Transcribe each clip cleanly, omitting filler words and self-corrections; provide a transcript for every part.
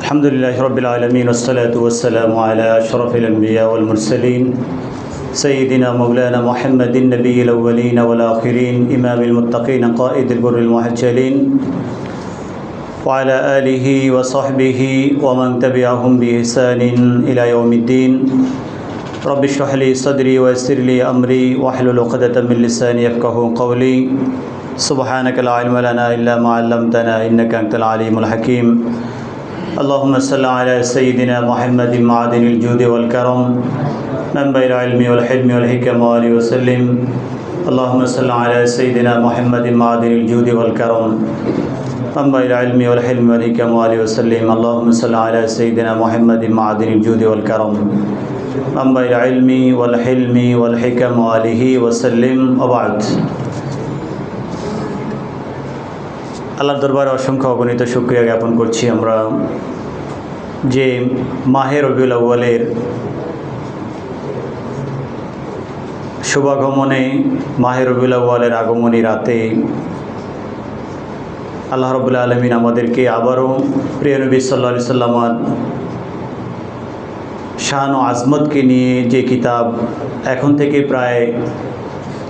الحمد لله رب العالمين والصلاة والسلام على أشرف الأنبياء والمرسلين سيدنا مولانا محمد النبي الأولين والآخرين إمام المتقين قائد البر المحجلين وعلى آله وصحبه ومن تبعهم بإحسان إلى يوم الدين رب اشرح لي صدري ويسر لي أمري واحلل عقدة من لساني يفقهوا قولي سبحانك لا علم لنا إلا ما علمتنا إنك أنت العليم الحكيم اللهم صل على سيدنا محمد معدن الجود والكرم منبع العلم والحلم والحكم وآله وسلم اللهم صل على سيدنا محمد معدن الجود والكرم منبع العلم والحلم والحكم وآله وسلم اللهم صل على سيدنا محمد معدن الجود والكرم منبع العلم والحلم والحكم وآله وسلم وبعد আল্লাহর দরবারে অসংখ্য অগণিত শুকরিয়া জ্ঞাপন করছি আমরা যে মাহে রবিউল আউয়ালের শুভাগমনে মাহে রবিউল আউয়ালের আগমনী রাতে আল্লাহ রাব্বুল আলামিন আমাদেরকে আবারও প্রিয় নবী সাল্লাল্লাহু আলাইহি সাল্লামের শান ও আজমতকে নিয়ে যে কিতাব এখন থেকে প্রায়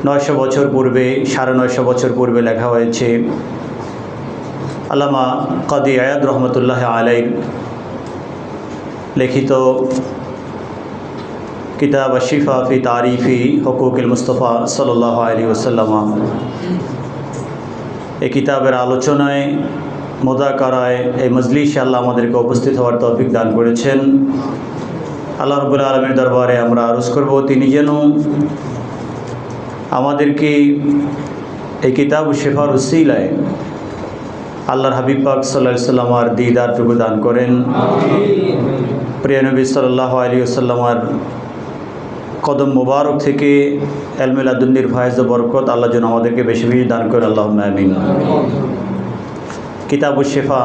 900 বছর পূর্বে 950 বছর পূর্বে লেখা হয়েছে আল্লামা কাদি আয়াদ রহমতুল্লাহ আলাইহির লিখিত কিতাব আশ-শিফা ফি তারিফি হুকুকিল মুস্তাফা সাল্লাল্লাহু আলাইহি ওয়াসাল্লাম এই কিতাবের আলোচনায় মুযাকারায় এই মজলিসে আল্লাহ আমাদেরকে উপস্থিত হওয়ার তৌফিক দান করেছেন। আল্লাহ রাব্বুল আলামিনের দরবারে আমরা আরজ করব তিনি যেন আমাদেরকে এই কিতাব শিফার উসিলায় আল্লাহর হাবিব পাক সাল্লাল্লাহু আলাইহি ওয়াসাল্লামের দিদারটুকু দান করেন। প্রিয় নবী সাল্লাল্লাহু আলাইহি ওয়াসাল্লামের কদম মোবারক থেকে ইলমে লাদুন্নির ফায়েজ ও বরকত আল্লাহ যেন আমাদেরকে বেশি বেশি দান করেন, আল্লাহুম্মা আমিন। কিতাবুশ শিফা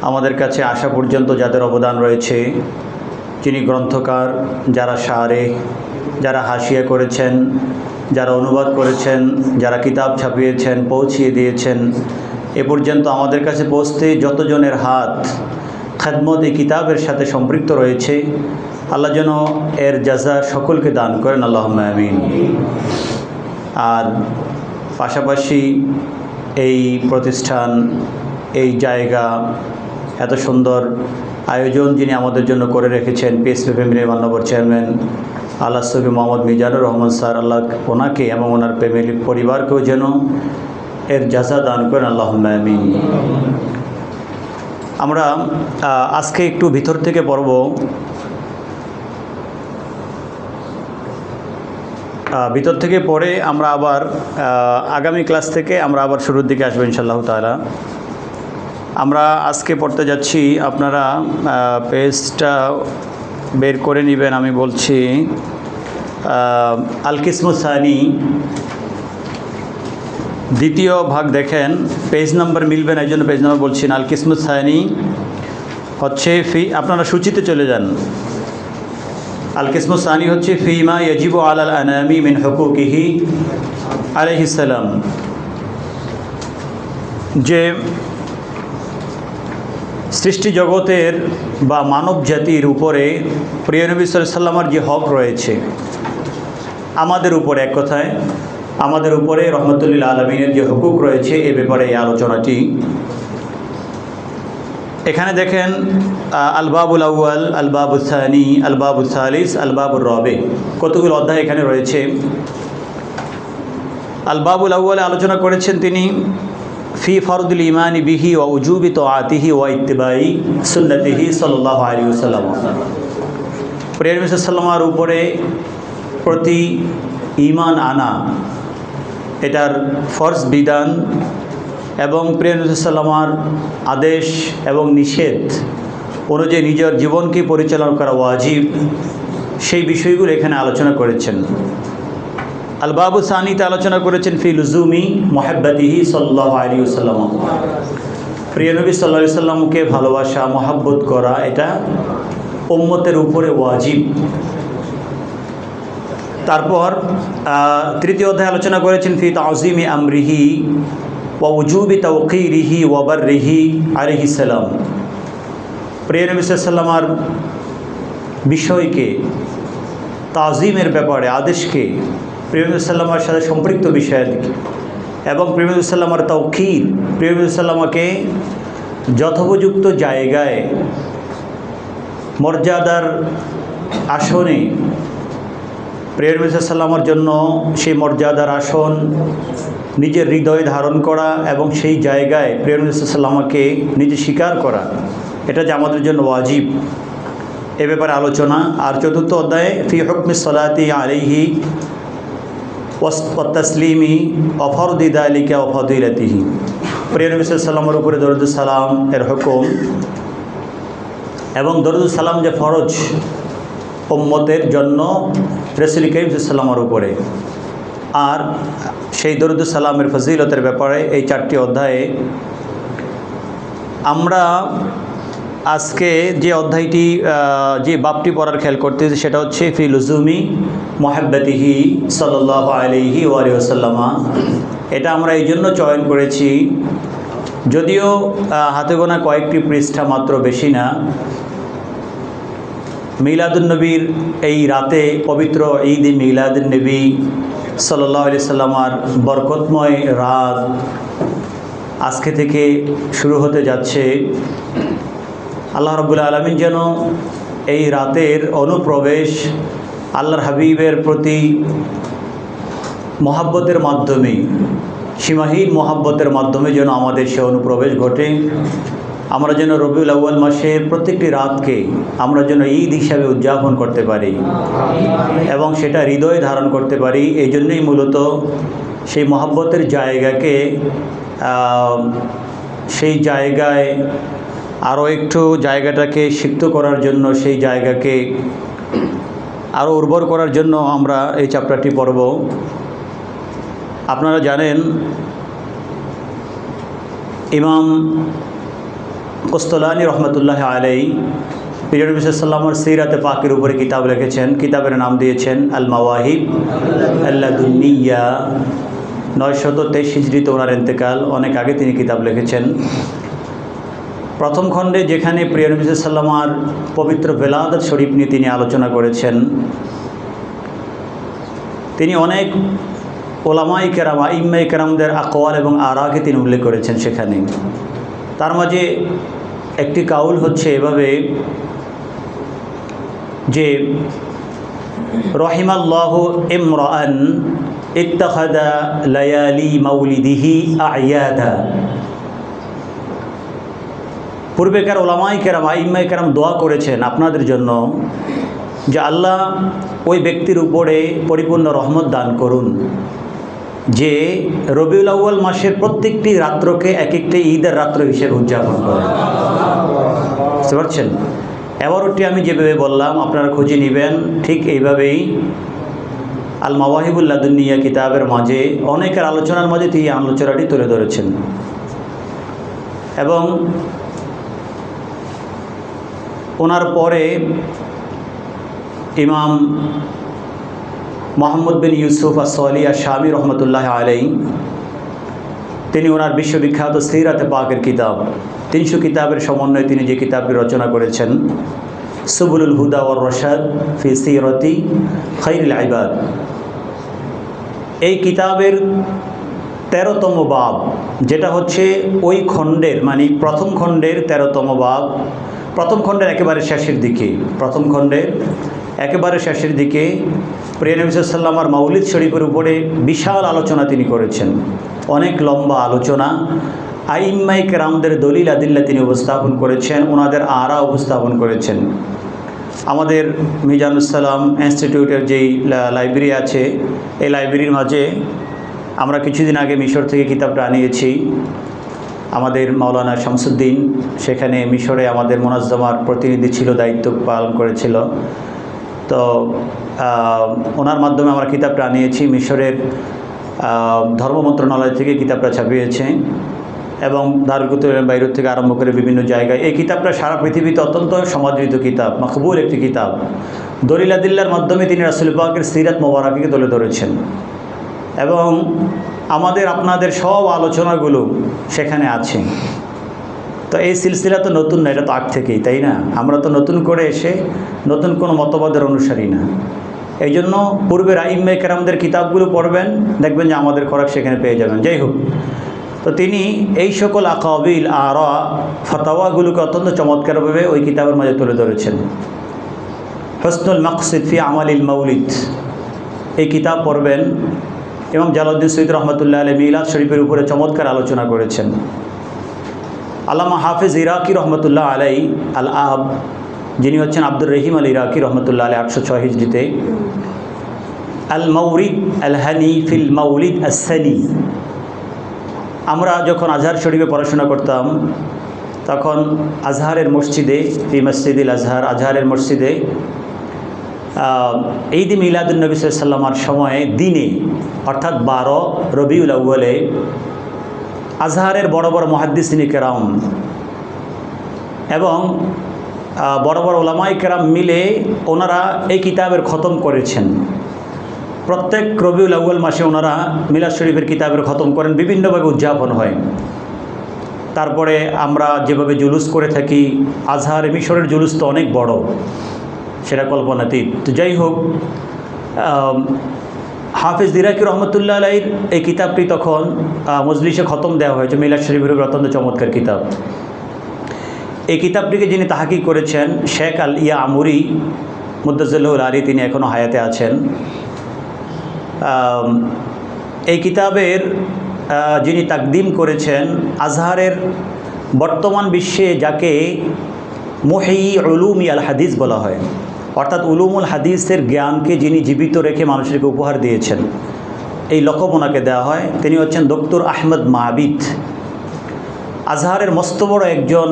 আমাদের কাছে আসা পর্যন্ত যাদের অবদান রয়েছে, যিনি গ্রন্থকার, যারা শারে, যারা হাসিয়া করেছেন, যারা অনুবাদ করেছেন, যারা কিতাব ছাপিয়েছেন, পৌঁছিয়ে দিয়েছেন, এ পর্যন্ত আমাদের কাছে পৌঁছতে যতজনের হাত খেদমত এই কিতাবের সাথে সম্পৃক্ত রয়েছে, আল্লাহ যেন এর জাযা সকলকে দান করেন, আল্লাহুম্মা আমিন। আর পাশাপাশি এই প্রতিষ্ঠান, এই জায়গা, এত সুন্দর আয়োজন যিনি আমাদের জন্য করে রেখেছেন পিএসপি ফ্যামিলির মাননীয় চেয়ারম্যান আল্লাহ সফি মোহাম্মদ মিজানুর রহমান স্যার, আল্লাহ ওনাকে এবং ওনার ফ্যামিলি পরিবারকেও যেন এর জাযা দান করেন, আল্লাহুম্মা আমিন। আমরা আজকে একটু ভিতর থেকে পড়ব। ভিতর থেকে পড়ে আমরা আবার আগামী ক্লাস থেকে আমরা আবার শুরুর দিকে আসবো ইনশাআল্লাহ তাআলা। আমরা আজকে পড়তে যাচ্ছি, আপনারা পেজটা বের করে নেবেন। আমি বলছি আল কিসমুস সানি দ্বিতীয় ভাগ দেখেন, পেজ নাম্বার মিলবে না, এই জন্য পেজ নাম্বার বলছি না। আল কিসমুস সানি হচ্ছে আপনারা সূচিতে চলে যান। আল কিসমুস সানি হচ্ছে ফিমা ইয়াজিবু আলাল আনামি মিন হুকুকিহি আলাইহিস সালাম, যে সৃষ্টি জগতের বা মানব জাতির উপরে প্রিয় নবী সাল্লাল্লাহু আলাইহি ওয়াসাল্লামের যে হক রয়েছে, আমাদের উপরে, এক কথায় আমাদের উপরে রহমতুল্লিল আলামিনের যে হুকুক রয়েছে, এ ব্যাপারে এই আলোচনাটি। এখানে দেখেন আল বাবুল আউয়াল, আল বাবুস সানি, আল বাবুস সালিস, আল বাবুর রাবি, কতগুলো অধ্যায় এখানে রয়েছে। আল বাবুল আউয়ালে আলোচনা করেছেন তিনি ফি ফরদুল ইমানি বিহি ওয়া উজুবি তাআতিহি ওয়া ইত্তিবাই সুন্নতিহি সাল্লাল্লাহু আলাইহি ওয়াসাল্লাম। প্রিয় নবী সাল্লাল্লাহু আলাইহি ওয়াসাল্লামের উপরে প্রতি ঈমান আনা, এটার ফরজ বিধান, এবং প্রিয় নবী সাল্লাল্লাহু আলাইহি ওয়াসাল্লামের আদেশ এবং নিষেধ অনুযায়ী নিজের জীবনকে পরিচালনা করা ওয়াজিব, সেই বিষয়গুলো এখানে আলোচনা করেছেন। আল বাবু সানিতে আলোচনা করেছেন ফি লুজুমি মুহাব্বতিহি সাল্লাল্লাহু আলাইহি ওয়াসাল্লাম, প্রিয় নবী সাল্লাল্লাহু আলাইহি ওয়াসাল্লামকে ভালোবাসা, মহব্বত করা, এটা উম্মতের উপরে ওয়াজিব। তারপর তৃতীয় অধ্যায় আলোচনা করেছেন ফি তাযীমি আমরিহি ওয়া উজুবি তাওকীরিহি ওয়া বাররিহি আলাইহিস সালাম, প্রিয় নবী সাল্লাল্লাহু আলাইহি ওয়াসাল্লামের বিষয়কে, তাজিমের ব্যাপারে আদেশকে, প্রিয় নবী সাল্লাল্লাহু আলাইহি ওয়াসাল্লামের সাথে সম্পৃক্ত বিষয়াদিকে এবং প্রিয় নবী সাল্লাল্লাহু আলাইহি ওয়াসাল্লামের তাওকীদ, প্রিয় নবী সাল্লাল্লাহু আলাইহি ওয়াসাল্লামকে যথোপযুক্ত জায়গায় মর্যাদার আসনে, প্রিয় নবী সাল্লাল্লাহু আলাইহি ওয়াসাল্লামের জন্য সেই মর্যাদার আসন নিজের হৃদয়ে ধারণ করা এবং সেই জায়গায় প্রিয় নবী সাল্লাল্লাহু আলাইহি ওয়াসাল্লামকে নিজে স্বীকার করা, এটা যে আমাদের জন্য ওয়াজিব, এ ব্যাপারে আলোচনা। আর চতুর্থ অধ্যায়ে ফি হুকমি সলাতি আলাইহি ওয়া তাসলিমি ওয়া ফরদি যালিকা ওয়া ফাদিলাতিহি, প্রিয় নবী সাল্লাল্লাহু আলাইহি ওয়াসাল্লামের উপরে দরুদ সালাম এর হুকুম এবং দরুদ সালাম যে ফরজ উম্মতের জন্য রাসূল করিম সাল্লাল্লাহু আলাইহি ওয়াসাল্লামের উপরে, আর সেই দরুদ সালামের ফজিলতের ব্যাপারে এই 4টি অধ্যায়ে আমরা আজকে যে অধ্যায়টি যে বাবটি পড়ার খেয়াল করতেছি সেটা হচ্ছে ফি লুজুমি মুহাব্বতিহি সাল্লাল্লাহু আলাইহি ওয়া সাল্লাম। এটা আমরা এই জন্য চয়ন করেছি, যদিও হাতে গোনা কয়েকটি পৃষ্ঠা মাত্র, বেশি না। মিলাদুন্নবীর এই রাতে, পবিত্র ঈদ মিলাদুন্নবী সাল্লাল্লাহু আলাইহি সাল্লামার বরকতময় রাত আজকে থেকে শুরু হতে যাচ্ছে। আল্লাহ রাব্বুল আলামিন যেন এই রাতের অনুপ্রবেশ আল্লাহর হাবিবের প্রতি মহাব্বতের মাধ্যমে, সীমাহীন মহাব্বতের মাধ্যমে যেন আমাদের সে অনুপ্রবেশ ঘটে। আমরা যেন রবিউল আউয়াল মাসের প্রত্যেকটি রাতকে আমরা যেন ঈদ হিসাবে উদযাপন করতে পারি এবং সেটা হৃদয়ে ধারণ করতে পারি। এই জন্যই মূলত সেই মহাব্বতের জায়গাকে, সেই জায়গায় আরও একটু জায়গাটাকে সিক্ত করার জন্য, সেই জায়গাকে আরও উর্বর করার জন্য আমরা এই চ্যাপ্টারটি পড়ব। আপনারা জানেন ইমাম কুস্তুলানী রহমতুল্লাহ আলাইহি প্রিয় নবী সাল্লাল্লাহু আলাইহি ওয়াসাল্লামের সিরাতে পাকের উপরে কিতাব লিখেছেন। কিতাবের নাম দিয়েছেন আল মাওয়াহিব আল্লাদুন্নিয়া। 923 হিজরিতে ওনার ইন্তেকাল, অনেক আগে তিনি কিতাব লিখেছেন। প্রথম খণ্ডে যেখানে প্রিয় নবী সাল্লাল্লাহু আলাইহি ওয়াসাল্লামের পবিত্র বেলাদত শরীফ নিয়ে তিনি আলোচনা করেছেন, তিনি অনেক ওলামায়ে কেরাম, আইম্মায়ে কেরামদের আকওয়াল এবং আরাকে তিনি উল্লেখ করেছেন সেখানে। তার মাঝে একটি কাউল হচ্ছে এভাবে যে রহিমাল্লাহু ইমরাআন ইত্তাখাযা লায়ালি মাউলিদিহি আ'য়াদা। পূর্বেকার ওলামায়ে কেরাম, আইম্মায়ে কেরাম দোয়া করেছেন আপনাদের জন্য যে আল্লাহ ওই ব্যক্তির উপরে পরিপূর্ণ রহমত দান করুন যে রবিউল আউয়াল মাসের প্রত্যেকটি রাত্রকে এক একটি ঈদের রাত্র হিসেবে উদযাপন করেন। বুঝতে পারছেন? এবারটি আমি যেভাবে বললাম আপনারা খুঁজে নেবেন, ঠিক এইভাবেই আল মাওয়াহিবুল লাদুন্নিয়া কিতাবের মাঝে অনেকের আলোচনার মাঝে তিনি আলোচনাটি তুলে ধরেছেন। এবং ওনার পরে ইমাম মোহাম্মদ বিন ইউসুফ আস-সালি আশ-শামি রহমতুল্লাহ আলাইহি, তিনি ওনার বিশ্ববিখ্যাত সিরাতে পাকের কিতাব, 300 কিতাবের সমন্বয়ে তিনি যে কিতাবটি রচনা করেছেন সুবুলুল হুদা ওয়ার রশাদ ফি সিরাতি খায়রুল ইবাদ। এই কিতাবের 13তম বাব, যেটা হচ্ছে ওই খণ্ডের, মানে প্রথম খণ্ডের 13তম বাব, প্রথম খণ্ডের একেবারে শেষের দিকে, প্রথম খণ্ডের একেবারে শেষের দিকে প্রিয় নবী সাল্লাল্লাহু আলাইহি ওয়াসাল্লামের মাউলিদ শরীফের উপরে বিশাল আলোচনা তিনি করেছেন, অনেক লম্বা আলোচনা। আইম্মায়ে কেরামদের দলিল আদিল্লা তিনি উপস্থাপন করেছেন, ওনাদের আরা উপস্থাপন করেছেন। আমাদের মিজানুস সালাম ইনস্টিটিউটের যেই লাইব্রেরি আছে, এই লাইব্রেরির মাঝে আমরা কিছুদিন আগে মিশর থেকে কিতাবটা আনিয়েছি। আমাদের মাওলানা শামসুদ্দিন সেখানে মিশরে আমাদের মোনাজ্জমার প্রতিনিধি ছিল, দায়িত্ব পালন করেছিল। তো ওনার মাধ্যমে আমরা কিতাবটা আনিয়েছি। মিশরের ধর্ম মন্ত্রণালয় থেকে কিতাবটা ছাপিয়েছে এবং দারুল কুতুবের বাইরে থেকে আরম্ভ করে বিভিন্ন জায়গায় এই কিতাবটা সারা পৃথিবীতে অত্যন্ত সমাদৃত কিতাব, মাকবুল একটি কিতাব। দলিল আদিল্লার মাধ্যমে তিনি রাসূল পাকের সিরাত মোবারককে তুলে ধরেছেন এবং আমাদের আপনাদের সব আলোচনাগুলো সেখানে আছে। তো এই সিলসিলা তো নতুন না, এটা তো আগ থেকেই, তাই না? আমরা তো নতুন করে এসে নতুন কোনো মতবাদের অনুসারী না। এই জন্য পূর্বের আইম্মায়ে কেরামদের কিতাবগুলো পড়বেন, দেখবেন যে আমাদের খোরাক সেখানে পেয়ে যাবেন। যাই হোক, তো তিনি এই সকল আকাবিল আরা ফতোয়াগুলোকে অত্যন্ত চমৎকারভাবে ওই কিতাবের মাঝে তুলে ধরেছেন। হুসনুল মাকসিদ ফি আমালিল মাউলিদ এই কিতাব পড়বেন। ইমাম জালালউদ্দিন সৈয়দ রহমতুল্লাহ আলাইহি মিলাদ শরীফের উপরে চমৎকার আলোচনা করেছেন। আল্লামা হাফিজ ইরাকি রহমতুল্লাহ আলাইহি আল আব, যিনি হচ্ছেন আব্দুর রহিম আল ইরাকি রহমতুল্লাহ আলাইহি 806 হিজরিতে আল মাউরিদ আল হানি ফিল মাউলিদ আসসানি। আমরা যখন আজহার শরীফে পড়াশোনা করতাম তখন আজহারের মসজিদে, ফি মসজিদুল আজহার, আজহারের মসজিদে ঈদ মিলাদুন নবী সাল্লাল্লাহু আলাইহি ওয়াসাল্লামের সময়ে দিনে অর্থাৎ 12 রবিউল আউয়ালে আজহারের বড় বড় মুহাদ্দিসিনে কেরাম এবং বড় বড় উলামায়ে কেরাম মিলে ওনারা এই কিতাবের খতম করেছেন। প্রত্যেক রবিউল আউয়াল মাসে ওনারা মিলাদ শরীফের কিতাবের খতম করেন, বিভিন্নভাবে উদযাপন হয়। তারপরে আমরা যেভাবে জুলুস করে থাকি, আজহার মিশরের জুলুস তো অনেক বড়, সেটা কল্পনাতীত। তো যাই হোক, হাফিজ ইরাকি রহমতুল্লাহ আলাইহির এই কিতাবটি তখন মজলিসে খতম দেওয়া হয়েছে। মিলাদ শরীফের উপর অত্যন্ত চমৎকার কিতাব। এই কিতাবটিকে যিনি তাহকিক করেছেন শেখ আল ইয়ামুরি মুদ্দাজ্জিলুল আলী, তিনি এখনও হায়াতে আছেন। এই কিতাবের যিনি তাকদিম করেছেন, আজহারের বর্তমান বিশ্বে যাকে মুহয়্যি উলুমি আল হাদিস বলা হয়, অর্থাৎ উলুমুল হাদিসের জ্ঞানকে যিনি জীবিত রেখে মানুষকে উপহার দিয়েছেন, এই লকব ওনাকে দেওয়া হয়। তিনি হচ্ছেন ডক্টর আহমদ মাবিদ। আজহারের মস্ত বড় একজন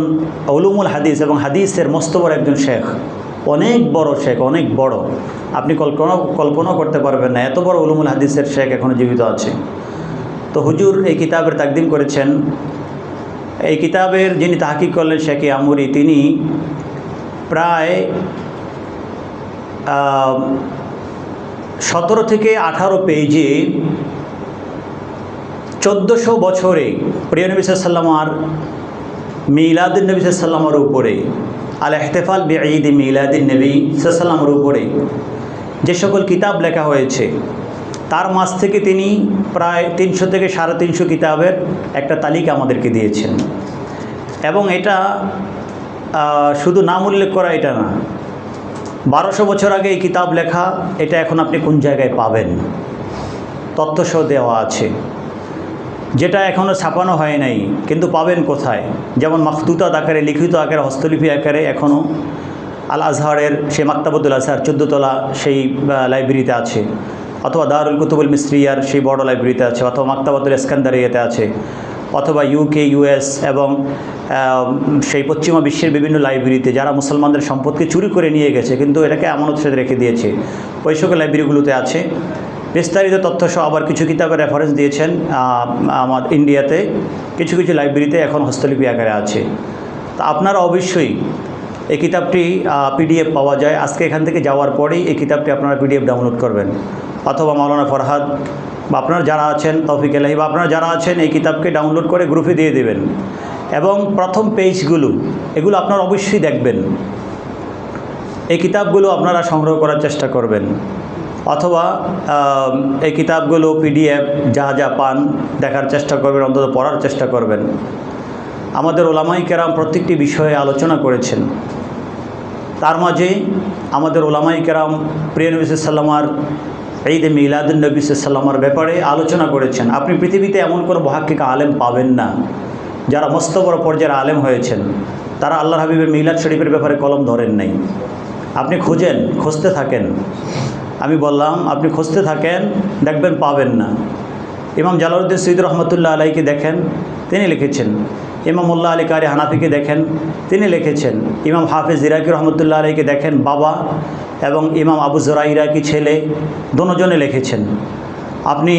উলুমুল হাদিস এবং হাদিসের মস্ত বড় একজন শেখ, অনেক বড় শেখ, অনেক বড়। আপনি কল্পনাও করতে পারবেন না এত বড় উলুমুল হাদিসের শেখ এখনও জীবিত আছে। তো হুজুর এই কিতাবের তাকদিম করেছেন। এই কিতাবের যিনি তাহকিক করলেন শেখ ইয়ামুরি, তিনি প্রায় 17 থেকে 18 পেজে 1400 বছরে প্রিয় নবী সাল্লাল্লাহু আলাইহি ওয়াসাল্লাম মিলাদুন নবী সাল্লাল্লাহু আলাইহি ওয়াসাল্লামের উপরে, আল ইহতিফাল বিঈদ মিলাদুন নবী সাল্লাল্লাহু আলাইহি ওয়াসাল্লামের উপরে যে সকল কিতাব লেখা হয়েছে, তার মাঝ থেকে তিনি প্রায় 300 থেকে 350 কিতাবের একটা তালিকা আমাদেরকে দিয়েছেন। এবং এটা শুধু নাম উল্লেখ করা এটা না, 1200 বছর আগে এই কিতাব লেখা, এটা এখন আপনি কোন জায়গায় পাবেন তথ্যসহ দেওয়া আছে, যেটা এখনও ছাপানো হয় নাই, কিন্তু পাবেন কোথায়? যেমন মাখতুতাত আকারে, লিখিত আকারে, হস্তলিপি আকারে এখনও আল আজহারের সেই মাকতাবুল আজহার 14 তলা সেই লাইব্রেরিতে আছে, অথবা দারুল কুতুবুল মিসরিয়ার সেই বড় লাইব্রেরিতে আছে, অথবা মাকতাবাতুল ইস্কান্দারিয়াতে আছে, অথবা ইউকে, ইউএস এবং সেই পশ্চিমা বিশ্বের বিভিন্ন লাইব্রেরিতে, যারা মুসলমানদের সম্পদকে চুরি করে নিয়ে গেছে কিন্তু এটাকে আমানত সাথে রেখে দিয়েছে, ওই সকল লাইব্রেরিগুলোতে আছে বিস্তারিত তথ্যসহ। আবার কিছু কিতাবের রেফারেন্স দিয়েছেন আমার ইন্ডিয়াতে, কিছু কিছু লাইব্রেরিতে এখন হস্তলিপি আকারে আছে। তা আপনারা অবশ্যই এই কিতাবটি পিডিএফ পাওয়া যায়। আজকে এখান থেকে যাওয়ার পরেই এই কিতাবটি আপনারা পিডিএফ ডাউনলোড করবেন, অথবা মাওলানা ফরহাদ বা আপনারা যারা আছেন, তৌফিক এলাহি বা আপনারা যারা আছেন, এই কিতাবকে ডাউনলোড করে গ্রুপে দিয়ে দেবেন। এবং প্রথম পেজগুলো এগুলো আপনারা অবশ্যই দেখবেন। এই কিতাবগুলো আপনারা সংগ্রহ করার চেষ্টা করবেন, অথবা এই কিতাবগুলো পিডিএফ যা যা পান দেখার চেষ্টা করবেন, অন্তত পড়ার চেষ্টা করবেন। আমাদের ওলামায়ে কেরাম প্রত্যেকটি বিষয়ে আলোচনা করেছেন। তার মাঝে আমাদের ওলামায়ে কেরাম প্রিয় নবী সাল্লাল্লাহু আলাইহি ওয়াসাল্লাম ঈদ মিলাদুন নবী সাল্লাল্লাহু আলাইহি ওয়াসাল্লামের ব্যাপারে আলোচনা করেছেন। আপনি পৃথিবীতে এমন কোনো মুহাক্কিক আলেম পাবেন না যারা মস্ত বড় পর্যায়ের আলেম হয়েছেন, তারা আল্লাহর হাবিবের মিলাদ শরীফের ব্যাপারে কলম ধরেন নাই। আপনি খুঁজতে থাকেন, আমি বললাম আপনি খুঁজতে থাকেন, দেখবেন পাবেন না। ইমাম জালালউদ্দিন সৈয়দ রহমতুল্লাহ আলাইকে দেখেন, তিনি লিখেছেন। ইমাম মোল্লা আলী কারি হানাফিকে দেখেন, তিনি লিখেছেন। ইমাম হাফিজ ইরাকি রহমতুল্লাহ আলাইকে দেখেন, বাবা, এবং ইমাম আবু জুরা ইরাকি ছেলে, দুজনে লিখেছেন। আপনি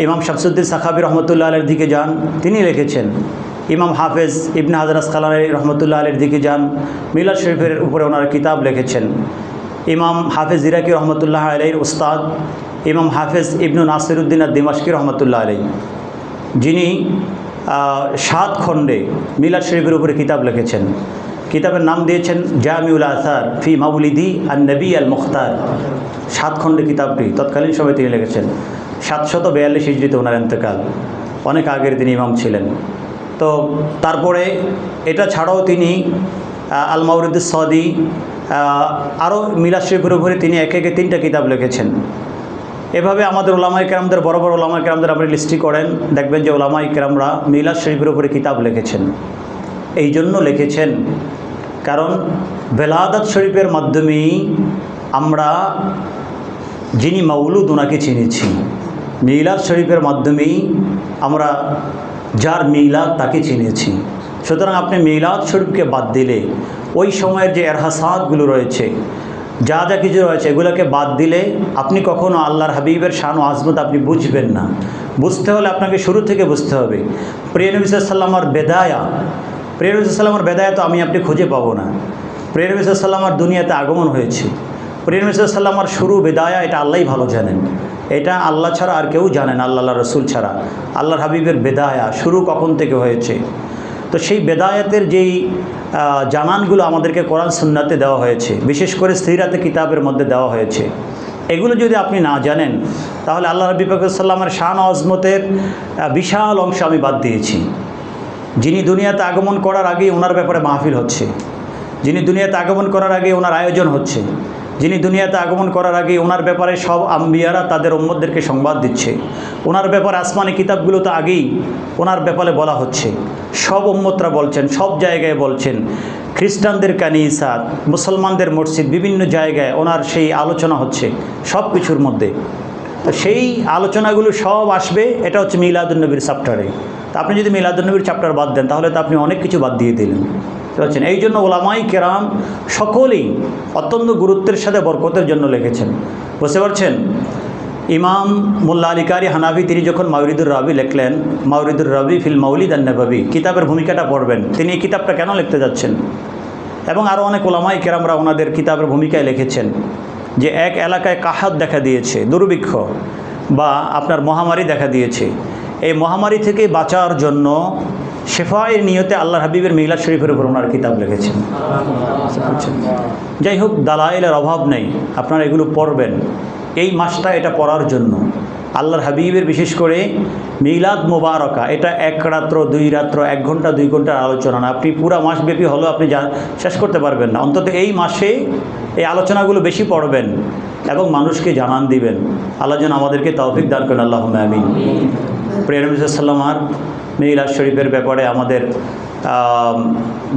ইমাম শামসুদ্দিন সাখাবি রহমতুল্লাহ আলাইর দিকে যান, তিনি লিখেছেন। ইমাম হাফেজ ইবনে হাজার আসকালানি রহমতুল্লাহ আলাইর দিকে যান, মিলাদ শরীফের উপরে ওনারা কিতাব লিখেছেন। ইমাম হাফেজ ইরাকি রহমতুল্লাহ আলাইর উস্তাদ ইমাম হাফেজ ইবনু নাসিরউদ্দিন আদ-দিমাশকি রহমতুল্লাহ আলাই, যিনি 7 খণ্ডে মিলাদ শরীফের উপরে কিতাব লিখেছেন। কিতাবের নাম দিয়েছেন জামিউল আসার ফি মাউলিদি আন নবী আল মুখতার। 7 খণ্ডে কিতাবটি তৎকালীন সময় তিনি লিখেছেন। 742 হিজরিতে ওনার ইন্তেকাল, অনেক আগের তিনি ইমাম ছিলেন। তো তারপরে এটা ছাড়াও তিনি আল মাউরিদুস সাদি, আরও মিলাদ শরীফের উপরে তিনি একে 3টা কিতাব লিখেছেন। এভাবে আমাদের ওলামায়ে কেরামদের, বড় বড় ওলামায়ে কেরামদের আপনি লিস্টি করেন, দেখবেন যে ওলামায়ে কেরামরা মিলাদ শরীফের উপরে কিতাব লিখেছেন। এই জন্য লিখেছেন কারণ বেলাদাত শরীফের মাধ্যমেই আমরা যিনি মাউলুদ ওনাকে চিনেছি, মিলাদ শরীফের মাধ্যমেই আমরা যার মিলাদ তাকে চিনেছি। সুতরাং আপনি মিলাদ শরীফকে বাদ দিলে ওই সময়ের যে এরহাসাতগুলো রয়েছে, যা যা কিছু রয়েছে, এগুলোকে বাদ দিলে আপনি কখনো আল্লাহর হাবিবের শান ও আজমত আপনি বুঝবেন না। বুঝতে হলে আপনাকে শুরু থেকে বুঝতে হবে। প্রিয় নবী সাল্লাল্লাহু আলাইহি ওয়াসাল্লামের বেদায়া, প্রিয় নবী সাল্লাল্লাহু আলাইহি ওয়াসাল্লামের বেদায়া তো আপনি খুঁজে পাবো না। প্রিয় নবী সাল্লাল্লাহু আলাইহি ওয়াসাল্লামের দুনিয়াতে আগমন হয়েছে, প্রিয় নবী সাল্লাল্লাহু আলাইহি ওয়াসাল্লামের শুরু বেদায়া এটা আল্লাহই ভালো জানেন। এটা আল্লাহ ছাড়া আর কেউ জানেন, আল্লাহ রসুল ছাড়া। আল্লাহর হাবিবের বেদায়া শুরু কখন থেকে হয়েছে, তো সেই বেদায়াতের যেই জানানগুলো আমাদেরকে কোরআন সুন্নাতে দেওয়া হয়েছে, বিশেষ করে সিরাতে কিতাবের মধ্যে দেওয়া হয়েছে, এগুলো যদি আপনি না জানেন তাহলে আল্লাহ নবী পাক সাল্লামের শান আজমতের বিশাল অংশ আমি বাদ দিয়েছি। যিনি দুনিয়াতে আগমন করার আগেই ওনার ব্যাপারে মাহফিল হচ্ছে, যিনি দুনিয়াতে আগমন করার আগে ওনার আয়োজন হচ্ছে, যিনি দুনিয়াতে আগমন করার আগে ওনার ব্যাপারে সব আম্বিয়ারা তাদের উম্মতদেরকে সংবাদ দিচ্ছে, ওনার ব্যাপারে আসমানি কিতাবগুলো তো আগেই ওনার ব্যাপারে বলা হচ্ছে, সব উম্মতরা বলছেন, সব জায়গায় বলছেন, খ্রিস্টানদের কানিসাত, মুসলমানদের মসজিদ, বিভিন্ন জায়গায় ওনার সেই আলোচনা হচ্ছে সব কিছুর মধ্যে। তো সেই আলোচনাগুলো সব আসবে, এটা হচ্ছে মিলাদুন নবীর চ্যাপ্টারে। তা আপনি যদি মিলাদুন নবীর চ্যাপ্টার বাদ দেন তাহলে তো আপনি অনেক কিছু বাদ দিয়ে দিলেন, বুঝছেন। এই জন্য ওলামায়ে কেরাম সকলেই অত্যন্ত গুরুত্বের সাথে বরকতের জন্য লিখেছেন, বুঝতে পারছেন। ইমাম মোল্লা আলী কারি হানাফি তিনি যখন মাউরিদুর রাবি লিখলেন, মাউরিদুর রাবি ফিল মাউলিদ আন নববী, কিতাবের ভূমিকাটা পড়বেন, তিনি এই কিতাবটা কেন লিখতে যাচ্ছেন। এবং আরও অনেক ওলামায়ে কেরামরা ওনাদের কিতাবের ভূমিকায় লিখেছেন যে এক এলাকায় কাহাত দেখা দিয়েছে, দুর্ভিক্ষ বা আপনার মহামারী দেখা দিয়েছে, এই মহামারী থেকে বাঁচার জন্য শেফায়ের নিয়তে আল্লাহর হাবিবের মিলাদ শরীফের উপর ওনার কিতাব লিখেছেন। যাই হোক, দালাইলের অভাব নেই, আপনারা এগুলো পড়বেন। এই মাসটা এটা পড়ার জন্য আল্লাহর হাবিবের, বিশেষ করে মিলাদ মোবারকা, এটা 1 রাত্র 2 রাত্র 1 ঘন্টা 2 ঘন্টার আলোচনা না, আপনি পুরা মাসব্যাপী হলেও আপনি শেষ করতে পারবেন না। অন্তত এই মাসে এই আলোচনাগুলো বেশি পড়বেন এবং মানুষকে জানান দিবেন। আল্লাহ যেন আমাদেরকে তৌফিক দান করেন, আল্লাহুম্মা আমিন। প্রিয় নবী সাল্লাল্লাহু আলাইহি ওয়াসাল্লাম মিলাদ শরীফের ব্যাপারে আমাদের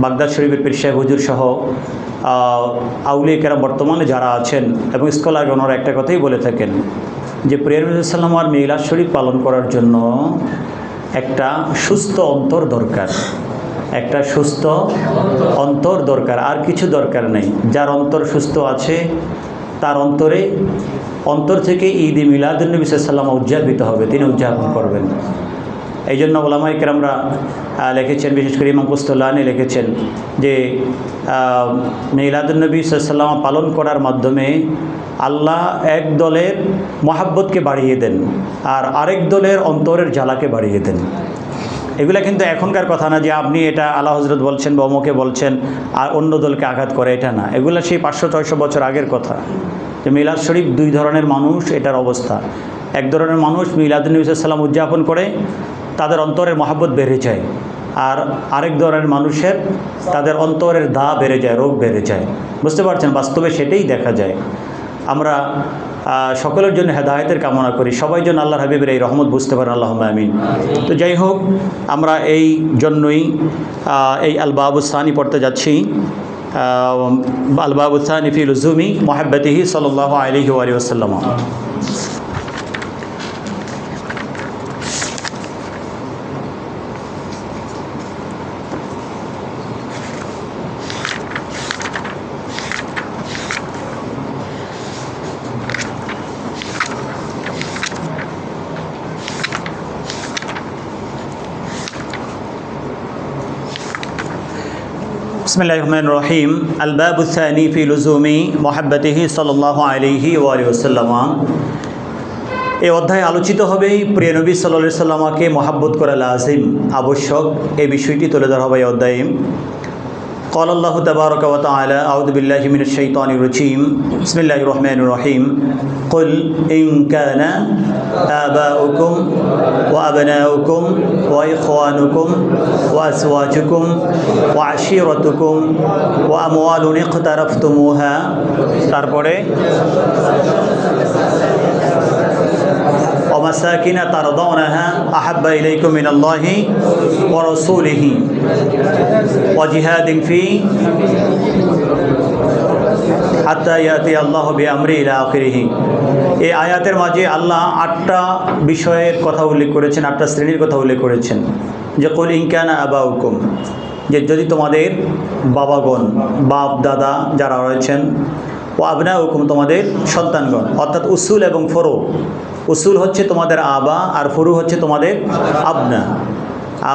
বাগদাদ শরীফের পীর সাহেব হুজুর সহ আউলিয়া কেরাম বর্তমানে যারা আছেন এবং স্কলার, ওনারা একটা কথাই বলে থাকেন যে প্রিয় নবী সাল্লাল্লাহু আলাইহি ওয়াসাল্লাম মিলাদ শরীফ পালন করার জন্য একটা সুস্থ অন্তর দরকার, একটা সুস্থ অন্তর দরকার, আর কিছু দরকার নেই। যার অন্তর সুস্থ আছে তার অন্তর থেকে ঈদ-ই মিলাদুন নবী সাল্লাল্লাহু আলাইহি ওয়াসাল্লাম উদযাপিত হবে, তিনি উদযাপন করবেন। এই জন্য ওলামায়ে কেরামরা লিখেছেন, বিশেষ করে ইমাম কুস্তুলানি লিখেছেন যে মিলাদুন নবী সাল্লাল্লাহু আলাইহি ওয়াসাল্লাম পালন করার মাধ্যমে আল্লাহ এক দলের মহাব্বতকে বাড়িয়ে দেন আর আরেক দলের অন্তরের জ্বালাকে বাড়িয়ে দেন। এগুলা কিন্তু এখনকার কথা না যে আপনি এটা আলা হজরত বলছেন বা অমুকে বলছেন আর অন্য দলকে আঘাত করে, এটা না। এগুলা সেই 500-600 বছর আগের কথা যে মিলাদ শরীফ 2 ধরনের মানুষ, এটার অবস্থা। এক ধরনের মানুষ মিলাদুন নবী সাল্লাল্লাহু আলাইহি ওয়াসাল্লাম উদযাপন করে, তাদের অন্তরের মহাব্বত বেড়ে যায়, আর আরেক ধরনের মানুষের তাদের অন্তরের দাহ বেড়ে যায়, রোগ বেড়ে যায়, বুঝতে পারছেন। বাস্তবে সেটাই দেখা যায়। আমরা সকলের জন্য হেদায়েতের কামনা করি, সবাই যেন আল্লাহর হাবিবের এই রহমত বুঝতে পারেন, আল্লাহুম্মা আমিন। তো যাই হোক, আমরা এই জন্যই এই আল বাবুস সানি পড়তে যাচ্ছি, আল বাবুস সানি ফি লুজুমি মুহাব্বতিহি সাল্লাল্লাহু আলাইহি ওয়া সাল্লাম। বিসমিল্লাহির রহমানির রহিম। আল বাবুস সানি ফি লুজুমি মুহাব্বতিহি সাল্লাল্লাহু আলাইহি ওয়া সাল্লাম। এই অধ্যায়ে আলোচিত হবেই প্রিয় নবী সাল্লাল্লাহু আলাইহি সাল্লামকে মহাব্বত করা লাজিম, আবশ্যক, এই বিষয়টি তুলে ধরা হবে এই অধ্যায়ে। قال الله تبارك وتعالى أعوذ بالله من الشيطان الرجيم بسم الله الرحمن الرحيم قل إن كان آباؤكم وأبناؤكم وإخوانكم وأزواجكم وعشيرتكم وأموال اقترفتموها তারপরে ومساكن ترضونها أحب إليكم من الله ورسوله وجهاد في حتى يأتي الله بأمره إلى آخره। এই আয়াতের মাঝে আল্লাহ 8টা বিষয়ের কথা উল্লেখ করেছেন, 8টা শ্রেণীর কথা উল্লেখ করেছেন। যে কুল ইন কানা আবাউকুম, যে যদি তোমাদের বাবাগণ, বাপ দাদা যারা রয়েছেন, ও আবনাউকুম তোমাদের সন্তানগণ, অর্থাৎ উসুল এবং ফরু। উসুল হচ্ছে তোমাদের আবা আর ফরু হচ্ছে তোমাদের আবনা।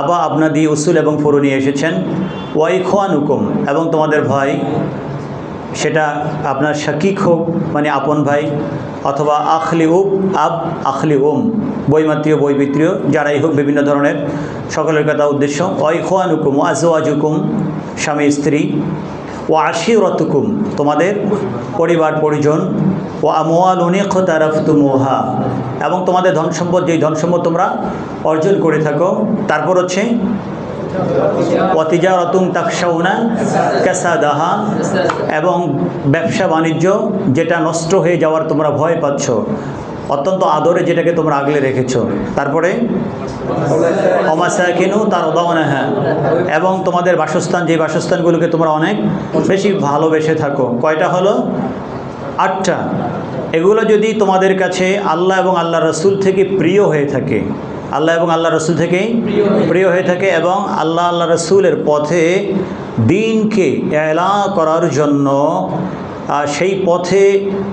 আবা আবনা দিয়ে উসুল এবং ফরু নিয়ে এসেছেন। ওয়া ইখওয়ানুকুম, এবং তোমাদের ভাই, সেটা আপনার শাকিক হোক মানে আপন ভাই, অথবা আখলি উব আব আখলি বৈমাত্রীয় বৈপিত্রীয় যারাই হোক, বিভিন্ন ধরনের, সকলের কথা উদ্দেশ্য। ওয়া ইখওয়ানুকুম ওয়া আজওয়াজুকুম, স্বামী স্ত্রী। ও আশিরতুকুম, তোমাদের পরিবার পরিজন। ও আমওয়ালুন ইকতারাফতুমুহা, এবং তোমাদের ধন সম্পদ, যেই ধন সম্পদ তোমরা অর্জন করে থাকো। তারপর হচ্ছে ওয়া তিজারাতুন তাখশাউনা কাসাদাহা, এবং ব্যবসা বাণিজ্য যেটা নষ্ট হয়ে যাওয়ার তোমরা ভয় পাচ্ছ, অত্যন্ত আদরে যেটাকে তোমরা আগলে রেখেছো। তারপরে অমাসাকিনু তারদাউনাহা, এবং তোমাদের বাসস্থান, যে বাসস্থানগুলোকে তোমরা অনেক বেশি ভালোবেসে থাকো। কয়টা হলো? 8টা। এগুলো যদি তোমাদের কাছে আল্লাহ এবং আল্লাহ রসুল থেকে প্রিয় হয়ে থাকে, আল্লাহ এবং আল্লাহ রসুল থেকে প্রিয় হয়ে থাকে, এবং আল্লাহ আল্লাহ রসুলের পথে দ্বীনকে এলা করার জন্য সেই পথে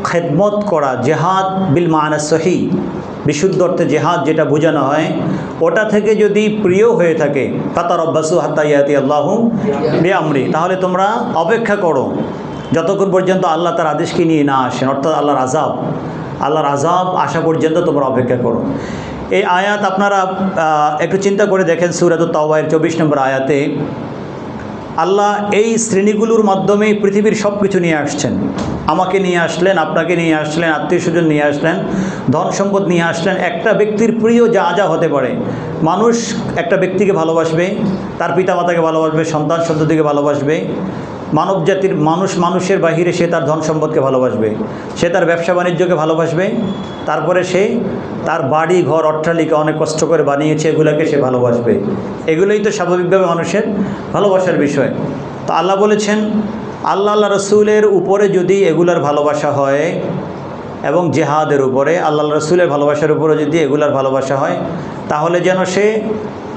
খেদমত করা, জেহাদ বিল মানা সহি, বিশুদ্ধ অর্থে জেহাদ যেটা বোঝানো হয়, ওটা থেকে যদি প্রিয় হয়ে থাকে, ফাতারাব্বাসু হাত্তা ইয়াতি আল্লাহু বিআমরি, তাহলে তোমরা অপেক্ষা করো যতক্ষণ পর্যন্ত আল্লাহ তার আদেশকে নিয়ে না আসেন, অর্থাৎ আল্লাহর আযাব আসা পর্যন্ত তোমরা অপেক্ষা করো। এই আয়াত আপনারা একটু চিন্তা করে দেখেন, সূরাতুত তাওবার 24 নম্বর আয়াতে আল্লাহ এই শ্রেণীগুলোর মাধ্যমে পৃথিবীর সব কিছু নিয়ে আসছেন। আমাকে নিয়ে আসলেন, আপনাকে নিয়ে আসলেন, আত্মীয় স্বজন নিয়ে আসলেন, ধন সম্পদ নিয়ে আসলেন। একটা ব্যক্তির প্রিয় যা যা হতে পারে, মানুষ একটা ব্যক্তিকে ভালোবাসবে, তার পিতামাতাকে ভালোবাসবে, সন্তান সন্ততিকে ভালোবাসবে, মানব জাতির মানুষের বাহিরে সে তার ধন সম্পদকে ভালোবাসবে, সে তার ব্যবসা বাণিজ্যকে ভালোবাসবে, তারপরে সে তার বাড়ি ঘর অট্টালিকা অনেক কষ্ট করে বানিয়েছে, এগুলোকে সে ভালোবাসবে। এগুলোই তো স্বাভাবিকভাবে মানুষের ভালোবাসার বিষয়। তো আল্লাহ বলেছেন, আল্লাহ রসুলের উপরে যদি এগুলার ভালোবাসা হয়, এবং জেহাদের উপরে, আল্লাহ রসুলের ভালোবাসার উপরে যদি এগুলার ভালোবাসা হয়, তাহলে যেন সে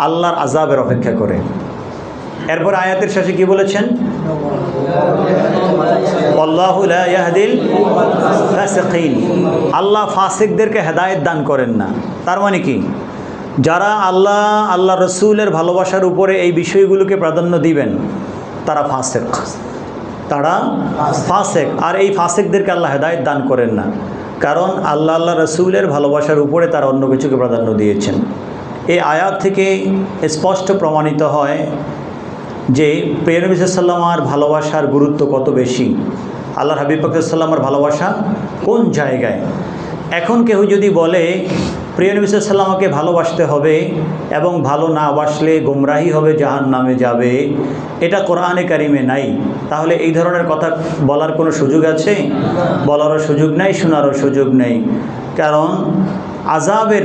আল্লাহর আযাবের অপেক্ষা করে। এরপর আয়াতের শেষে কি বলেছেন? আল্লাহু লা ইয়াহদিল ফাসিকিন, আল্লাহ ফাসিকদেরকে হেদায়েত দান করেন না। তার মানে কি? যারা আল্লাহ রসুলের ভালোবাসার উপরে এই বিষয়গুলোকে প্রাধান্য দিবেন, তারা ফাসিক, আর এই ফাসিকদেরকে আল্লাহ হেদায়েত দান করেন না, কারণ আল্লাহ রসুলের ভালোবাসার উপরে তারা অন্য কিছুকে প্রাধান্য দিয়েছেন। এই আয়াত থেকে স্পষ্ট প্রমাণিত হয় যে প্রিয় নবী সাল্লাল্লাহু আলাইহি ওয়াসাল্লামের ভালোবাসার গুরুত্ব কত বেশি, আল্লাহর হাবিব পাক সাল্লাল্লাহু আলাইহি ওয়াসাল্লামের ভালোবাসা কোন জায়গায়। এখন কেউ যদি বলে প্রিয় নবী সাল্লাল্লাহু আলাইহি ওয়াসাল্লামকে ভালোবাসতে হবে এবং ভালো না বাসলে গোমরাহি হবে, জাহান্নামে যাবে, এটা কোরআনে কারিমে নাই, তাহলে এই ধরনের কথা বলার কোনো সুযোগ আছে? বলারও সুযোগ নেই, শোনারও সুযোগ নেই। কারণ আযাবের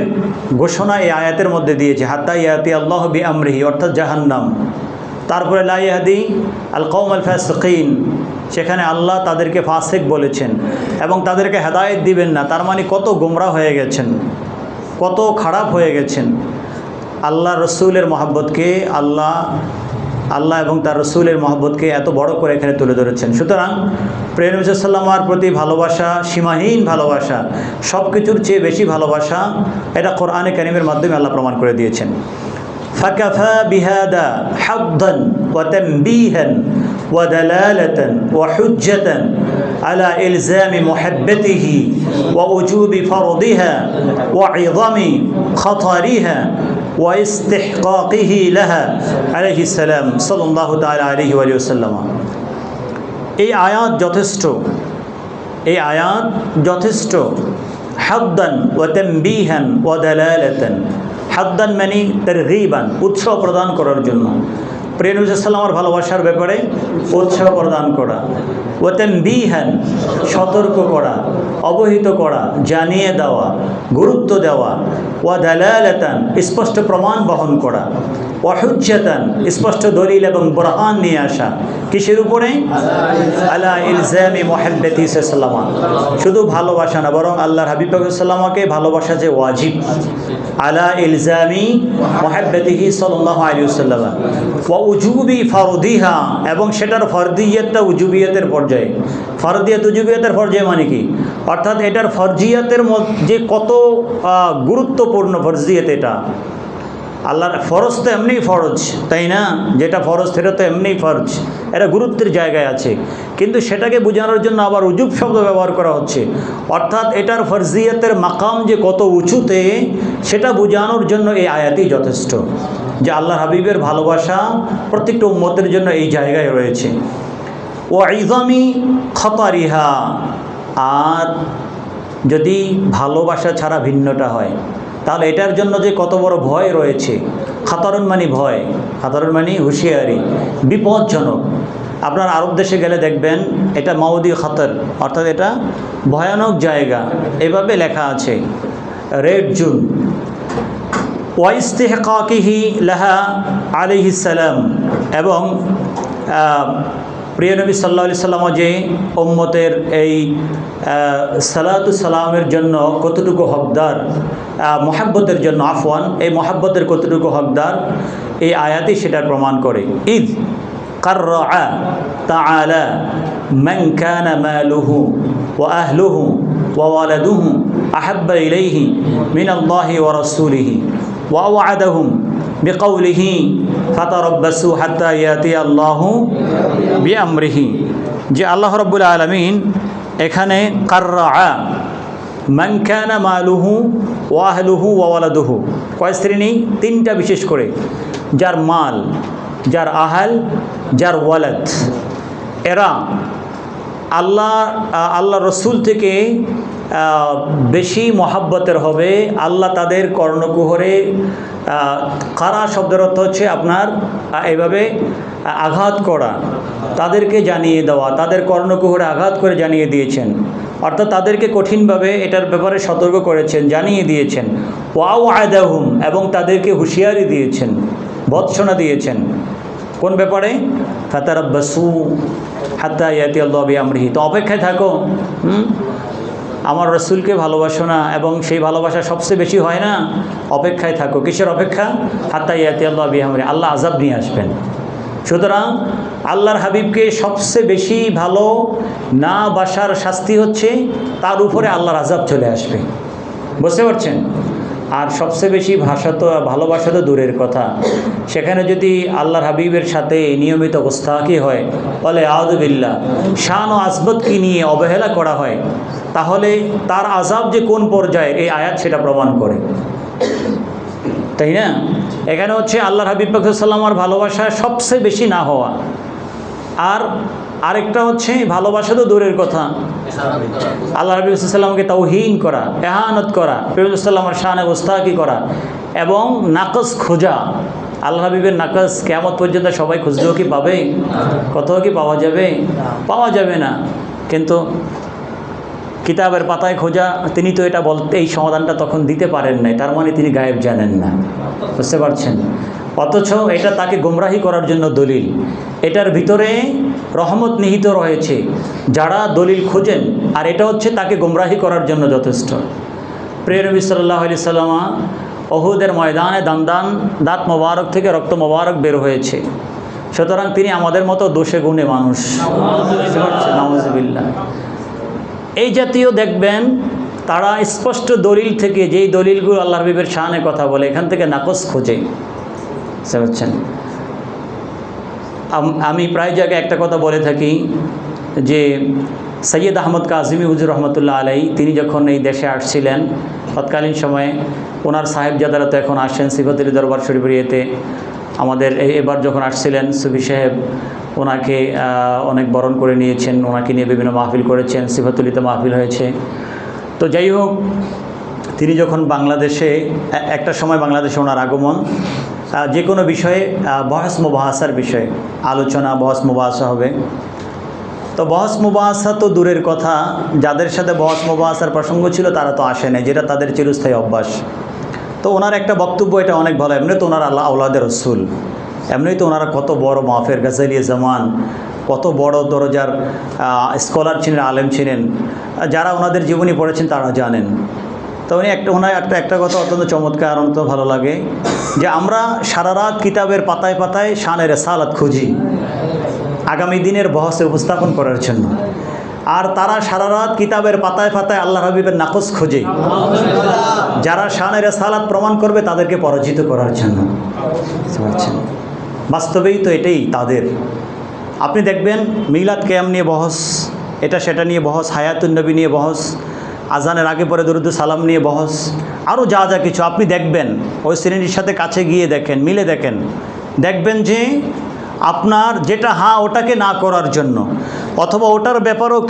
ঘোষণা এই আয়াতের মধ্যে দিয়েছে, হাত্তা ইয়াতি আল্লাহু বিআমরিহি, অর্থাৎ জাহান্নাম। তারপরে লা ইয়াহদি আল কওম আল ফাসিকিন, সেখানে আল্লাহ তাদেরকে ফাসিক বলেছেন এবং তাদেরকে হেদায়েত দিবেন না। তার মানে কত গোমরাহ হয়ে গেছেন, কত খারাপ হয়ে গেছেন। আল্লাহ রসুলের মহব্বতকে আল্লাহ এবং তার রসুলের মহব্বতকে এত বড় করে এখানে তুলে ধরেছেন। সুতরাং প্রিয় নবী সাল্লাল্লাহু আলাইহি ওয়াসাল্লামের প্রতি ভালোবাসা, সীমাহীন ভালোবাসা, সব কিছুর চেয়ে বেশি ভালোবাসা, এটা কোরআনে কারীমের মাধ্যমে আল্লাহ প্রমাণ করে দিয়েছেন। ফাকাফা বিহাদা হাদ্দান ওয়া তানবিহান ودلالة وحجة على إلزام محبته ووجوب فرضها وعظم خطرها واستحقاقه لها عليه السلام صلى الله تعالى عليه وآله وسلم. এই আয়াত যথেষ্ট, এই আয়াত যথেষ্ট হাদ্দান ওয়া তানবিহান ওয়া দালালাতান। হাদ্দান মানে তারগীবান, উৎসাহ প্রদান করার জন্য, প্রিয় নবী সাল্লাল্লাহু আলাইহি ওয়াসাল্লামের ভালোবাসার ব্যাপারে উৎসাহ প্রদান করা। ওয়া তানবিহান সতর্ক করা, অবহিত করা, জানিয়ে দেওয়া, গুরুত্ব দেওয়া। ওয়া দালালাতান স্পষ্ট প্রমাণ বহন করা। ওয়া হুজ্জাতান স্পষ্ট দলিল এবং বুরহান নিয়ে আসা। কিসের উপরে? আলা ইলজামি মুহাব্বতি সাল্লাল্লাহু আলাইহি ওয়াসাল্লাম, শুধু ভালোবাসা না, বরং আল্লাহর হাবিব সাল্লাল্লাহু ভালোবাসা যে ওয়াজিব। আলা ইলজামি মুহাব্বতিহি সাল্লাল্লাহু আলাইহি ওয়াসাল্লাম ওয়া উজুবি ফরদিহা, এবং সেটার ফরদিয়তটা উজুবিয়তের পর্যায়ে। ফরদিয়ত উজুবিয়তের পর্যায়ে মানে কি? অর্থাৎ এটার ফরজিয়তের যে কত গুরুত্বপূর্ণ ফরজিয়ত এটা। আল্লাহর ফরজ তো এমনিই ফরজ, তাই না? যেটা ফরজ সেটা তো এমনিই ফরজ, এটা গুরুত্বের জায়গায় আছে, কিন্তু সেটাকে বোঝানোর জন্য আবার উজুব শব্দ ব্যবহার করা হচ্ছে। অর্থাৎ এটার ফরজিয়তের মাকাম যে কত উঁচুতে সেটা বোঝানোর জন্য এই আয়াতই যথেষ্ট, যে আল্লাহর হাবিবের ভালোবাসা প্রত্যেকটা উম্মতের জন্য এই জায়গায় রয়েছে। ওয়া ইযামি খতারিহা, আর যদি ভালোবাসা ছাড়া ভিন্নটা হয় তাহলে এটার জন্য যে কত বড় ভয় রয়েছে। খাতারুন মানে ভয়, খাতারুন মানে হুঁশিয়ারি, বিপজ্জনক। আপনার আরব দেশে গেলে দেখবেন এটা মাউদি খাতর, অর্থাৎ এটা ভয়ানক জায়গা, এভাবে লেখা আছে রেড জোন। ওয়াইস্তিহকাকিহি লাহা আলাইহিস সালাম, এবং প্রিয় নবী সাল্লাল্লাহু আলাইহি সাল্লাম যে উম্মতের এই সালাতু সালামের জন্য কতটুকু হকদার, মহাব্বতের জন্য আফওয়ান, এই মহাব্বতের কতটুকু হকদার, এই আয়াতই সেটার প্রমাণ করে। ঈদ কাররা তাআলা মান কানা মালুহু ওয়া আহলুহু ওয়া ওয়ালাদুহু আহাব্বা ইলাইহি মিনাল্লাহি ওয়া রাসূলিহি ওয়া ওয়া'আদাহুম বিকাউলিহি ফাতারাব্বাসু হাত্তা ইয়াতি আল্লাহু বিআমরিহি, যে আল্লাহ রাব্বুল আলামিন এখানে কাররা মান কানা মালুহু ওয়া আহলুহু ওয়া ওয়ালাদুহু, কয় শ্রেণী? তিনটা বিশেষ করে, যার মাল, যার আহাল, যার ওয়ালাদ, এরা আল্লাহ রসুল থেকে বেশি মহাব্বতের হবে। আল্লাহ তাদের কর্ণকুহরে, কারা শব্দের অর্থ হচ্ছে আপনার এইভাবে আঘাত করা, তাদেরকে জানিয়ে দেওয়া, তাদের কর্ণকুহরে আঘাত করে জানিয়ে দিয়েছেন, অর্থাৎ তাদেরকে কঠিনভাবে এটার ব্যাপারে সতর্ক করেছেন, জানিয়ে দিয়েছেন। ওয়া'আদাহুম, এবং তাদেরকে হুঁশিয়ারি দিয়েছেন, ভৎসনা দিয়েছেন। কোন ব্যাপারে? ফাতারাব্বাসু হাত্তা ইয়াতি আল্লাহু বিআমরিহি, তো অপেক্ষায় থাকো, আমার রসুলকে ভালোবাসো না, এবং সেই ভালোবাসা সবচেয়ে বেশি হয় না, অপেক্ষায় থাকো। কিসের অপেক্ষা? হাত্তা ইয়াতি আল্লাহু বিআমরিহি, আল্লাহ আযাব নিয়ে আসবেন। সুতরাং আল্লাহর হাবিবকে সবচেয়ে বেশি ভালো না বাসার শাস্তি হচ্ছে তার উপরে আল্লাহর আযাব চলে আসবে, বুঝতে পারছেন? আর সবচেয়ে বেশি ভালোবাসা তো দূরের কথা, সেখানে যদি আল্লাহর হাবিবের সাথে নিয়মিত গোস্তাকি হয়, বলে আউযুবিল্লাহ, শান ও আসবতকে নিয়ে অবহেলা করা হয়, তাহলে তার আযাব যে কোন পর্যায়ে, এই আয়াত সেটা প্রমাণ করে, তাই না? এখানে হচ্ছে আল্লাহর হাবিব পাক সাল্লাল্লাহু আলাইহি ওয়াসাল্লামের ভালোবাসা সবচেয়ে বেশি না হওয়া, আর আরেকটা হচ্ছে ভালোবাসা তো দূরের কথা, আল্লাহ নবী সাল্লাল্লাহু আলাইহি ওয়াসাল্লামকে তাওহীন করা, ইহানত করা, নবী সাল্লাল্লাহু আলাইহি ওয়াসাল্লামের শানে গোস্তাকি করা এবং নাকস খোঁজা। আল্লাহ হাবিবের নাকস কিয়ামত পর্যন্ত সবাই খুঁজলেও কি পাবে? কোথাও কি পাওয়া যাবে? পাওয়া যাবে না। কিন্তু কিতাবের পাতায় খোঁজা, তিনি তো এটা বলতে, এই সমাধানটা তখন দিতে পারেন নাই, তার মানে তিনি গায়েব জানেন না, বুঝতে পারছেন? অথচ এটা তাকে গোমরাহি করার জন্য দলিল, এটার ভিতরে রহমত নিহিত রয়েছে যারা দলিল খোঁজেন, আর এটা হচ্ছে তাকে গোমরাহি করার জন্য যথেষ্ট। প্রিয় নবী সাল্লাল্লাহু আলাইহি ওয়াসাল্লাম উহুদের ময়দানে দাঁত মোবারক থেকে রক্ত মোবারক বের হয়েছে, সুতরাং তিনি আমাদের মতো দোষে গুণে মানুষ, নাউযুবিল্লাহ। এই জাতীয় দেখবেন তারা স্পষ্ট দলিল থেকে, যেই দলিলগুলো আল্লাহর হাবিবের শানে কথা বলে, এখান থেকে নাকস খোঁজে, বুঝতে পারছেন? আমি প্রায় জায়গায় একটা কথা বলে থাকি যে সৈয়দ আহমদ কাজিমি হুজুর রহমতুল্লাহ আলাই তিনি যখন এই দেশে আসছিলেন তৎকালীন সময়ে ওনার সাহেবজাদারা তো এখন আসছেন সিফাতুল্লাহ দরবার শরীফের ইয়েতে, আমাদের এবার যখন আসছিলেন সুফি সাহেব ওনাকে অনেক বরণ করে নিয়েছেন, ওনাকে নিয়ে বিভিন্ন মাহফিল করেছেন, সিফাতুল্লিতে মাহফিল হয়েছে। তো যাই হোক, তিনি যখন বাংলাদেশে একটা সময় বাংলাদেশে ওনার আগমন, যে কোনো বিষয়ে বহস মুবাহাসার বিষয়ে আলোচনা, বহস মুবাহাসা হবে। তো বহস মুবাহাসা তো দূরের কথা, যাদের সাথে বহস মুবাহাসার প্রসঙ্গ ছিল তারা তো আসে নাই, যেটা তাদের চিরস্থায়ী অভ্যাস। তো ওনার একটা বক্তব্য এটা অনেক ভালো। এমনি তো ওনারা আল্লাহ আওলাদের রসুল, এমনি তো ওনারা কত বড় মাহফের গাজালিয়ে জামান, কত বড় দরজার স্কলার ছিলেন, আলেম ছিলেন, যারা ওনাদের জীবনী পড়েছেন তারা জানেন। তো উনি ওনার একটা কথা অত্যন্ত চমৎকার, অত্যন্ত ভালো লাগে যে আমরা সারা রাত কিতাবের পাতায় পাতায় শানে রিসালাত খুঁজি আগামী দিনের বহসে উপস্থাপন করার জন্য, আর তারা সারা রাত কিতাবের পাতায় পাতায় আল্লাহ হাবিবের নাকস খোঁজে যারা শানে রিসালাত প্রমাণ করবে তাদেরকে পরাজিত করার জন্য। বাস্তবেই তো এটাই তাদের। আপনি দেখবেন মিলাদ কিয়াম নিয়ে বহস, এটা সেটা নিয়ে বহস, হায়াতুন নবী নিয়ে বহস, আজানের আগে পরে দরুদ সালাম নিয়ে বহস, আরও যা যা কিছু আপনি দেখবেন ওই শ্রেণীর সাথে কাছে গিয়ে দেখেন, মিলে দেখেন, দেখবেন যে আপনার যেটা ওটাকে না করার জন্য, অথবা ওটার ব্যাপারেও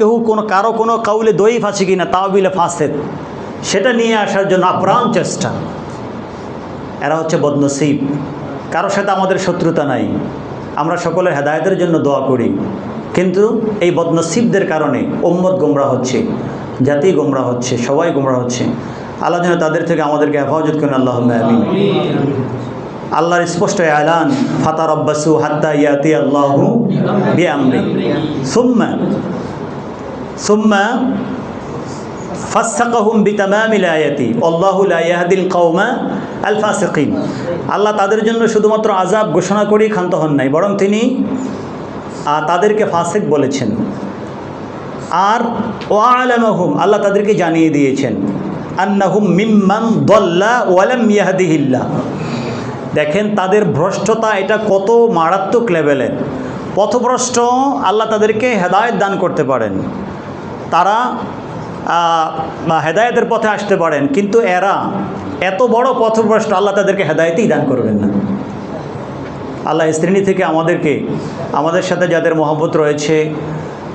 কারো কোনো কাউলে দইফ আছে কি না তাওবিলে ফাসেদ, সেটা নিয়ে আসার জন্য আপ্রাণ চেষ্টা। এরা হচ্ছে বদনসিব। কারোর সাথে আমাদের শত্রুতা নাই, আমরা সকলের হেদায়েতের জন্য দোয়া করি, কিন্তু এই বদনসিবদের কারণে উম্মত গোমরাহ হচ্ছে, জাতি গোমরাহ হচ্ছে, সবাই গোমরাহ হচ্ছে। আল্লাহ যেন তাদের থেকে আমাদেরকে হেফাজত করেন, আল্লাহুম্মা আমিন। আল্লাহর স্পষ্ট এলান, ফাতারাব্বাসু হাত্তা ইয়াতি আল্লাহু বিআমরি সুম্মা ফাসসাকাহুম বিতামামিল আয়াতি আল্লাহু লা ইয়াহদিল কওমা আল ফাসিকিন। আল্লাহ তাদের জন্য শুধুমাত্র আযাব ঘোষণা করেই ক্ষান্ত হন নাই, বরং তিনি তাদেরকে ফাসিক বলেছেন। আর ওয়ালামাহুম, আল্লাহ তাদেরকে জানিয়ে দিয়েছেন, আন্নাহুম মিম্মান দাল্লা ওয়া লাম ইয়াহদিহিল্লাহ। দেখেন তাদের ভ্রষ্টতা এটা কত মারাত্মক লেভেলের। পথভ্রষ্ট আল্লাহ তাদেরকে হেদায়েত দান করতে পারেন, তারা হেদায়েতের পথে আসতে পারেন, কিন্তু এরা এত বড় পথভ্রষ্ট, আল্লাহ তাদেরকে হেদায়েতই দান করবেন না। আল্লাহ এই শ্রেণী থেকে আমাদের সাথে যাদের মহব্বত রয়েছে,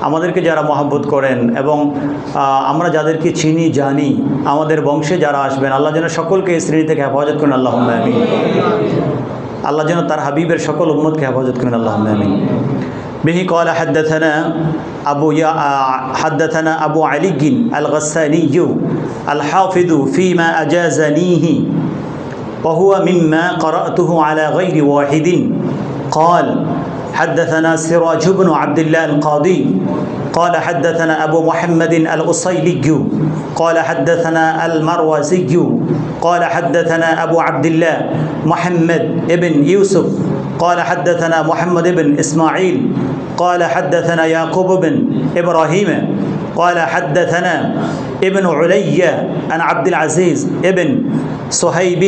আমাদেরকে যারা মহব্বত করেন, এবং আমরা যাদেরকে চিনি জানি, আমাদের বংশে যারা আসবেন, আল্লাহ যেন সকলকে এই শ্রেণী থেকে হেফাজত করেন, আল্লাহুম্মা আমিন। আল্লাহ যেন তার হাবিবের সকল উম্মতকে হেফাজত করেন, আল্লাহুম্মা আমিন। বিহি ক্বালা হাদ্দাথানা আবু আলী আল গাসসানি আল হাফিযু ফীমা আজাযানিহি ওয়া হুয়া মিম্মা ক্বরাতুহু আলা গায়রি ওয়াহিদিন قال حدثنا سراج بن عبد الله القاضي قال حدثنا أبو محمد الأصيلي قال حدثنا المروزي قال حدثنا أبو عبد الله محمد بن يوسف قال حدثنا محمد بن إسماعيل قال حدثنا يعقوب بن إبراهيم قال حدثنا ابن علي عن عبد العزيز ابن صهيب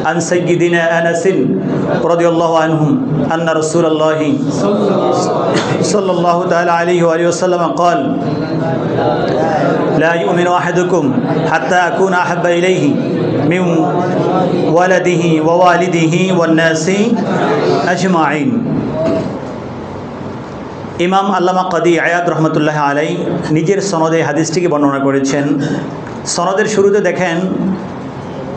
عن سيدنا أنس رضي الله عنهم أن رسول الله صلى الله تعالى عليه وآله وسلم قال لا يؤمن أحدكم حتى أكون أحب إليه من ولده ووالده والناس أجمعين। ইমাম আল্লামা কাদি আয়াদ রহমতুল্লাহ আলাই নিজের সনদে হাদিসটিকে বর্ণনা করেছেন। সনদের শুরুতে দেখেন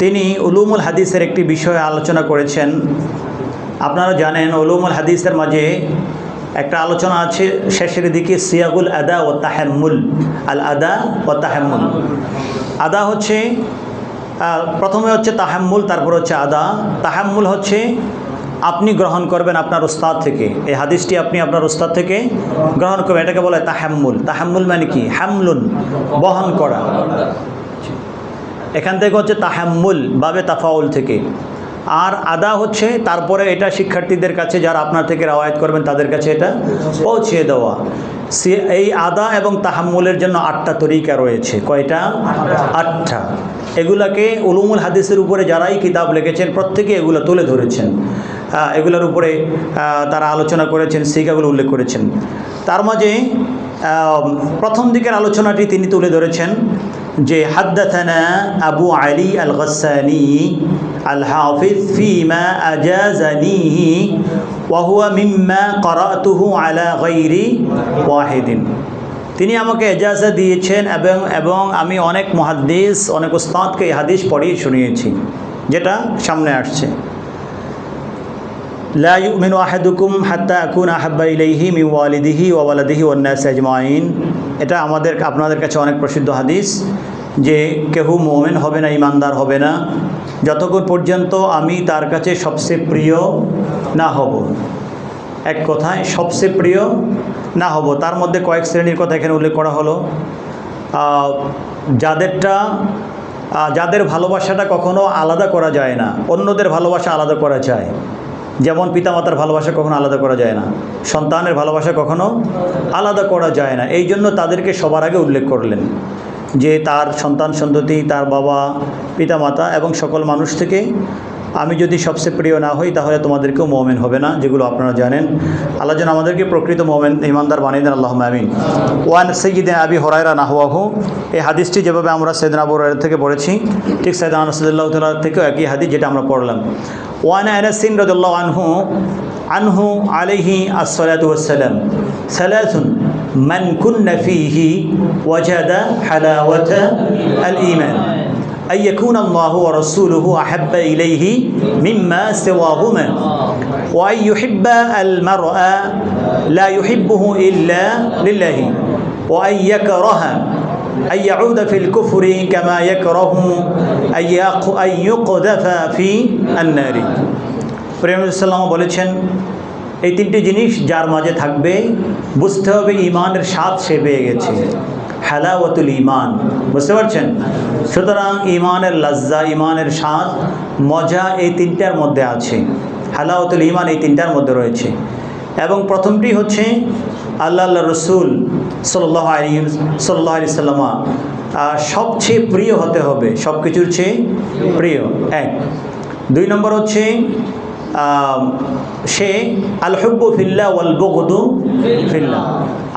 তিনি উলুমুল হাদিসের একটি বিষয়ে আলোচনা করেছেন। আপনারা জানেন উলুমুল হাদিসের মাঝে একটা আলোচনা আছে শেষের দিকে, সিয়াগুল আদা ও তাহাম্মুল, আল আদা ও তাহাম্মুল। আদা হচ্ছে প্রথমে হচ্ছে তাহাম্মুল, তারপর হচ্ছে আদা। তাহাম্মুল হচ্ছে আপনি গ্রহণ করবেন আপনার উস্তাদ থেকে, এই হাদিসটি আপনি আপনার উস্তাদ থেকে গ্রহণ করবেন, এটাকে বলে তাহাম্মুল। তাহাম্মুল মানে কি? হামলুন, বহন করা। এখান থেকে হচ্ছে তাহাম্মুল, বাবে তাফাউল থেকে। আর আদা হচ্ছে তারপরে এটা শিক্ষার্থীদের কাছে যারা আপনার থেকে রাওয়ায়াত করবেন তাদের কাছে এটা পৌঁছিয়ে দেওয়া। এই আদা এবং তাহাম্মুলের জন্য 8টা তরিকা রয়েছে। কয়টা? 8টা। এগুলাকে উলুমুল হাদিসের উপরে যারাই কিতাব লিখেছেন প্রত্যেকে এগুলো তুলে ধরেছেন। এগুলোর উপরে তারা আলোচনা করেছেন, সিগাগুলো উল্লেখ করেছেন। তার মাঝে প্রথম দিকের আলোচনাটি তিনি তুলে ধরেছেন যে হাদ্দাথানা আবু আলী আল গাসসানি আল হাফিজ ফিমা আজাজানিহি ওয়া হুয়া মিম্মা ক্বরাতুহু আলা গায়রি ওয়াহিদিন। তিনি আমাকে এজাজা দিয়েছেন এবং আমি অনেক মুহাদ্দিস, অনেক উস্তাদকে এই হাদিস পড়িয়ে শুনিয়েছি, যেটা সামনে আসছে। লা ইউমিনু আহাদুকুম হাত্তা আকুনা আহাব্বা ইলাইহি মিন ওয়ালিদিহি ওয়া ওয়ালাদিহি ওয়ান নাস আজমাইন। এটা আপনাদের কাছে অনেক প্রসিদ্ধ হাদিস যে কেউ মুমিন হবে না, ইমানদার হবে না যতক্ষণ পর্যন্ত আমি তার কাছে সবচেয়ে প্রিয় না হব। এক কথায় সবচেয়ে প্রিয় না হব। তার মধ্যে কয়েক শ্রেণীর কথা এখানে উল্লেখ করা হলো। যাদের ভালোবাসাটা কখনো আলাদা করা যায় না, অন্যদের ভালোবাসা আলাদা করা যায়। যেমন পিতামাতার ভালোবাসা কখনো আলাদা করা যায় না, সন্তানের ভালোবাসা কখনো আলাদা করা যায় না। এই জন্য তাদেরকে সবার আগে উল্লেখ করলেন যে তার সন্তান সন্ততি, তার বাবা, পিতামাতা এবং সকল মানুষ থেকে আমি যদি সবচেয়ে প্রিয় না হই তাহলে তোমাদেরকেও মুমিন হবে না, যেগুলো আপনারা জানেন। আল্লাহ যেন আমাদেরকে প্রকৃত মুমিন ইমানদার বানিয়ে দেন, আল্লাহুম্মা আমিন। ওয়ান সাইয়্যিদিনা আবি হুরায়রা নাহওয়াহু। এই হাদিসটি যেভাবে আমরা সাইয়্যিদিনা আবু হুরায়রা থেকে পড়েছি, ঠিক সাইয়্যিদিনা আনাস রাদিয়াল্লাহু তাআলা থেকেও একই হাদিস যেটা আমরা পড়লাম। ওয়ান আনাস রাদিয়াল্লাহু আনহু আলাইহি আসসালাতু ওয়াসসালাম সালাসুন মান কুন্না ফীহি ওয়াজাদা হালাওয়াতা আল ঈমান أن يكون الله ورسوله أحب إليه مما سواهما وأن يحب المرء لا يحبه إلا لله وأن يكره أن يعود في الكفر كما يكره أن يقذف في النار. প্রেমী সাল্লাম বলেছেন এই তিনটি জিনিস যার মাঝে থাকবে বুঝতে হবে ঈমানের স্বাদ সে পেয়ে গেছে। হালাওয়াতুল ঈমান, বুঝতে পারছেন? সুতরাং ঈমানের লজ্জা, ঈমানের স্বাদ, মজা এই তিনটার মধ্যে আছে। হালাওয়াতুল ঈমান এই তিনটার মধ্যে রয়েছে। এবং প্রথমটি হচ্ছে আল্লাহ রসুল সাল্লাল্লাহু আলাইহি সাল্লাম সবচেয়ে প্রিয় হতে হবে, সব কিছুর চেয়ে প্রিয়। এক। দুই নম্বর হচ্ছে সে আল হুব্বু ফিল্লাহ ওয়াল বুগদু ফিল্লাহ,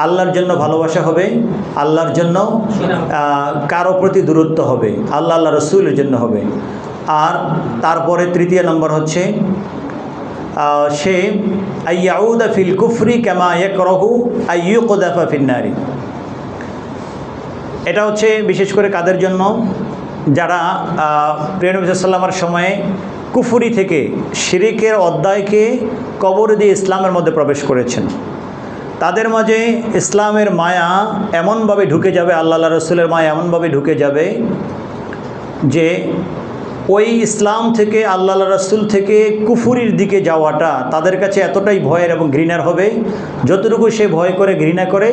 আল্লাহর জন্য ভালোবাসা হবে, আল্লাহর জন্য কারো প্রতি দূরত্ব হবে, আল্লাহ রসুলের জন্য হবে। আর তারপরে তৃতীয় নম্বর হচ্ছে সে আইয়াউদা ফিল কুফরি কামা ইয়াকরাহু আইয়ুকদাফা ফিন নারি। এটা হচ্ছে বিশেষ করে কাদের জন্য? যারা প্রিয় নবী সাল্লাল্লাহু আলাইহি ওয়াসাল্লামের সময়ে কুফরি থেকে, শিরিকের অধ্যায়কে কবর দিয়ে ইসলামের মধ্যে প্রবেশ করেছেন। তাদের মাঝে ইসলামের মায়া এমনভাবে ঢুকে যাবে, আল্লাহ রসুলের মায়া এমনভাবে ঢুকে যাবে যে ওই ইসলাম থেকে, আল্লাহ রসুল থেকে কুফুরির দিকে যাওয়াটা তাদের কাছে এতটাই ভয়ের এবং ঘৃণার হবে যতটুকু সে ভয় করে, ঘৃণা করে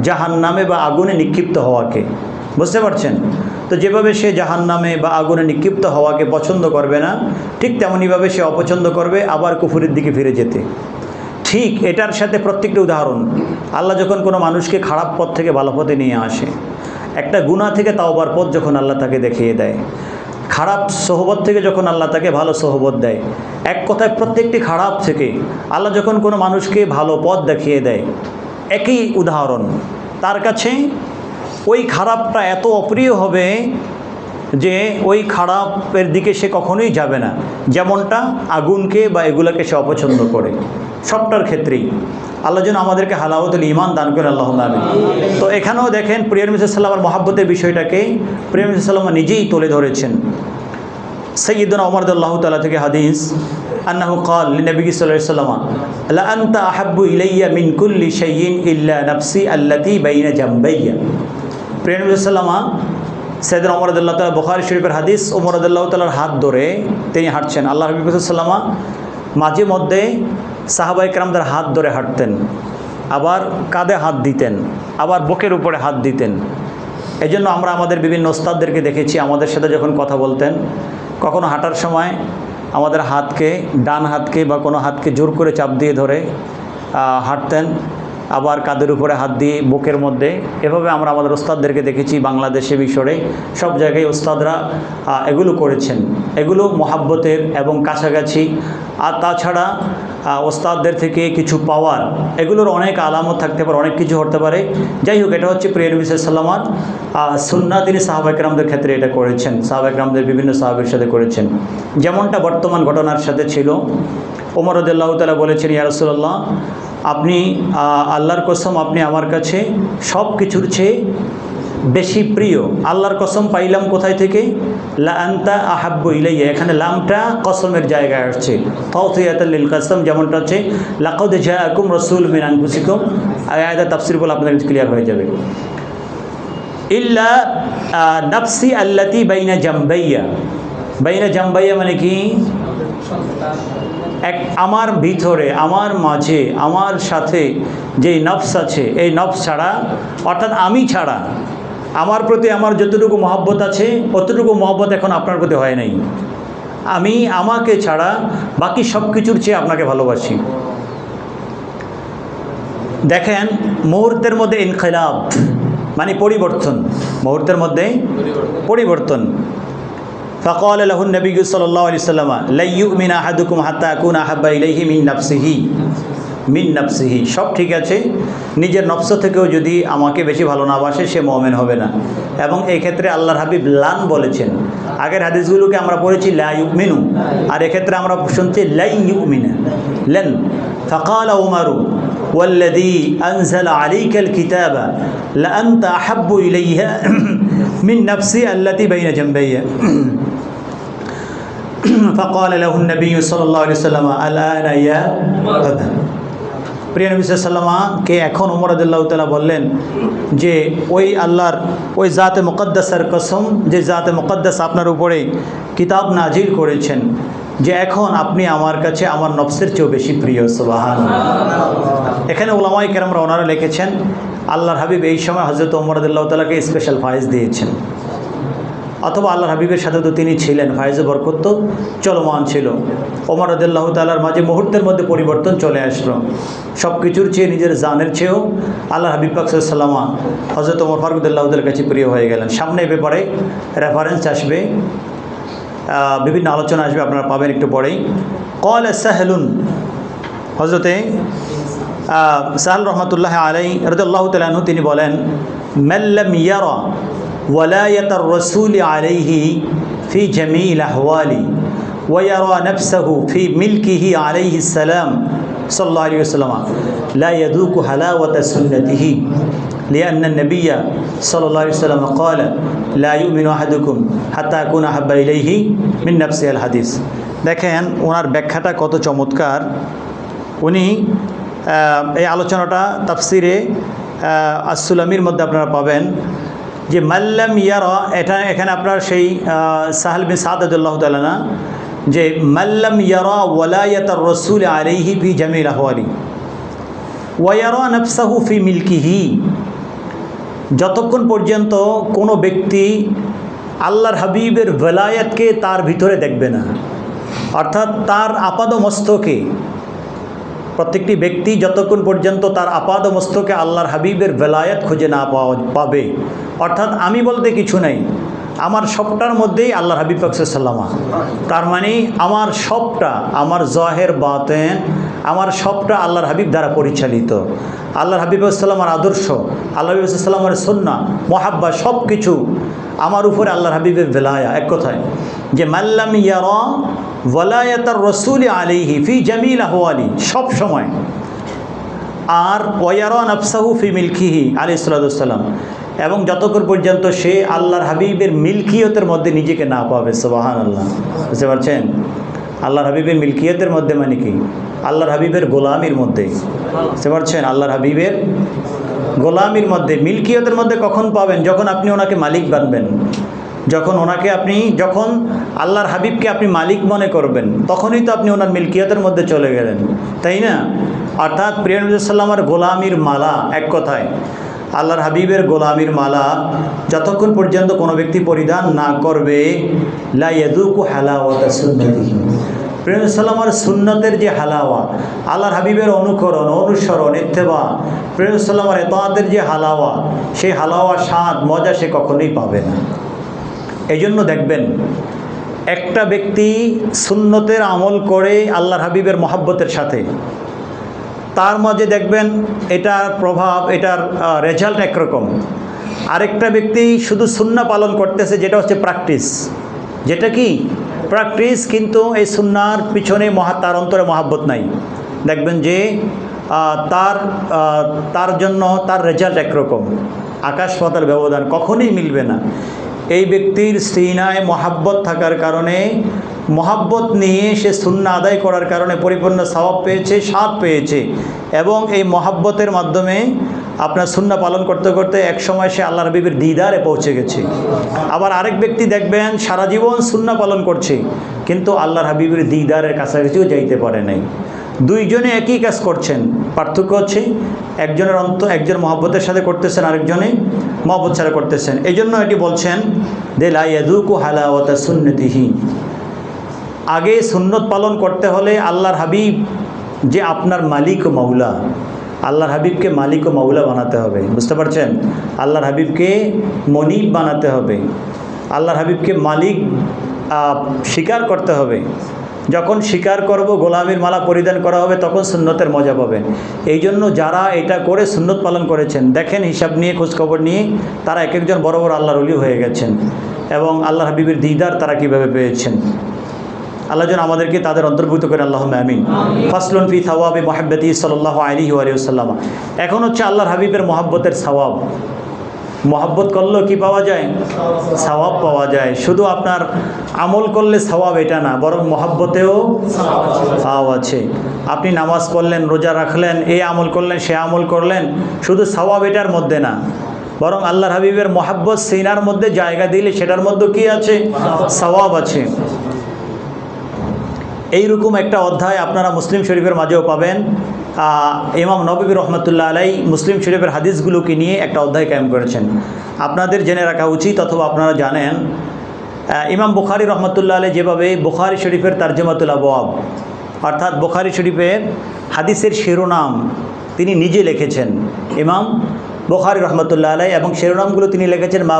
জাহান্নামে বা আগুনে নিক্ষিপ্ত হওয়াকে। বুঝতে পারছেন? তো যেভাবে সে জাহান্নামে বা আগুনে নিক্ষিপ্ত হওয়াকে পছন্দ করবে না, ঠিক তেমনইভাবে সে অপছন্দ করবে আবার কুফুরির দিকে ফিরে যেতে। ঠিক এটার সাথে প্রত্যেকটা উদাহরণ, আল্লাহ যখন কোনো মানুষকে খারাপ পথ থেকে ভালো পথে নিয়ে আসে, একটা গুনাহ থেকে তাওবার পথ যখন আল্লাহ তাকে দেখিয়ে দেয়, খারাপ সোহবত থেকে যখন আল্লাহ তাকে ভালো সোহবত দেয়, এক কথায় প্রত্যেকটি খারাপ থেকে আল্লাহ যখন কোনো মানুষকে ভালো পথ দেখিয়ে দেয়, একই উদাহরণ, তার কাছে ওই খারাপটা এত অপ্রিয় হবে যে ওই খারাপের দিকে সে কখনোই যাবে না, যেমনটা আগুনকে বা এগুলোকে সে অপছন্দ করে। সবটার ক্ষেত্রেই আল্লাহ যেন আমাদেরকে হালাওয়াতুল ঈমান দান করেন, আল্লাহুম্মা আমিন। তো এখানেও দেখেন প্রিয় নবী সাল্লাল্লাহু আলাইহি ওয়াসাল্লামের মহব্বতের বিষয়টাকে প্রিয় নবী সাল্লাল্লাহু আলাইহি ওয়াসাল্লাম নিজেই তুলে ধরেছেন। সাইয়্যিদুনা ওমর রাদিয়াল্লাহু তাআলা থেকে হাদিস, আন্নাহু ক্বাল লিনবী সাল্লাল্লাহু আলাইহি ওয়াসাল্লাম লা আনতা আহাব্বু ইলাইয়া মিন কুল্লি শাইইন ইল্লা নাফসি আল্লাতী বাইনা জামবাইয়া। প্রিয় নবী সাল্লাল্লাহু আলাইহি ওয়াসাল্লাম, সাইয়্যিদুনা ওমর রাদিয়াল্লাহু তাআলা, বুখারী শরীফের হাদিস, ওমর রাদিয়াল্লাহু তাআলার হাত ধরে তিনি হাঁটছেন। আল্লাহ নবী সাল্লাল্লাহু আলাইহি ওয়াসাল্লাম মাঝে মধ্যে সাহাবায়ে কেরামদের হাত ধরে হাঁটতেন, আবার কাঁধে হাত দিতেন, আবার বুকের উপরে হাত দিতেন। এজন্য আমরা আমাদের বিভিন্ন ওস্তাদদেরকে দেখেছি আমাদের সাথে যখন কথা বলতেন, কখনো হাঁটার সময় আমাদের হাতকে, ডান হাতকে বা কোনো হাতকে জোর করে চাপ দিয়ে ধরে হাঁটতেন, আবার কাঁধের উপরে হাত দিয়ে বুকের মধ্যে। এভাবে আমরা আমাদের ওস্তাদদেরকে দেখেছি বাংলাদেশে, মিশরে, সব জায়গায় ওস্তাদরা এগুলো করেছেন। এগুলো মহাব্বতের এবং কাছাকাছি আর তাছাড়া ওস্তাদদের থেকে কিছু পাওয়ার, এগুলোর অনেক আলামত থাকতে পারে, অনেক কিছু হতে পারে। যাই হোক, এটা হচ্ছে প্রিয় নবী সাল্লাল্লাহু আলাইহি ওয়াসাল্লামের সুন্নাহ। তিনি সাহাবায়ে কেরামদের ক্ষেত্রে এটা করেছেন, সাহাবায়ে কেরামদের বিভিন্ন সাহাবীর সাথে করেছেন। যেমনটা বর্তমান ঘটনার সাথে ছিল, ওমর রাদিয়াল্লাহু তাআলা বলেছেন, ইয়া রাসূলুল্লাহ, আপনি আল্লাহর কসম, আপনি আমার কাছে সব কিছুর চেয়ে বেশি প্রিয়। আল্লাহর কসম পাইলাম কোথায় থেকে? লা আনতা আহাব্বু ইলাইয়া, এখানে লামটা কসমের জায়গায় আসছে, তাওসিয়াতাল লিল কসম, যেমনটা হচ্ছে লাকাদ জাআকুম রাসূলুম মিন আনফুসিকুম। আয়াতের তাফসীর বলে আপনাদের ক্লিয়ার হয়ে যাবে। ইল্লা নাফসি আল্লাতি বাইনা জামবাইয়া, বাইনা জামবাইয়া মানে কি? আমার ভিতরে, আমার মাঝে, আমার সাথে যেই নফস আছে, এই নফস ছাড়া, অর্থাৎ আমি ছাড়া, আমার প্রতি আমার যতটুকু মহব্বত আছে অতটুকু মহব্বত এখন আপনার প্রতি হয় নাই। আমি আমাকে ছাড়া বাকি সব কিছুর চেয়ে আপনাকে ভালোবাসি। দেখেন, মুহূর্তের মধ্যে ইনকিলাব মানে পরিবর্তন, মুহূর্তের মধ্যে পরিবর্তন। ফাকাল লাহু নবী সাল্লাল্লাহু আলাইহি ওয়াসাল্লাম লা ইউমিনু আহাদুকুম হাত্তা আকুনা আহাব্বা ইলাইহি মিন নাফসিহি, মিন নাফসিহি। সব ঠিক আছে, নিজের নফস থেকেও যদি আমাকে বেশি ভালো না বাসে সে মুমিন হবে না। এবং এই ক্ষেত্রে আল্লাহর হাবিব লান বলেছেন। আগের হাদিসগুলোকে আমরা পড়েছি লা ইউমিনু, আর এক্ষেত্রে আমরা শুনছি লাই ইউমিনা, লান। ফাকাল উমারু ওয়াল্লাযী আনজালা আলাইকাল কিতাবা লা আনতা আহাব্বু ইলাইহা মিন নাফসি আল্লাতী বাইনা জামবাইয়া। فقال له النبي صلى الله عليه وسلم الآن يا أبا। প্রিয় নবী সাল্লাল্লাহু আলাইহি ওয়াসাল্লামকে এখন ওমর রাদিয়াল্লাহু তাআলা বললেন যে ওই আল্লাহর ওই জাতে মুকদ্দাসের কসম, যে জাতে মুকদ্দাস আপনার উপরে কিতাব নাজিল করেছেন, যে এখন আপনি আমার কাছে আমার নফসের চেয়েও বেশি প্রিয়। সুবহানাল্লাহ। এখানে উলামায়ে কেরামরা ওনারা লিখেছেন আল্লাহর হাবিব এই সময় হযরত ওমর রাদিয়াল্লাহু তাআলাকে স্পেশাল ফায়েজ দিয়েছেন, অথবা আল্লাহর হাবিবের সাথে তো তিনি ছিলেন, ফায়েজে বরকত তো চলমান ছিল। ওমর রাদিয়াল্লাহু তাআলার মাঝে মুহূর্তের মধ্যে পরিবর্তন চলে আসলো। সব কিছুর চেয়ে, নিজের জানের চেয়েও আল্লাহর হাবিব পাক সাল্লাল্লাহু আলাইহি ওয়াসাল্লাম হযরত ওমর ফারুক রাদিয়াল্লাহু তাআলার কাছে প্রিয় হয়ে গেলেন। সামনে এ ব্যাপারে রেফারেন্স আসবে, বিভিন্ন আলোচনা আসবে, আপনারা পাবেন একটু পরেই। ক্বালা সাহলুন, হযরতে সাহল রহমাতুল্লাহ আলাইহি রাদিয়াল্লাহু তাআলা আনহু তিনি বলেন, মাল্লাম ইয়ারা ওয়ালায়াতার রাসূল আলাইহি ফি জামিল আহওয়ালি ওয়া ইয়ারা নাফসাহু ফি মিলকিহি আলাইহিস সালাম সাল্লাল্লাহু আলাইহি ওয়াসাল্লাম লা ইয়াদুকু হালাওয়াতা সুন্নতিহি লিআন্না আন-নাবিয়্য সাল্লাল্লাহু আলাইহি ওয়াসাল্লাম قال লা ইউমিনু আহাদুকুম হাত্তা আকুনা হাব্বা ইলাইহি মিন নাফসিহিল হাদিস। দেখেন ওনার ব্যাখ্যাটা কত চমৎকার। উনি এই আলোচনাটা তাফসিরে আস-সুলামির মধ্যে আপনারা পাবেন যে মাল্লাম ইয়ারা, এটা এখানে আপনার সেই সাহল বিন সাদ রাদিয়াল্লাহু তাআলা না, যে মাল্লাম ইয়ারা ওয়ালায়াতার রাসূল আলাইহি ফি জামিল আহওয়ালি ওয়া ইয়ারা নাফসাহু ফি মিলকিহি। যতক্ষণ পর্যন্ত কোনো ব্যক্তি আল্লাহর হাবিবের ওয়ালায়াতকে তার ভিতরে দেখবে না, অর্থাৎ তার আপাদমস্তকে, প্রত্যেকটি ব্যক্তি যতক্ষণ পর্যন্ত তার আপাদমস্তকে আল্লাহর হাবিবের ওয়ালায়াত খুঁজে না পাবে, অর্থাৎ আমি বলতে কিছু নাই, আমার সবটার মধ্যেই আল্লাহর হাবিব পাক সাল্লাল্লাহু আলাইহি ওয়াসাল্লাম, তার মানে আমার সবটা, আমার জাহের বাতেন, আমার সবটা আল্লাহর হাবিব দ্বারা পরিচালিত। আল্লাহর হাবিব সাল্লাল্লাহু আলাইহি আদর্শ, আল্লাহর হাবিব সাল্লাল্লাহু আলাইহি সুন্নাহ, মুহাব্বা, সব কিছু আমার উপরে আল্লাহর হাবিবের ওয়ালায়া। এক কথায় যে মাল্লাম ইয়ারা ওয়ালায়াতার রাসূল আলাইহি ফি জামিল আহওয়ালি, সব সময়, আর ওয়ায়ারা নাফসাহু ফি মিলকিহি আলাইহিস সালাতু ওয়াস সালাম, এবং যতক্ষণ পর্যন্ত সে আল্লাহর হাবিবের মিলকিয়তের মধ্যে নিজেকে না পাবে। সুবহানাল্লাহ। বুঝতে পারছেন? আল্লাহর হাবিবের মিলকিয়তের মধ্যে মানে কি? আল্লাহর হাবিবের গোলামির মধ্যে। বুঝতে পারছেন? আল্লাহর হাবিবের গোলামির মধ্যে, মিলকিয়তের মধ্যে কখন পাবেন? যখন আপনি ওনাকে মালিক বানবেন, যখন ওনাকে আপনি, যখন আল্লাহর হাবিবকে আপনি মালিক মনে করবেন, তখনই তো আপনি ওনার মিলকিয়তের মধ্যে চলে গেলেন, তাই না? অর্থাৎ প্রিয় নবী সাল্লাল্লাহু আলাইহি ওয়াসাল্লামের গোলামির মালা, এক কথায় আল্লাহর হাবিবের গোলামির মালা যতক্ষণ পর্যন্ত কোনো ব্যক্তি পরিধান না করবে, লা ইয়াযুকু হালাওয়াতা সুন্নতিহি, প্রিয় নবী সাল্লাল্লাহু আলাইহি ওয়াসাল্লামের সুন্নতের যে হালাওয়া, আল্লাহর হাবিবের অনুকরণ, অনুসরণ, ইত্তেবা, প্রিয় নবী সাল্লাল্লাহু আলাইহি ওয়াসাল্লামের ইতাআতের যে হালাওয়া, সেই হালাওয়া, স্বাদ, মজা সে কখনোই পাবে না। এই জন্য দেখবেন একটা ব্যক্তি সুন্নতের আমল করে আল্লাহর হাবিবের মহাব্বতের সাথে, তার মাঝে দেখবেন এটার প্রভাব, এটার রেজাল্ট একরকম। আরেকটা ব্যক্তি শুধু সুন্নাহ পালন করতেছে, যেটা হচ্ছে প্র্যাকটিস, যেটা কি প্র্যাকটিস, কিন্তু এই সুন্নাহর পিছনে তার অন্তরে মহাব্বত নাই। দেখবেন যে তার জন্য তার রেজাল্ট একরকম, আকাশ পাতাল ব্যবধান, কখনোই মিলবে না। এই ব্যক্তির সিনায় মহাব্বত থাকার কারণে, মহাব্বত নিয়ে সে সুন্নাহ আদায় করার কারণে পরিপূর্ণ সওয়াব পেয়েছে, স্বাদ পেয়েছে, এবং এই মহাব্বতের মাধ্যমে আপনার সুন্নাহ পালন করতে করতে এক সময় সে আল্লাহর হাবিবের দিদারে পৌঁছে গেছে। আবার আরেক ব্যক্তি দেখবেন সারা জীবন সুন্নাহ পালন করছে, কিন্তু আল্লাহর হাবিবের দিদারের কাছাকাছিও যাইতে পারে নাই। দুইজনে একই কাজ করছেন, পার্থক্য হচ্ছে একজন মহব্বতের সাথে করতেছেন, আরেকজনে মহব্বত ছাড়া করতেছেন। এই জন্য এটি বলছেন যে লা ইয়াযুকু হালাওয়াতা সুন্নতিহি। আগে সুন্নত পালন করতে হলে আল্লাহর হাবিব যে আপনার মালিক ও মাওলা, আল্লাহর হাবিবকে মালিক ও মাওলা বানাতে হবে, বুঝতে পারছেন? আল্লাহর হাবিবকে মনিব বানাতে হবে, আল্লাহর হাবিবকে মালিক স্বীকার করতে হবে। যখন স্বীকার করব, গোলামির মালা পরিধান করা হবে, তখন সুন্নতের মজা পাবেন। এই জন্য যারা এটা করে সুন্নত পালন করেছেন, দেখেন হিসাব নিয়ে, খোঁজখবর নিয়ে, তারা এক একজন বড় বড় আল্লাহর ওলি হয়ে গেছেন, এবং আল্লাহর হাবিবের দিদার তারা কীভাবে পেয়েছেন। আল্লাহ যেন আমাদেরকে তাদের অন্তর্ভুক্ত করে, আল্লাহুম্মা আমিন। ফাসলুন ফি সাওয়াবি মুহাব্বতি সাল্লাল্লাহু আলাইহি ওয়া সাল্লাম। এখন হচ্ছে আল্লাহর হাবিবের মহাব্বতের সওয়াব। মহাব্বত করলেও কি পাওয়া যায়? সওয়াব পাওয়া যায়। শুধু আপনার আমল করলে সওয়াব এটা না, বরং মহাব্বতেও সওয়াব আছে। আপনি নামাজ পড়লেন, রোজা রাখলেন, এই আমল করলেন, সে আমল করলেন, শুধু সওয়াব এটার মধ্যে না, বরং আল্লাহর হাবিবের মহাব্বত সিনার মধ্যে জায়গা দিলে সেটার মধ্যে কি আছে? সওয়াব আছে। এইরকম একটা অধ্যায় আপনারা মুসলিম শরীফের মাঝেও পাবেন। ইমাম নববী রহমতুল্লাহ আলাইহি মুসলিম শরীফের হাদিসগুলোকে নিয়ে একটা অধ্যায় কায়েম করেছেন। আপনাদের জেনে রাখা উচিত, অথবা আপনারা জানেন, ইমাম বুখারী রহমতুল্লাহ আলাইহি যেভাবে বুখারী শরীফের তারজমাতুল আবওয়াব, অর্থাৎ বুখারী শরীফের হাদিসের শিরোনাম তিনি নিজে লিখেছেন, ইমাম বুখারী রহমতুল্লাহ আলাইহি, এবং শিরোনামগুলো তিনি লিখেছেন মা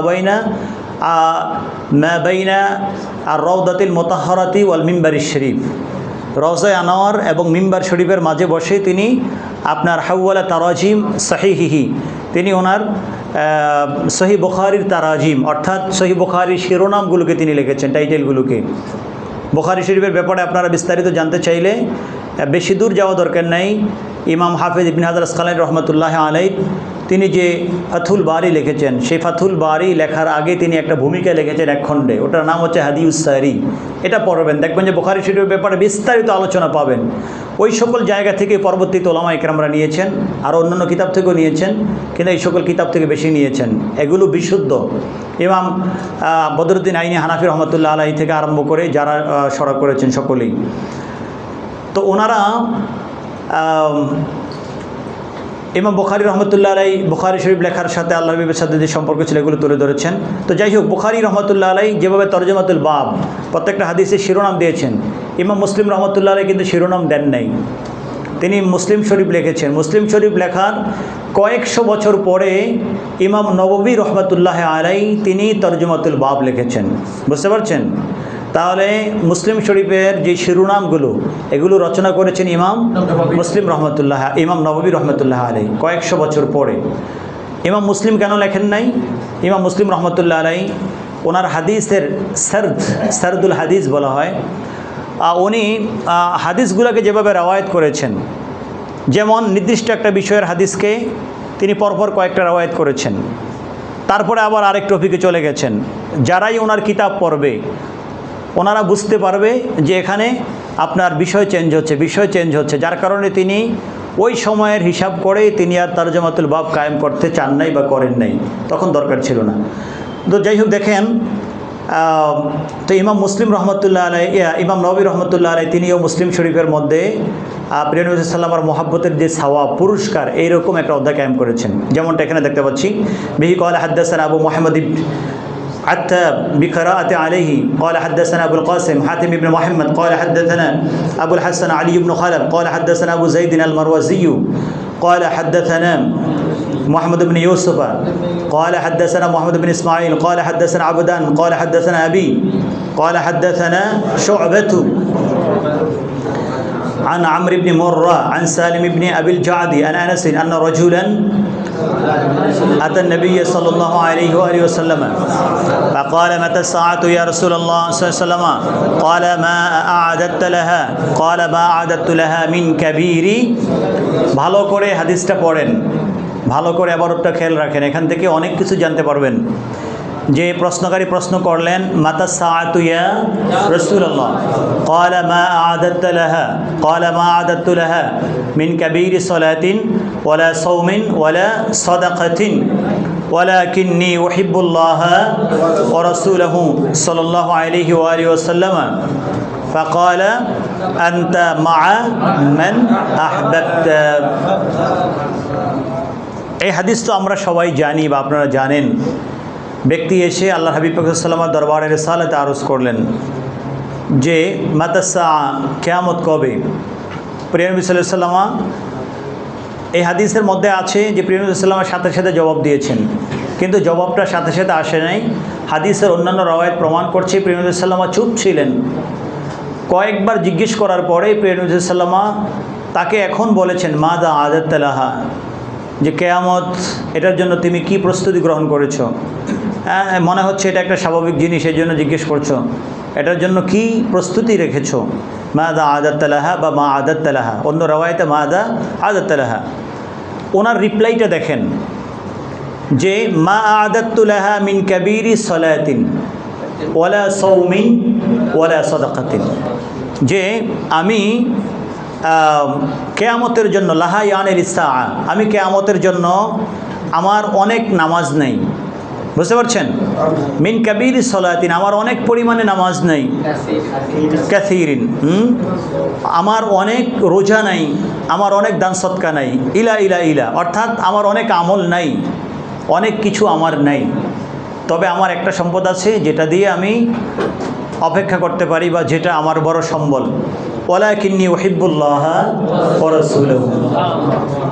বাইনা আর রওদাতিল মুতাহহারাতি ওয়াল মিম্বারিশ শরীফ, রওজায়ে আনোয়ার এবং মিম্বার শরীফের মাঝে বসে তিনি আপনার হাওয়ালা তারাজিম সহিহিহি, তিনি ওনার সহিহ বুখারীর তারাজিম, অর্থাৎ সহিহ বুখারীর শিরোনামগুলোকে তিনি লিখেছেন, টাইটেলগুলোকে। বুখারী শরীফের ব্যাপারে আপনারা বিস্তারিত জানতে চাইলে বেশি দূর যাওয়া দরকার নাই। ইমাম হাফেজ ইবনে হাজার আসকালানী রহমতুল্লাহ আলাইহি তিনি যে ফাথুল বারি লিখেছেন, সেই ফাথুল বারি লেখার আগে তিনি একটা ভূমিকা লিখেছেন এক খণ্ডে, ওটার নাম হচ্ছে হাদিউস সারি। এটা পড়বেন, দেখবেন যে বুখারী শরীফের ব্যাপারে বিস্তারিত আলোচনা পাবেন। ওই সকল জায়গা থেকে পরবর্তীতে উলামা ইকরামরা নিয়েছেন, আর অন্যান্য কিতাব থেকেও নিয়েছেন, কিন্তু এই সকল কিতাব থেকে বেশি নিয়েছেন। এগুলো বিশুদ্ধ। ইমাম বদরুদ্দিন আইনি হানাফি রহমতুল্লাহ আলাইহি থেকে আরম্ভ করে যারা সরা করেছেন সকলেই, তো ওনারা ইমাম বুখারী রহমতুল্লাহ আলাইহি বুখারী শরীফ লেখার সাথে আল্লাহর হাবিবের সাথে যে সম্পর্ক ছিল এগুলো তুলে ধরেছেন। তো যাই হোক, বুখারী রহমতুল্লাহ আলাইহি যেভাবে তরজমাতুল বাব প্রত্যেকটা হাদিসের শিরোনাম দিয়েছেন, ইমাম মুসলিম রহমতুল্লাহ আলাইহি কিন্তু শিরোনাম দেন নাই, তিনি মুসলিম শরীফ লিখেছেন। মুসলিম শরীফ লেখার কয়েকশো বছর পরে ইমাম নববী রহমতুল্লাহ আলাইহি তিনি তরজমাতুল বাব লিখেছেন, বুঝতে পারছেন? তাহলে মুসলিম শরীফের যে শিরোনামগুলো এগুলো রচনা করেছেন ইমাম ইমাম নববী রহমতুল্লাহ আলাইহি কয়েকশো বছর পরে। ইমাম মুসলিম কেন লেখেন নাই? ইমাম মুসলিম রহমতুল্লাহ আলাইহি ওনার হাদিসের সারদুল হাদিস বলা হয়, উনি হাদিসগুলোকে যেভাবে রওয়ায়াত করেছেন, যেমন নির্দিষ্ট একটা বিষয়ের হাদিসকে তিনি পরপর কয়েকটা রওয়ায়াত করেছেন, তারপরে আবার আরেক টপিকে চলে গেছেন। যারাই ওনার কিতাব পড়বে ওনারা বুঝতে পারবে যে এখানে আপনার বিষয় চেঞ্জ হচ্ছে, যার কারণে তিনি ওই সময়ের হিসাব করে তিনি আর তরজমাতুল বাব কায়েম করতে চান নাই বা করেন নাই, তখন দরকার ছিল না। তো যাই হোক, দেখেন, তো ইমাম মুসলিম রহমতুল্লাহ আলাইহি ইমাম নববী রহমতুল্লাহ আলাইহি তিনিও মুসলিম শরীফের মধ্যে প্রিয় নবী সাল্লাল্লাহু মহাব্বতের যে সওয়াব পুরস্কার এইরকম একটা অধ্যায় কায়েম করেছেন। যেমনটা এখানে দেখতে পাচ্ছি, বিহি ক্বালা হাদাসানা আবু মুহাম্মদ عتاب بقراءة عليه قال حدثنا أبو القاسم حاتم بن محمد قال حدثنا أبو الحسن علي بن خلف قال حدثنا أبو زيد المروزي قال حدثنا محمد بن يوسف قال حدثنا محمد بن إسماعيل قال حدثنا عبدان قال حدثنا أبي قال حدثنا شعبة عن عمرو بن مرة عن سالم بن أبي الجعد عن أنس أن رجلا أتى النبي صلى الله عليه وآله وسلم فقال متى الساعة يا رسول الله صلى الله عليه وسلم قال ما أعددت لها قال ما أعددت لها من كبير ভালো করে হাদিসটা পড়েন, ভালো করে আবারটা খেয়াল রাখেন, এখান থেকে অনেক কিছু জানতে পারবেন। যে প্রশ্নকারী প্রশ্ন করলেন মাতা সাআতু ইয়া রাসূলুল্লাহ ক্বালা মা আ'দাদতা লাহা ক্বালা মা আ'দাদতু লাহা মিন কাবীরি সালাতিন ওয়ালা সাওমিন ওয়ালা সাদাকাতিন ওয়ালাকিন্নী উহিব্বুল্লাহা ওয়া রাসূলুহু সাল্লাল্লাহু আলাইহি ওয়া আলিহি ওয়াসাল্লাম ফাকালা আনতা মা'a মান আহবাবতা। এই হাদিস তো আমরা সবাই জানি বা আপনারা জানেন। ব্যক্তি এসে আল্লাহ হাবিব পাক সাল্লাল্লাহু আলাইহি দরবারে রিসালাতে আরজ করলেন যে মাতাসা কিয়ামত কবে। প্রিয় নবী সাল্লাল্লাহু আলাইহি ওয়াসাল্লাম এই হাদিসের মধ্যে আছে যে প্রিয় নবী সাল্লাল্লাহু আলাইহি সাথে সাথে জবাব দিয়েছেন, কিন্তু জবাবটা সাথে সাথে আসে নাই। হাদিসের অন্যান্য রওয়ায়াত প্রমাণ করছে প্রিয় নবী সাল্লাল্লাহু আলাইহি চুপ ছিলেন। কয়েকবার জিজ্ঞেস করার পরে প্রিয় নবী সাল্লাল্লাহু আলাইহি তাকে এখন বলেছেন মাদা আ'দাদতা লাহা, যে কেয়ামত এটার জন্য তুমি কি প্রস্তুতি গ্রহণ করেছো। মনে হচ্ছে এটা একটা স্বাভাবিক জিনিস, এই জন্য জিজ্ঞেস করছো, এটার জন্য কি প্রস্তুতি রেখেছো। মাদা আ'দাদতা লাহা বা মা আ'দাদতা লাহা, অন্য রাওয়ায়াতে মাদা আ'দাদতা লাহা। ওনার রিপ্লাইটা দেখেন যে মা আ'দাদতু লাহা মিন কাবীরি সালাতিন ওয়ালা সাওমিন ওয়ালা সাদাকাতিন, যে আমি কেয়ামতের জন্য লাহা ইয়ানের ইসা, আমি কেয়ামতের জন্য আমার অনেক নামাজ নেই, বুঝতে পারছেন। মিন কাবীর সালাতিন, আমার অনেক পরিমাণে নামাজ নেই, কাসীরিন, আমার অনেক রোজা নাই, আমার অনেক দান সদকা নাই, ইলা ইলা ইলা, অর্থাৎ আমার অনেক আমল নাই, অনেক কিছু আমার নাই। তবে আমার একটা সম্পদ আছে যেটা দিয়ে আমি অপেক্ষা করতে পারি বা যেটা আমার বড় সম্বল। ওয়ালাকিন্নী উহিব্বুল্লাহা ওয়া রাসূলুহু,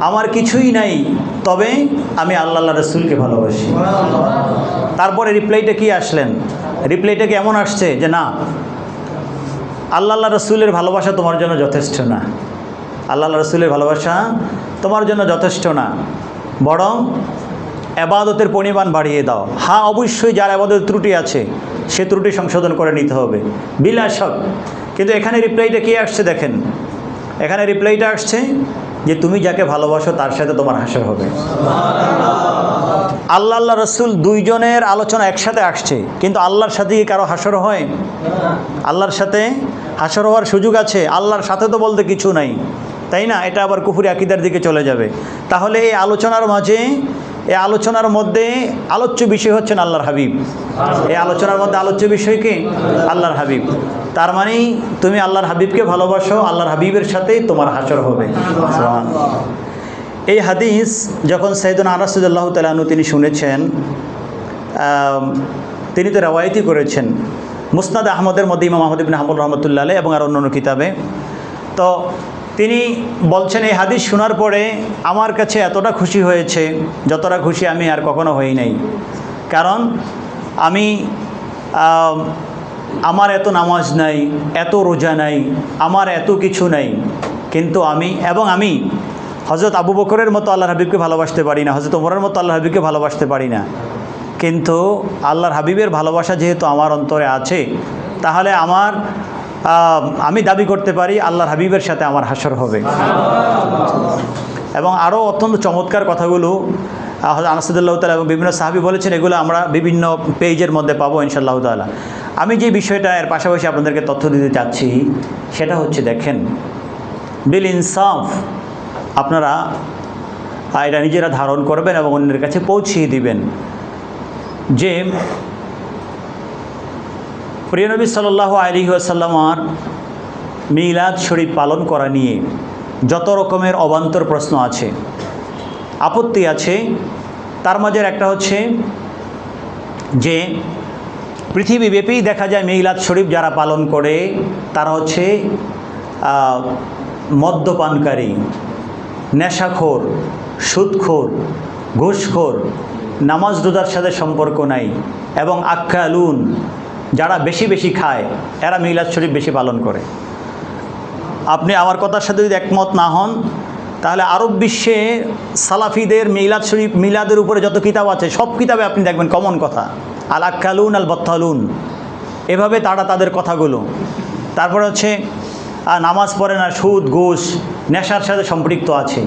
আমার কিছুই নাই, তবে আমি আল্লাহ রাসূলকে ভালোবাসি। তারপরে রিপ্লাইটা কি আসলেন, রিপ্লাইটা কি এমন আসছে যে না, আল্লাহ রাসূলের ভালোবাসা তোমার জন্য যথেষ্ট না, আল্লাহ রাসূলের ভালোবাসা তোমার জন্য যথেষ্ট না, বরং ইবাদতের পরিমাণ বাড়িয়ে দাও। হ্যাঁ, অবশ্যই যার ইবাদতের ত্রুটি আছে সে ত্রুটি সংশোধন করে নিতে হবে, বিলা শক। কিন্তু এখানে রিপ্লাইটা কি আসছে দেখেন, এখানে রিপ্লাইটা আসছে যে তুমি যাকে ভালোবাসো তার সাথে তোমার হাসর হবে। আল্লাহ রাসূল দুইজনের আলোচনা একসাথে আসছে, কিন্তু আল্লাহর সাথে কি কারো হাসর হয়? আল্লাহর সাথে হাসর হওয়ার সুযোগ আছে? আল্লাহর সাথে তো বলতে কিছু নাই, তাই না? এটা আবার কুফরি আকীদার দিকে চলে যাবে। তাহলে এই আলোচনার মাঝে, এই আলোচনার মধ্যে আলোচ্য বিষয় হচ্ছেন আল্লাহর হাবিব। এই আলোচনার মধ্যে আলোচ্য বিষয় কি? আল্লাহর হাবিব। তার মানে তুমি আল্লাহর হাবিবকে ভালোবাসো, আল্লাহর হাবিবের সাথে তোমার হাসর হবে। এই হাদিস যখন সাইয়েদুনা আনাস রাদিয়াল্লাহু তাআলা আনহু তিনি শুনেছেন, তিনি তো রওয়ায়াতই করেছেন মুসনাদ আহমদের মধ্যে, ইমাম আহমদ ইবনে হাম্বল রাহমাতুল্লাহ আলাইহি এবং আর অন্যান্য কিতাবে। তো তিনি বলছেন এই হাদিস শোনার পরে আমার কাছে এতটা খুশি হয়েছে যতটা খুশি আমি আর কখনো হই নাই। কারণ আমি আমার এত নামাজ নাই, এত রোজা নাই, আমার এত কিছু নাই, কিন্তু আমি হযরত আবু বকরের মতো আল্লাহর হাবিবকে ভালোবাসতে পারি না, হযরত ওমরের মতো আল্লাহর হাবিবকে ভালোবাসতে পারি না, কিন্তু আল্লাহর হাবিবের ভালোবাসা যেহেতু আমার অন্তরে আছে, তাহলে আমি দাবি করতে পারি আল্লাহর হাবিবের সাথে আমার হাসর হবে। এবং আরও অত্যন্ত চমৎকার কথাগুলো আনাস রাদিয়াল্লাহু তাআলা এবং বিভিন্ন সাহাবী বলেছেন, এগুলো আমরা বিভিন্ন পেজের মধ্যে পাবো ইনশাআল্লাহ তাআলা। আমি যে বিষয়টা এর পাশাপাশি আপনাদেরকে তথ্য দিতে চাচ্ছি সেটা হচ্ছে, দেখেন, বিল ইনসাফ আপনারা এটা নিজেরা ধারণ করবেন এবং অন্যের কাছে পৌঁছিয়ে দিবেন যে প্রিয় নবী সাল্লাল্লাহু আলাইহি ওয়াসাল্লামের মিলাদ শরীফ পালন করা নিয়ে যত রকমের অবান্তর প্রশ্ন আছে, আপত্তি আছে, তার মাঝে একটা হচ্ছে যে পৃথিবীব্যাপী দেখা যায় মিলাদ শরীফ যারা পালন করে তারা হচ্ছে মদ্যপানকারী, নেশাখোর, সুদখোর, ঘুষখোর, নামাজ রোজার সাথে সম্পর্ক নাই, এবং আক্কালুন, যারা বেশি বেশি খায় এরা মিলাদ শরীফ বেশি পালন করে। আপনি আমার কথার সাথে যদি একমত না হন তাহলে আরব বিশ্বে সালাফিদের মিলাদ শরীফ মিলাদের উপরে যত কিতাব আছে সব কিতাবে আপনি দেখবেন কমন কথা, আল আক্কালুন আল বত্তালুন, এভাবে তারা তাদের কথাগুলো। তারপরে হচ্ছে নামাজ পড়ে না, সুদ ঘুষ নেশার সাথে সম্পৃক্ত আছে।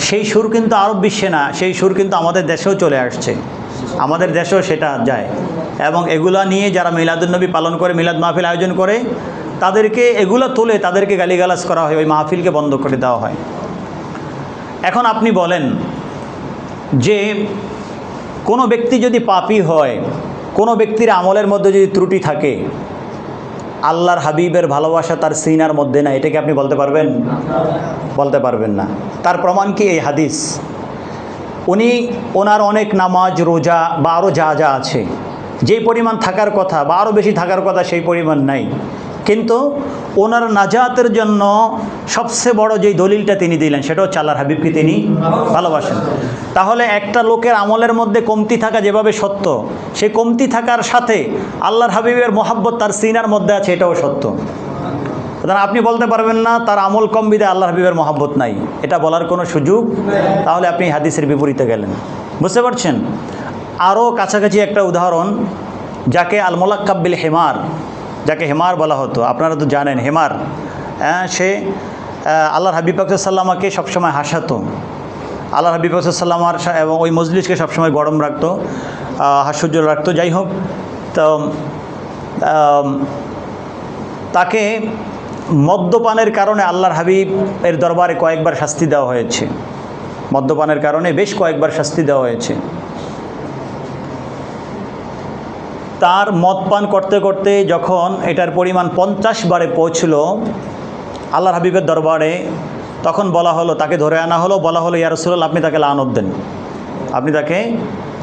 সেই সুর কিন্তু আরব বিশ্বে না, সেই সুর কিন্তু আমাদের দেশেও চলে আসছে, আমাদের দেশেও সেটা যায়। এবং এগুলা নিয়ে যারা মিলাদুন্নবী পালন করে, মিলাদ মাহফিল আয়োজন করে, তাদেরকে এগুলো তুলে তাদেরকে গালিগালাজ করা হয়, ওই মাহফিলকে বন্ধ করে দেওয়া হয়। এখন আপনি বলেন যে কোনো ব্যক্তি যদি পাপী হয়, কোনো ব্যক্তির আমলের মধ্যে যদি ত্রুটি থাকে, আল্লাহর হাবিবের ভালোবাসা তার সিনার মধ্যে না, এটাকে আপনি বলতে পারবেন? বলতে পারবেন না। তার প্রমাণ কি? এই হাদিস। ওনার অনেক নামাজ রোজা বা আরও যা যা আছে, যেই পরিমাণ থাকার কথা বা আরও বেশি থাকার কথা সেই পরিমাণ নাই, কিন্তু ওনার নাজাতের জন্য সবচেয়ে বড় যেই দলিলটা তিনি দিলেন সেটা হচ্ছে আল্লাহর হাবিবকে তিনি ভালোবাসেন। তাহলে একটা লোকের আমলের মধ্যে কমতি থাকা যেভাবে সত্য, সেই কমতি থাকার সাথে আল্লাহর হাবিবের মহাব্বত তার সিনার মধ্যে আছে, এটাও সত্য। সুতরাং আপনি বলতে পারবেন না তার আমল কম বিধায় আল্লাহর হাবিবের মহাব্বত নাই, এটা বলার কোনো সুযোগ। তাহলে আপনি হাদিসের বিপরীতে গেলেন, বুঝতে পারছেন? আরও কাছাকাছি একটা উদাহরণ, যাকে আল মুলাক্কাব বিল হিমার, যাকে হেমার বলা হতো, আপনারা তো জানেন হেমার, সে আল্লাহর হাবিব পাক সাল্লামাকে সবসময় হাসাতো, আল্লাহর হাবিব পাক সাল্লামার এবং ওই মজলিসকে সবসময় গরম রাখতো, হাস্যোজ্জ্বল রাখতো। যাই হোক, তো তাকে মদ্যপানের কারণে আল্লাহর হাবিবের দরবারে কয়েকবার শাস্তি দেওয়া হয়েছে, মদ্যপানের কারণে বেশ কয়েকবার শাস্তি দেওয়া হয়েছে। তার মদ পান করতে করতে যখন এটার পরিমাণ 50 বারে পৌঁছল আল্লাহর হাবিবের দরবারে, তখন বলা হলো, তাকে ধরে আনা হলো, বলা হলো, ইয়া রাসূলুল্লাহ, আপনি তাকে লানত দেন, আপনি তাকে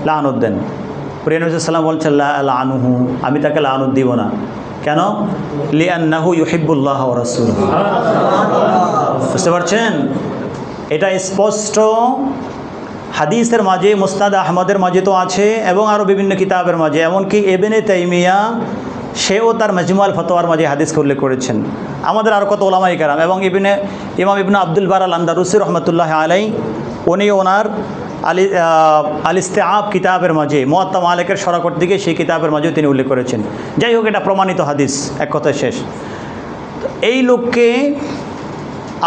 লানত দেন। প্রিয় নবী সাল্লাল্লাহু আলাইহি ওয়াসাল্লাম বলছেন, লা আনহু, আমি তাকে লানত দিব না। কেন? লিআন্নাহু ইউহিব্বুল্লাহ ওয়া রাসূলুহু। বুঝতে পারছেন? এটা স্পষ্ট হাদিসের মাঝে, মুসনাদ আহমদের মাঝে তো আছে এবং আরও বিভিন্ন কিতাবের মাঝে, এমনকি ইবনে তাইমিয়া সেও তার মাজমুআল ফতোয়ার মাঝে হাদিসকে উল্লেখ করেছেন। আমাদের আর কত ওলামায়ে কেরাম এবং ইমাম ইবনে আব্দুল বার আল আন্দালুসি রহমতুল্লাহ আলাই, উনি ওনার আল ইস্তিআব কিতাবের মাঝে, মুয়াত্তা মালিকের শরাকত দিকে সেই কিতাবের মাঝেও তিনি উল্লেখ করেছেন। যাই হোক, এটা প্রমাণিত হাদিস, এক কথায় শেষ। এই লোককে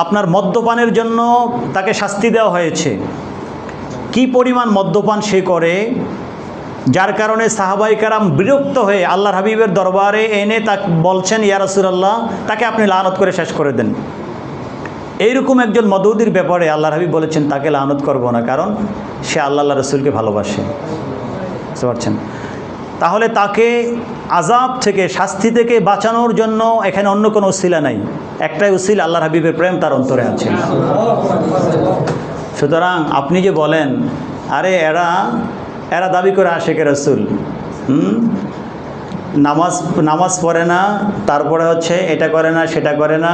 আপনার মদ্যপানের জন্য তাকে শাস্তি দেওয়া হয়েছে। কি পরিমাণ মদ্যপান সে করে, যার কারণে সাহাবায়ে কেরাম বিরক্ত হয়ে আল্লাহর হাবিবের দরবারে এনে তাকে বলছেন, ইয়া রাসূলুল্লাহ, তাকে আপনি লানত করে শেষ করে দেন। এইরকম একজন মদউদির ব্যাপারে আল্লাহর হাবিব বলেছেন তাকে লানত করব না, কারণ সে আল্লাহ রাসূলকে ভালোবাসে। বুঝতে পারছেন? তাহলে তাকে আযাব থেকে, শাস্তি থেকে বাঁচানোর জন্য এখানে অন্য কোনো উসিলা নাই, একটাই উসিলা, আল্লাহর হাবিবের প্রেম তার অন্তরে আছে। সুতরাং আপনি যে বলেন, আরে এরা দাবি করে আশিকে রাসূল, নামাজ পড়ে না, তারপরে হচ্ছে এটা করে না সেটা করে না,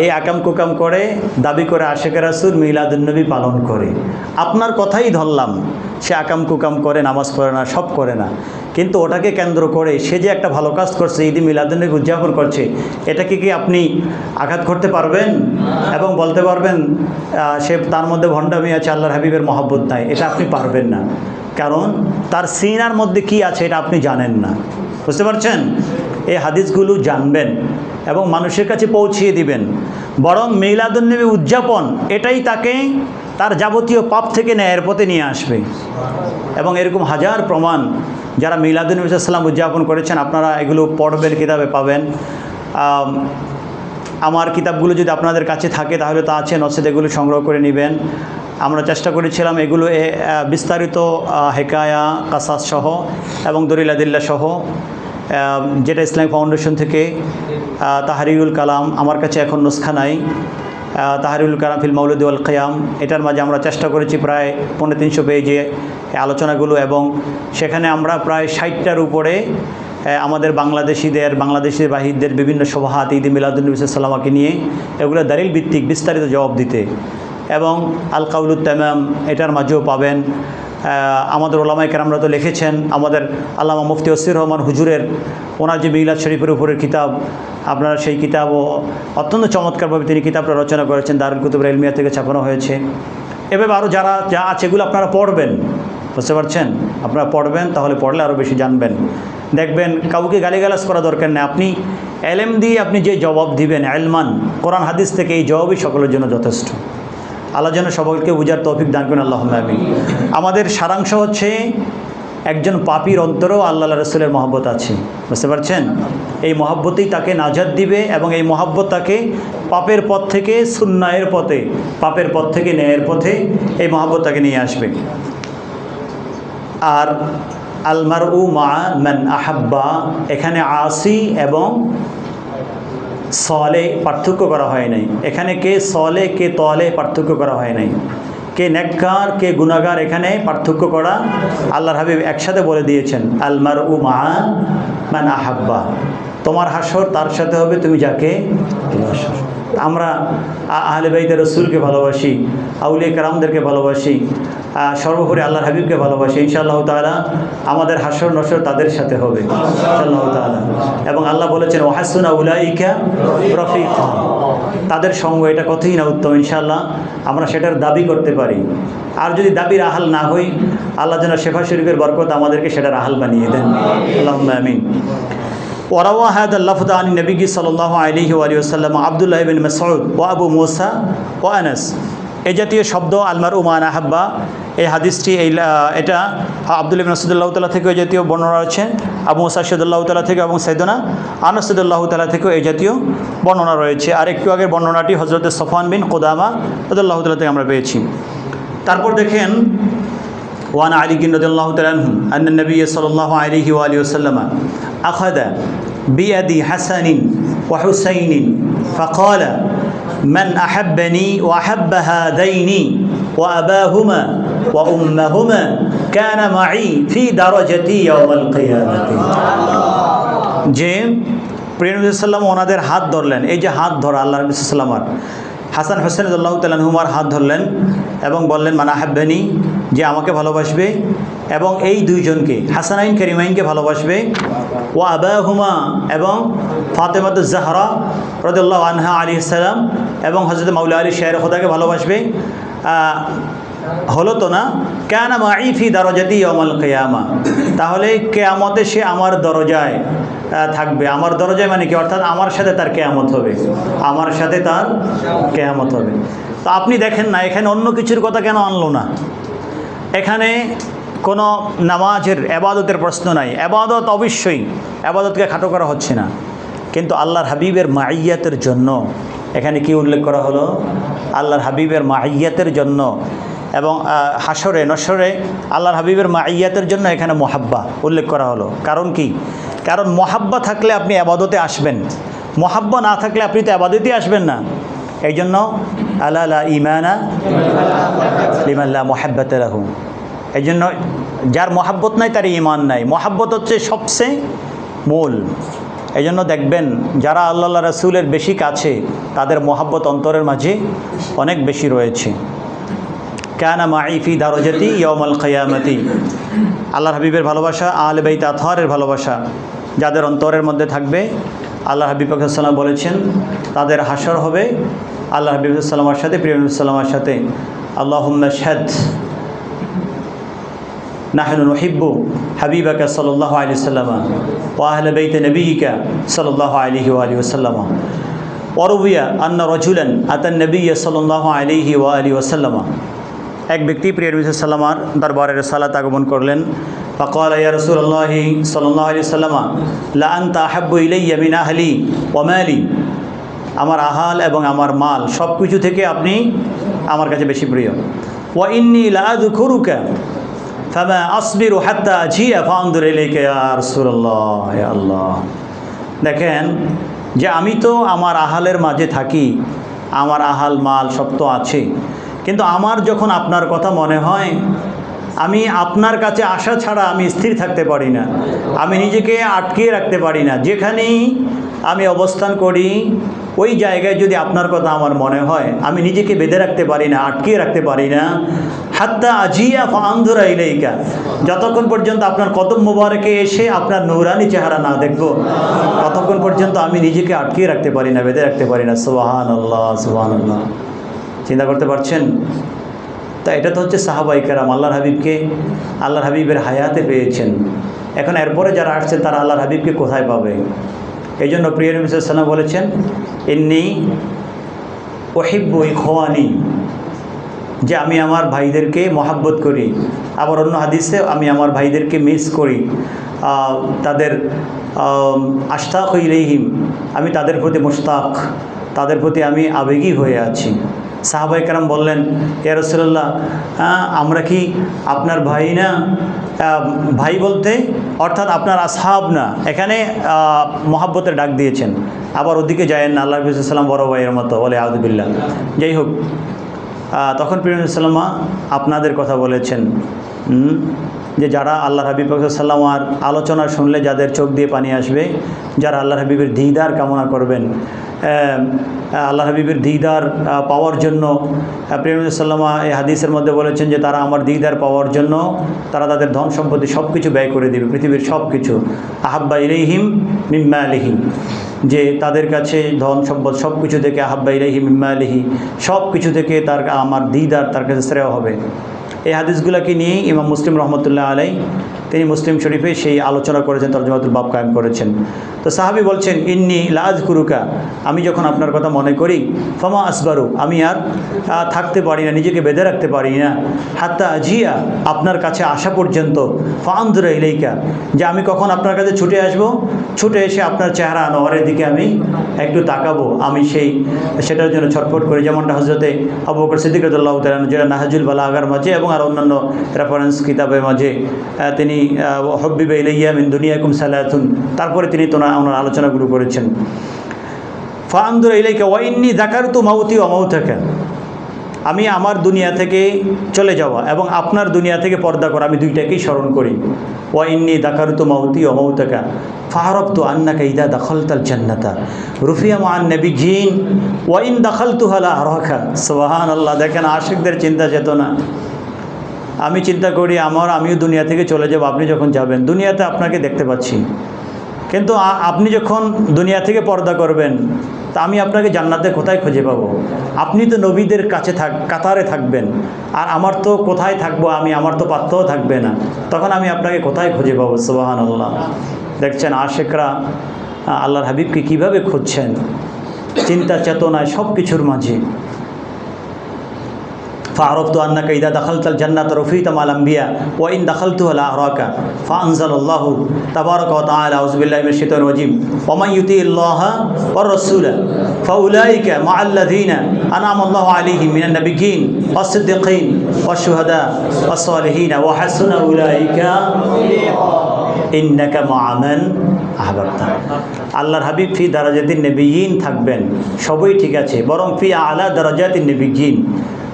এই আকাম কুকাম করে, দাবি করে আশিকে রাসূল, মিলাদুন্নবী পালন করে। আপনার কথাই ধরলাম, সে আকাম কুকাম করে, নামাজ পড়ে না, সব করে না, কিন্তু ওটাকে কেন্দ্র করে সে যে একটা ভালো কাজ করছে, ঈদ মিলাদুন্নবী উদযাপন করছে, এটাকে কি আপনি আঘাত করতে পারবেন এবং বলতে পারবেন সে তার মধ্যে ভণ্ডামি আছে, আল্লাহর হাবিবের মহব্বত নাই? এটা আপনি পারবেন না, কারণ তার সিনার মধ্যে কি আছে এটা আপনি জানেন না। বুঝতে পারছেন? এই হাদিসগুলো জানবেন এবং মানুষের কাছে পৌঁছিয়ে দিবেন। বরং মিলাদুন্নবী উদযাপন এটাই তাকে তার যাবতীয় পাপ থেকে ন্যায়ের পথে নিয়ে আসবে। এবং এরকম হাজার প্রমাণ যারা মিলাদুন্নবী সাল্লাল্লাহু আলাইহি ওয়াসাল্লাম উদযাপন করেছেন, আপনারা এগুলো পড়বেন, কিতাবে পাবেন। আমার কিতাবগুলো যদি আপনাদের কাছে থাকে তাহলে তো আছে, নচেত এগুলো সংগ্রহ করে নেবেন। আমরা চেষ্টা করেছিলাম এগুলো বিস্তারিত হেকায়া, কাসাস সহ এবং দলিল আদিল্লা সহ, যেটা ইসলামিক ফাউন্ডেশন থেকে তাহরিরুল কালাম, আমার কাছে এখন নুসখা নাই, তাহরিরুল কালাম ফিল মাউলিদ ওয়াল কিয়াম, এটার মাঝে আমরা চেষ্টা করেছি প্রায় 350 পেজে আলোচনাগুলো, এবং সেখানে আমরা প্রায় 60টার উপরে আমাদের বাংলাদেশি বাহিরদের বিভিন্ন সভাত ঈদ মিলাদুন্নবী সাল্লাল্লাহু নিয়ে এগুলো দালিল ভিত্তিক বিস্তারিত জবাব দিতে, এবং আল কাউলুত তামাম এটার মাঝেও পাবেন, আমাদের ওলামায়ে কেরামরা তো লিখেছেন, আমাদের আল্লামা মুফতি ওসির রহমান হুজুরের ওনার যে মিলাদ শরীফের উপরের কিতাব, আপনারা সেই কিতাবও অত্যন্ত চমৎকারভাবে তিনি কিতাবটা রচনা করেছেন, দারুল কুতুবুল ইলমিয়া থেকে ছাপানো হয়েছে। এভাবে আরও যা আছে এগুলো আপনারা পড়বেন, বুঝতে পারছেন? আপনারা পড়বেন, তাহলে পড়লে আরও বেশি জানবেন। দেখবেন কাউকে গালিগালাজ করা দরকার নেই, আপনি এলেম দিয়ে আপনি যে জবাব দিবেন এলমান কোরআন হাদিস থেকে, এই জবাবই সকলের জন্য যথেষ্ট। আল্লাহ যেন সকলকে বুঝার তৌফিক দান করেন, আল্লাহুম্মা আমিন। আমাদের সারাংশ হচ্ছে একজন পাপীর অন্তরেও আল্লাহ রাসূলের মহব্বত আছে, বুঝতে পারছেন? এই মহব্বতেই তাকে নাজাত দিবে এবং এই মহব্বত তাকে পাপের পথ থেকে সুন্নাহের পথে, পাপের পথ থেকে ন্যায়ের পথে এই মহব্বত তাকে নিয়ে আসবে। আর আলমারউ মা মান আহাব্বা, এখানে আসি এবং সলে পার্থক্য করা হয় নাই। এখানে কে সলে কে তলে পার্থক্য করা হয় নাই, কে নেককার কে গুনাহগার এখানে পার্থক্য করা আল্লাহর হাবিব একসাথে বলে দিয়েছেন, আলমারউ মা মান আহাব্বা, তোমার হাসর তার সাথে হবে তুমি যাকে ভালোবাসো। আমরা আহলে বাইতে রসুলকে ভালোবাসি, আউলিয়া কেরামদেরকে ভালোবাসি, সর্বোপরি আল্লাহর হাবিবকে ভালোবাসি। ইনশাআল্লাহ তাআলা আমাদের হাসর নসর তাদের সাথে হবে ইনশাআল্লাহ তাআলা। এবং আল্লাহ বলেছেন ওয়াহাসুনা উলাইকা রফিকা, তাদের সঙ্গ এটা কতই না উত্তম। ইনশাআল্লাহ আমরা সেটার দাবি করতে পারি, আর যদি দাবির আহাল না হই, আল্লাহ যেন শেফা শরীফের বরকত আমাদেরকে সেটার আহাল বানিয়ে দেন, আল্লাহুম্মা আমিন। ওয়ারাওয়া হাদা লাফজ আন নবী সাল্লাল্লাহু আলাইহি ওয়া আলিহি ওয়াসাল্লাম আব্দুল্লাহ ইবনে মাসউদ ওয়া আবু মুসা ওয়া আনাস। এই জাতীয় শব্দ আলমারউ মা মান আহাব্বা, এই হাদিসটি এটা আব্দুল্লাহ ইবনে মাসউদুল্লাহ তাআলা থেকে এই জাতীয় বর্ণনা আছে, আবু মুসা রাদিয়াল্লাহু তাআলা থেকে এবং সাইয়েদনা আনাস রাদিয়াল্লাহু তাআলা থেকে এই জাতীয় বর্ণনা রয়েছে। আর একটু আগের বর্ণনাটি হযরত সফওয়ান বিন কুদামা রাদিয়াল্লাহু তাআলা থেকে আমরা পেয়েছি। তারপর দেখেন ওয়ান আলী রাদিয়াল্লাহু তাআলা আনহু আন্না নবী সাল্লাল্লাহু আলাইহি ওয়া আলিহি ওয়াসাল্লাম আখাযা বিয়াদি হাসানিন ওয়া হুসাইনিন ফাকালা মান আহাব্বানি ওয়া আহাব্বা হাদাইনি ওয়া আবাহুমা ওয়া উম্মাহুমা কানা মাই ফি দারাজাতি ইয়াউমাল কিয়ামাতি। যে প্রিয় নবী সাল্লাল্লাহু আলাইহি ওয়াসাল্লাম ওনাদের হাত ধরলেন, এই যে হাত ধরা আল্লাহ নবী সাল্লাল্লাহু আলাইহি ওয়াসাল্লাম হাসান হোসেন রাদিয়াল্লাহু তাআলা আনহুমার হাত ধরলেন এবং বললেন মান আহাব্বানি, যে আমাকে ভালোবাসবে, এবং এই দুইজনকে হাসানাইন কারিমাইনকে ভালোবাসবে, ও আবাহুমা এবং ফাতেমাতুজ জাহরা রাদিয়াল্লাহু আনহা আলাইহিস সালাম এবং হযরত মাওলা আলী শায়র খোদাকে ভালোবাসবে। হলো তো না, কানা মাই ফি দারাজাতি ইয়াউমাল কিয়ামা, তাহলে কিয়ামতে সে আমার দরজায় থাকবে। আমার দরজায় মানে কি, অর্থাৎ আমার সাথে তার কিয়ামত হবে, আমার সাথে তার কিয়ামত হবে। তো আপনি দেখেন না এখানে অন্য কিছুর কথা কেন আনলো না? এখানে কোনো নামাজের এবাদতের প্রশ্ন নাই, এবাদত অবশ্যই, এবাদতকে খাটো করা হচ্ছে না, কিন্তু আল্লাহর হাবিবের মাইয়াতের জন্য এখানে কি উল্লেখ করা হলো? আল্লাহর হাবিবের মাইয়াতের জন্য এবং হাসরে নসরে আল্লাহর হাবিবের মাইয়াতের জন্য এখানে মোহাব্বা উল্লেখ করা হলো। কারণ কি? কারণ মোহাব্বা থাকলে আপনি আবাদতে আসবেন, মোহাব্বা না থাকলে আপনি তো আবাদতেই আসবেন না। এই জন্য আলা লা ঈমানা লিমান লা মুহাব্বাতা লাহু, এই জন্য যার মোহাব্বত নাই তার ঈমান নাই। মোহাব্বত হচ্ছে সবচেয়ে মূল। এই জন্য দেখবেন যারা আল্লাহ রাসূলের বেশি কাছে, তাদের মোহাব্বত অন্তরের মাঝে অনেক বেশি রয়েছে। কানা মাই ফি দারাজাতি ইয়াউমাল কিয়ামাতি, আল্লাহর হাবিবের ভালোবাসা, আহলে বাইত আতহারের ভালোবাসা যাদের অন্তরের মধ্যে থাকবে, আল্লাহ হাবিব পাক সাল্লাল্লাহু আলাইহি ওয়াসাল্লাম বলেছেন তাদের হাসর হবে আল্লাহ হাবিব সাল্লাল্লাহু আলাইহি ওয়াসাল্লামের সাথে, প্রিয় নবী সাল্লাল্লাহু আলাইহি ওয়াসাল্লামের সাথে। আল্লাহুম্মা শাহাদ নাহনু নুহিব্বু হাবিবাকা সাল্লাল্লাহু আলাইহি ওয়াসাল্লাম ওয়া আহলে বাইত নবিয়িকা সাল্লাল্লাহু আলাইহি ওয়া আলিহি ওয়াসাল্লাম। ওয়ারুবিয়া আন্না রাজুলান আতান নবিয়্য সাল্লাল্লাহু আলাইহি ওয়া আলিহি ওয়াসাল্লাম, এক ব্যক্তি প্রিয় নবী সাল্লাল্লাহু আলাইহি ওয়াসাল্লামের দরবারে রিসালাত আগমন করলেন। ফাকালা ইয়া রাসূলুল্লাহ সাল্লাল্লাহু আলাইহি ওয়াসাল্লাম লা আনতা আহাব্বু ইলাইয়া মিন আহলি ওয়া মালি, আমার আহাল এবং আমার মাল সব কিছু থেকে আপনি আমার কাছে বেশি প্রিয়। ওয়া ইন্নী লা আযকুরুকা ফামা আসবিরু হাত্তা আজিয়া ফানজুর ইলাইকা ইয়া রাসূলুল্লাহ। ইয়া আল্লাহ, দেখেন যে আমি তো আমার আহালের মাঝে থাকি, আমার আহাল মাল সব তো আছে, কিন্তু আমার যখন আপনার কথা মনে হয়, আমি আপনার কাছে আসা ছাড়া আমি স্থির থাকতে পারি না, আমি নিজেকে আটকিয়ে রাখতে পারি না। যেখানেই আমি অবস্থান করি ওই জায়গায় যদি আপনার কথা আমার মনে হয়, আমি নিজেকে বেঁধে রাখতে পারি না, আটকিয়ে রাখতে পারি না, হাত্তা আজিয়া ফানজুরা ইলাইকা, যতক্ষণ পর্যন্ত আপনার কদম মোবারকে এসে আপনার নূরানি চেহারা না দেখব, ততক্ষণ পর্যন্ত আমি নিজেকে আটকিয়ে রাখতে পারি না, বেঁধে রাখতে পারি না। সুবহানাল্লাহ, সুবহানাল্লাহ। চিন্তা করতে পারছেন? তা এটা তো হচ্ছে সাহাবায়ে কেরাম, আল্লাহর হাবিবকে আল্লাহর হাবিবের হায়াতে পেয়েছেন। এখন এরপরে যারা আসছেন তারা আল্লাহর হাবিবকে কোথায় পাবে? এই জন্য প্রিয় নবী সাল্লাল্লাহু আলাইহি ওয়াসাল্লাম বলেছেন, ইন্নী উহিব্বু ইখওয়ানি, যে আমি আমার ভাইদেরকে মহাব্বত করি। আবার অন্য হাদিসে আমি আমার ভাইদেরকে মিস করি, তাদের আশতাক ইলাইহিম, আমি তাদের প্রতি মুশতাক, তাদের প্রতি আমি আবেগী হয়ে আছি। সাহাবায়ে কেরাম বললেন, ইয়া রাসূলুল্লাহ, আমরা কি আপনার ভাই না? ভাই বলতে অর্থাৎ আপনার আসহাব না, এখানে মহাব্বতের ডাক দিয়েছেন। আবার ওদিকে যায়েন না, আল্লাহ নবী সাল্লাল্লাহু আলাইহি ওয়াসাল্লাম বড় ভাইয়ের মতো বলে, আউযুবিল্লাহ। যাই হোক, তখন প্রিয় নবী সাল্লাল্লাহু আলাইহি ওয়াসাল্লাম আপনাদের কথা বলেছেন, যে যারা আল্লাহর হাবিব সাল্লাল্লাহু আলাইহি ওয়াসাল্লামের আলোচনা শুনলে যাদের চোখ দিয়ে পানি আসবে, যারা আল্লাহর হাবিবের দিদার কামনা করবেন, আল্লাহর হাবিবের দিদার পাওয়ার জন্য, প্রিয় নবী সাল্লাল্লাহু আলাইহি ওয়াসাল্লাম এই হাদিসের মধ্যে বলেছেন যে তারা আমার দিদার পাওয়ার জন্য তারা তাদের ধন সম্পত্তি সব কিছু ব্যয় করে দেবে, পৃথিবীর সব কিছু। আহাব্বা ইলাইহিম মিম্মা আলিহি, যে তাদের কাছে ধন সম্পদ সব কিছু থেকে, আহাব্বা ইলাইহি মিম্মা আলিহি, সব কিছু থেকে তার আমার দিদার তার কাছে শ্রেয় হবে। এই হাদিসগুলোকে নিয়েই ইমাম মুসলিম রহমতুল্লাহ আলাই তিনি মুসলিম শরীফে সেই আলোচনা করেছেন, তরজমাতুল বাব কায়েম করেছেন। তো সাহাবী বলছেন, ইন্নী লা আযকুরুকা, আমি যখন আপনার কথা মনে করি, ফামা আসবারু, আমি আর থাকতে পারি না, নিজেকে বেঁধে রাখতে পারি না, হাত্তা আজিয়া, আপনার কাছে আসা পর্যন্ত, ফানজুরা ইলাইকা, যে আমি কখন আপনার কাছে ছুটে আসব, ছুটে এসে আপনার চেহারা আনোয়ারের দিকে আমি একটু তাকাবো, আমি সেটার জন্য ছটফট করি। যেমনটা হযরতে আবু বকর সিদ্দিক রাদিয়াল্লাহু তাআলা আনহু, যেটা নাহজুল বালাগার মাঝে এবং আর অন্যান্য রেফারেন্স কিতাবের মাঝে তিনি হুব্বিবা ইলাইয়া মিন দুনিয়াকুম সালাতুন, তারপরে তিনি ওনার আলোচনাগুলো করেছেন। ফানজুরা ইলাইকা ওয়া ইন্নী যাকারতু মাউতি ওয়া মাউতাকা, আমি আমার দুনিয়া থেকে চলে যাওয়া এবং আপনার দুনিয়া থেকে পর্দা করা, আমি দুইটাকেই স্মরণ করি। ওয়া ইন্নী যাকারতু মাউতি ওয়া মাউতাকা ফাআরাফতু আন্নাকা ইযা দাখালতাল জান্নাতা রুফিয়া মা'আন নাবিয়্যিন ওয়া ইন দাখালতুহা লা আরাকা। সুবহানাল্লাহ। দেখেন আশিকদের চিন্তা চেতনা। আমি চিন্তা করি আমিও দুনিয়া থেকে চলে যাব, আপনি যখন যাবেন দুনিয়াতে আপনাকে দেখতে পাচ্ছি, কিন্তু আপনি যখন দুনিয়া থেকে পর্দা করবেন তা আমি আপনাকে জান্নাতে কোথায় খুঁজে পাবো? আপনি তো নবীদের কাছে কাতারে থাকবেন, আর আমার তো কোথায় থাকবো আমি, আমার তো পাত্রও থাকবে না, তখন আমি আপনাকে কোথায় খুঁজে পাবো? সুবহানাল্লাহ। দেখছেন আশিকরা আল্লাহর হাবিবকে কীভাবে খুঁজছেন, চিন্তা চেতনায় সব কিছুর মাঝে। ফাআরাফতু আন্নাকা ইযা দাখালতাল জান্নাতা রুফিতা মা'আল আম্বিয়া ওয়া ইন দাখালতুহা লা আরাকা ফাআনজালাল্লাহু তাবারাকা ওয়া তাআলা আউযু বিল্লাহি মিনাশ শাইতানির রাজীম ওয়া মান ইউতিইল্লাহা ওয়ার রাসূলা ফাউলাইকা মা'আল্লাযীনা আন'আমা আল্লাহু আলাইহিম মিনান নাবিয়্যিন ওয়াস সিদ্দীকিন ওয়াশ শুহাদা ওয়াস সালিহিন ওয়া হাসুনা উলাইকা ইন্নাকা মা'a মান আহবাবতা। আল্লাহর হাবিব ফি দারাজাতিন নবিয়্যিন থাকবেন, সবই ঠিক আছে, বরং ফি আ'লা দারাজাতিন নবিয়্যিন,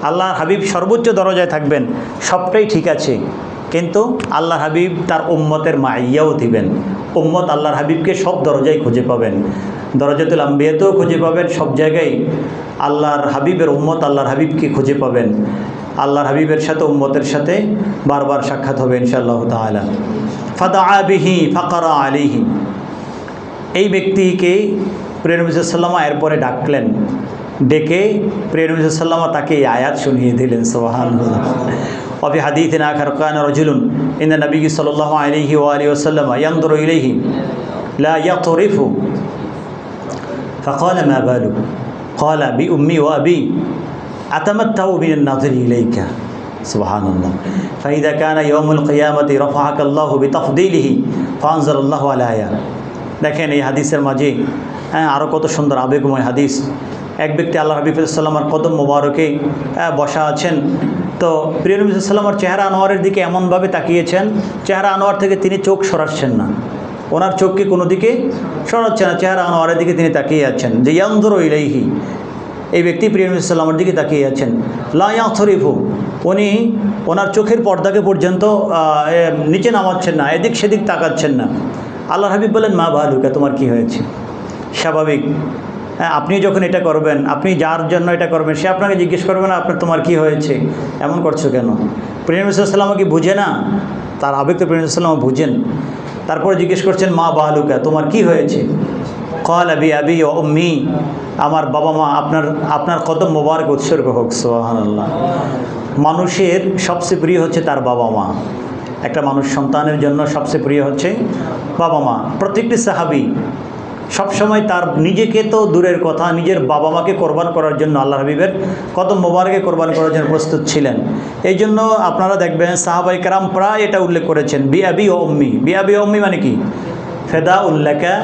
আল্লাহর হাবিব সর্বোচ্চ দরজায় থাকবেন, সবটাই ঠিক আছে, কিন্তু আল্লাহর হাবিব তার উম্মতের মাইয়াও দিবেন। উম্মত আল্লাহর হাবিবকে সব দরজায় খুঁজে পাবেন, দরজাতুল আম্বিয়াতেও খুঁজে পাবেন, সব জায়গায় আল্লাহর হাবিবের উম্মত আল্লাহর হাবিবকে খুঁজে পাবেন। আল্লাহর হাবিবের সাথে উম্মতের সাথে বারবার সাক্ষাৎ হবে ইনশাআল্লাহু তাআলা। ফাদাআ বিহি ফাকারা আলাইহি, এই ব্যক্তিকে প্রিয় নবী সাল্লাল্লাহু আলাইহি ওয়াসাল্লাম এরপরে ডাকলেন, ডেকে প্রিয় নবী সাল্লাল্লাহু আলাইহি ওয়াসাল্লাম তাকে এই আয়াত শুনিয়ে দিলেন। সুবহানাল্লাহ। ওয়া ফি হাদিসিন আখার কানা রাজুলুন ইন্না নবী সাল্লাল্লাহু আলাইহি ওয়া আলিহি ওয়াসাল্লাম ইয়ানদুরু ইলাইহি লা ইয়াতরিফু ফাকালা মা বালু ক্বালা বি উম্মি ওয়া আবি আতামাত্তাউ মিনান নাযরি ইলাইকা। সুবহানাল্লাহ। ফাইদা কানা ইয়াউমুল কিয়ামাতি রাফা'াকা আল্লাহু বিতাফদীলিহি ফাআনজালাল্লাহু আলাইয়া। দেখেন এই হাদিসের মাঝে আরও কত সুন্দর আবেগময় হাদিস। এক ব্যক্তি আল্লাহ হাবিব সাল্লাল্লাহু কদম মোবারকে বসা আছেন, তো প্রিয় নবী সাল্লাল্লাহু চেহারা আনোয়ারের দিকে এমনভাবে তাকিয়েছেন, চেহারা আনোয়ার থেকে তিনি চোখ সরাচ্ছেন না, ওনার চোখকে কোনো দিকে সরাচ্ছেন না, চেহারা আনোয়ারের দিকে তিনি তাকিয়ে আছেন। যে ইয়ানজুরু ইলাইহি, এই ব্যক্তি প্রিয় নবী সাল্লাল্লাহু দিকে তাকিয়ে আছেন। লা ইয়াতরিফু, উনি ওনার চোখের পর্দাকে পর্যন্ত নিচে নামাচ্ছেন না, এদিক সেদিক তাকাচ্ছেন না। আল্লাহ হাবিব বলেন, মা বালুকা, তোমার কি হয়েছে? স্বাভাবিক হ্যাঁ, আপনি যখন এটা করবেন, আপনি যার জন্য এটা করবেন, সে আপনাকে জিজ্ঞেস করবে না আপনার তোমার কি হয়েছে, এমন করছো কেন? প্রেম সাল্লাম কি বুঝে না? তার আবেগ তো প্রেম সাল্লাম বুঝেন। তারপরে জিজ্ঞেস করছেন মা বালুকা, তোমার কি হয়েছে? কল আবি আবি ও উম্মি, আমার বাবা মা আপনার কদম মোবারক উৎসর্গ হোক। সুবহানাল্লাহ। মানুষের সবচেয়ে প্রিয় হচ্ছে তার বাবা মা। একটা মানুষ সন্তানের জন্য সবচেয়ে প্রিয় হচ্ছে বাবা মা। প্রত্যেকটি সাহাবী সবসময় তার নিজেকে তো দূরের কথা, নিজের বাবা মাকে কোরবান করার জন্য, আল্লাহ হাবিবের কদম মোবারকে কোরবান করার জন্য প্রস্তুত ছিলেন। এই জন্য আপনারা দেখবেন সাহাবায়ে কেরাম প্রায় এটা উল্লেখ করেছেন, বিআবি ও উম্মি। বিআবি ও উম্মি মানে কি? ফেদা উল্লাকা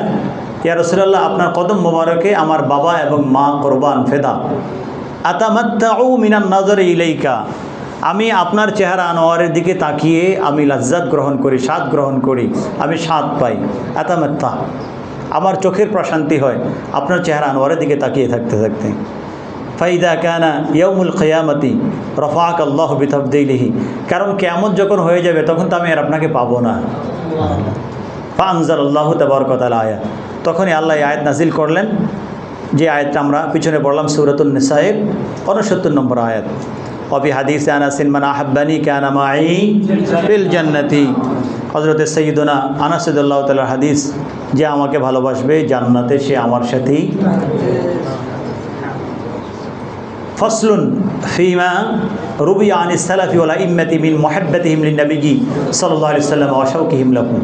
ইয়া রাসূলুল্লাহ, আপনার কদম মোবারকে আমার বাবা এবং মা কোরবান, ফেদা। আতামাত্তাউ মিনান নাযরি ইলাইকা, আমি আপনার চেহারা আনোয়ারের দিকে তাকিয়ে আমি লাজ্জাত গ্রহণ করি, স্বাদ গ্রহণ করি, আমি স্বাদ পাই। আতামাত্তা, আমার চোখের প্রশান্তি হয় আপনার চেহারা আনোয়ারের দিকে তাকিয়ে থাকতে থাকতে। ফাইদা কানা ইয়াউমুল কিয়ামতি রফাক আল্লাহ বিতাবদিলিহি, কারণ কিয়ামত যখন হয়ে যাবে তখন তো আমি আর আপনাকে পাবো না। ফাআনজালাল্লাহু তাবারাকা ওয়া তাআলা আয়াত, তখনই আল্লাহ আয়াত নাজিল করলেন, যে আয়াতটা আমরা পিছনে পড়লাম সূরাতুন নিসায়ের 69 নম্বর আয়াত। অবি হাদিস আনাসিন মান আহাব্বানি কানা মাই ফিল জান্নাতি, হযরত সাইয়্যিদুনা আনাস রাদিয়াল্লাহু তাআলার হাদিস, যে আমাকে ভালোবাসবে জান্নাতে সে আমার সাথেই। ফসলুন ফিমা রুবি আনিস সালাফি ওয়াল আইম্মাতি মিন মুহাব্বাতিহিম লিন-নবী সাল্লাল্লাহু আলাইহি ওয়াসাল্লাম ওয়া শাওকিহিম লাহু।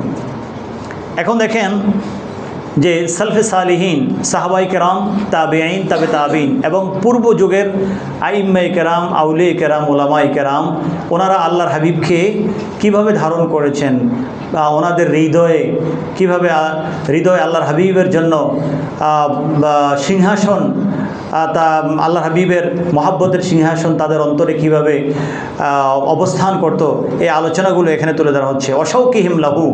এখন দেখেন যে সালফে সালিহীন, সাহাবায়ে কেরাম, তাবেঈন, তাবে তাবেঈন এবং পূর্ব যুগের আইম্মায়ে কেরাম, আউলিয়ায়ে কেরাম, উলামায়ে কেরাম, ওনারা আল্লাহর হাবিবকে কিভাবে ধারণ করেছেন, ওনাদের হৃদয়ে কীভাবে আল্লাহর হাবিবের জন্য সিংহাসন, তা আল্লাহর হাবিবের মহাব্বতের সিংহাসন তাদের অন্তরে কীভাবে অবস্থান করত, এই আলোচনাগুলো এখানে তুলে ধরা হচ্ছে। অশাওকিহিম লাহু,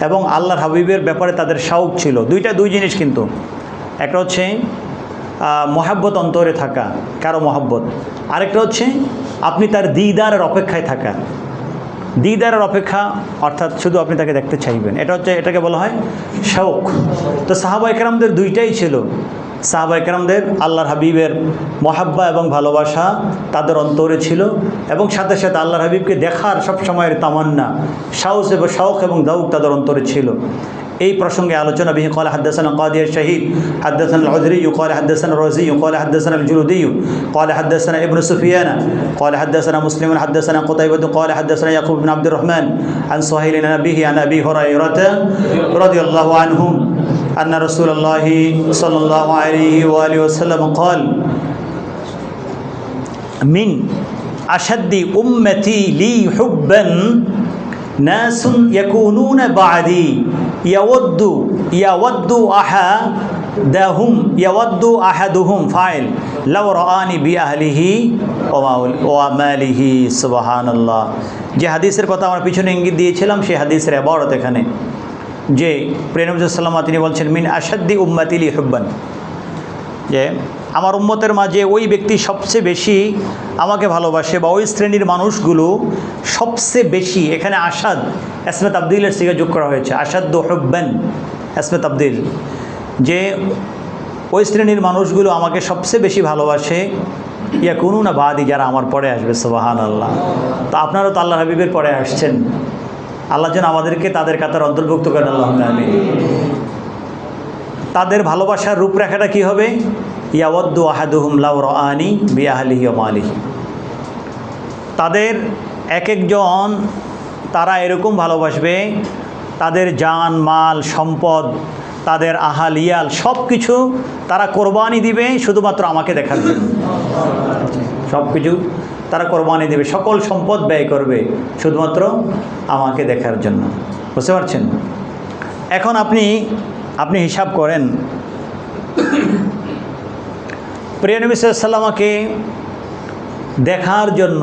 এবং আল্লাহর হাবিবের ব্যাপারে তাদের শৌক ছিল। দুই জিনিস কিন্তু, একটা হচ্ছে মহাব্বত অন্তরে থাকা, কারো মহাব্বত, আরেকটা হচ্ছে আপনি তার দিদারের অপেক্ষায় থাকা। দিদারের অপেক্ষা অর্থাৎ শুধু আপনি তাকে দেখতে চাইবেন, এটাকে বলা হয় শৌক। তো সাহাবায়ে কেরামদের দুইটাই ছিল। সাহাবায়ে কেরামদের আল্লাহর হাবিবের মহাব্বা এবং ভালোবাসা তাদের অন্তরে ছিল, এবং সাথে সাথে আল্লাহর হাবিবকে দেখার সব সময়ের তামান্না, শৌক এবং দাউক তাদের অন্তরে ছিল। এই প্রসঙ্গে আলোচনা বিহি ক্বালা হাদাসানা কাদিয়া শাহীদ হাদাসানা আল-উযরি ক্বালা হাদাসানা রাজি ক্বালা হাদাসানা আল-জুলুদি ক্বালা হাদাসানা ইবনে সুফিয়ান ক্বালা হাদাসানা মুসলিম হাদাসানা কুতাইবা ক্বালা হাদাসানা ইয়াকুব ইবনে আব্দুর রহমান আন সুহাইল আন আবিহি আন আবি হুরায়রা রাদিয়াল্লাহু আনহু আন্না রাসূলুল্লাহ সাল্লাল্লাহু আলাইহি ওয়া আলিহি ওয়াসাল্লাম قال মিন আশাদ্দি উম্মতি লি হুব্বান নাসুন ইয়াকুনুনা বা'দি ইয়াওয়াদ্দু আহাদুহুম ফাইল লাউ রাআনি বিআহলিহি ওয়া মালিহি। সুবহানাল্লাহ। যে হাদিসের কথা আমরা পিছনে ইঙ্গিত দিয়েছিলাম, সেই হাদিসের ইবারত এখানে, যে প্রিয় নবী সাল্লাল্লাহু আলাইহি ওয়াসাল্লাম তিনি বলছেন মিন আশাদ্দি উম্মতি লি হুব্বান, যে আমার উম্মতের মাঝে ওই ব্যক্তি সবচেয়ে বেশি আমাকে ভালোবাসে, বা ওই শ্রেণীর মানুষগুলো সবচেয়ে বেশি, এখানে আসাদ এসমে তাবদিলের সিগা যোগ করা হয়েছে, আসাদ্দু হুব্বান এসমে তাবদিল, যে ওই শ্রেণীর মানুষগুলো আমাকে সবচেয়ে বেশি ভালোবাসে, ইয়াকুনুনা বাদি, যারা আমার পরে আসবে। সুবহানাল্লাহ। তো আপনারা তো আল্লাহর হাবিবের পরে আসছেন, আল্লাহ যেন আমাদেরকে তাদের কাতার অন্তর্ভুক্ত করেন, আল্লাহুম্মা আমিন। তাদের ভালোবাসার রূপরেখাটা কী হবে? ইয়াওয়াদ্দু আহাদুহুম লাউ রাআনি বিআহলিহি ওয়া মালিহি। তাদের এক একজন তারা এরকম ভালোবাসবে, তাদের জান মাল সম্পদ, তাদের আহাল ইয়াল সব কিছু তারা কোরবানি দিবে শুধুমাত্র আমাকে দেখার জন্য। সব কিছু তারা কোরবানি দেবে, সকল সম্পদ ব্যয় করবে শুধুমাত্র আমাকে দেখার জন্য। বুঝতে পারছেন? এখন আপনি হিসাব করেন, প্রিয় নবী সাল্লাল্লাহু আলাইহি ওয়াসাল্লামকে দেখার জন্য,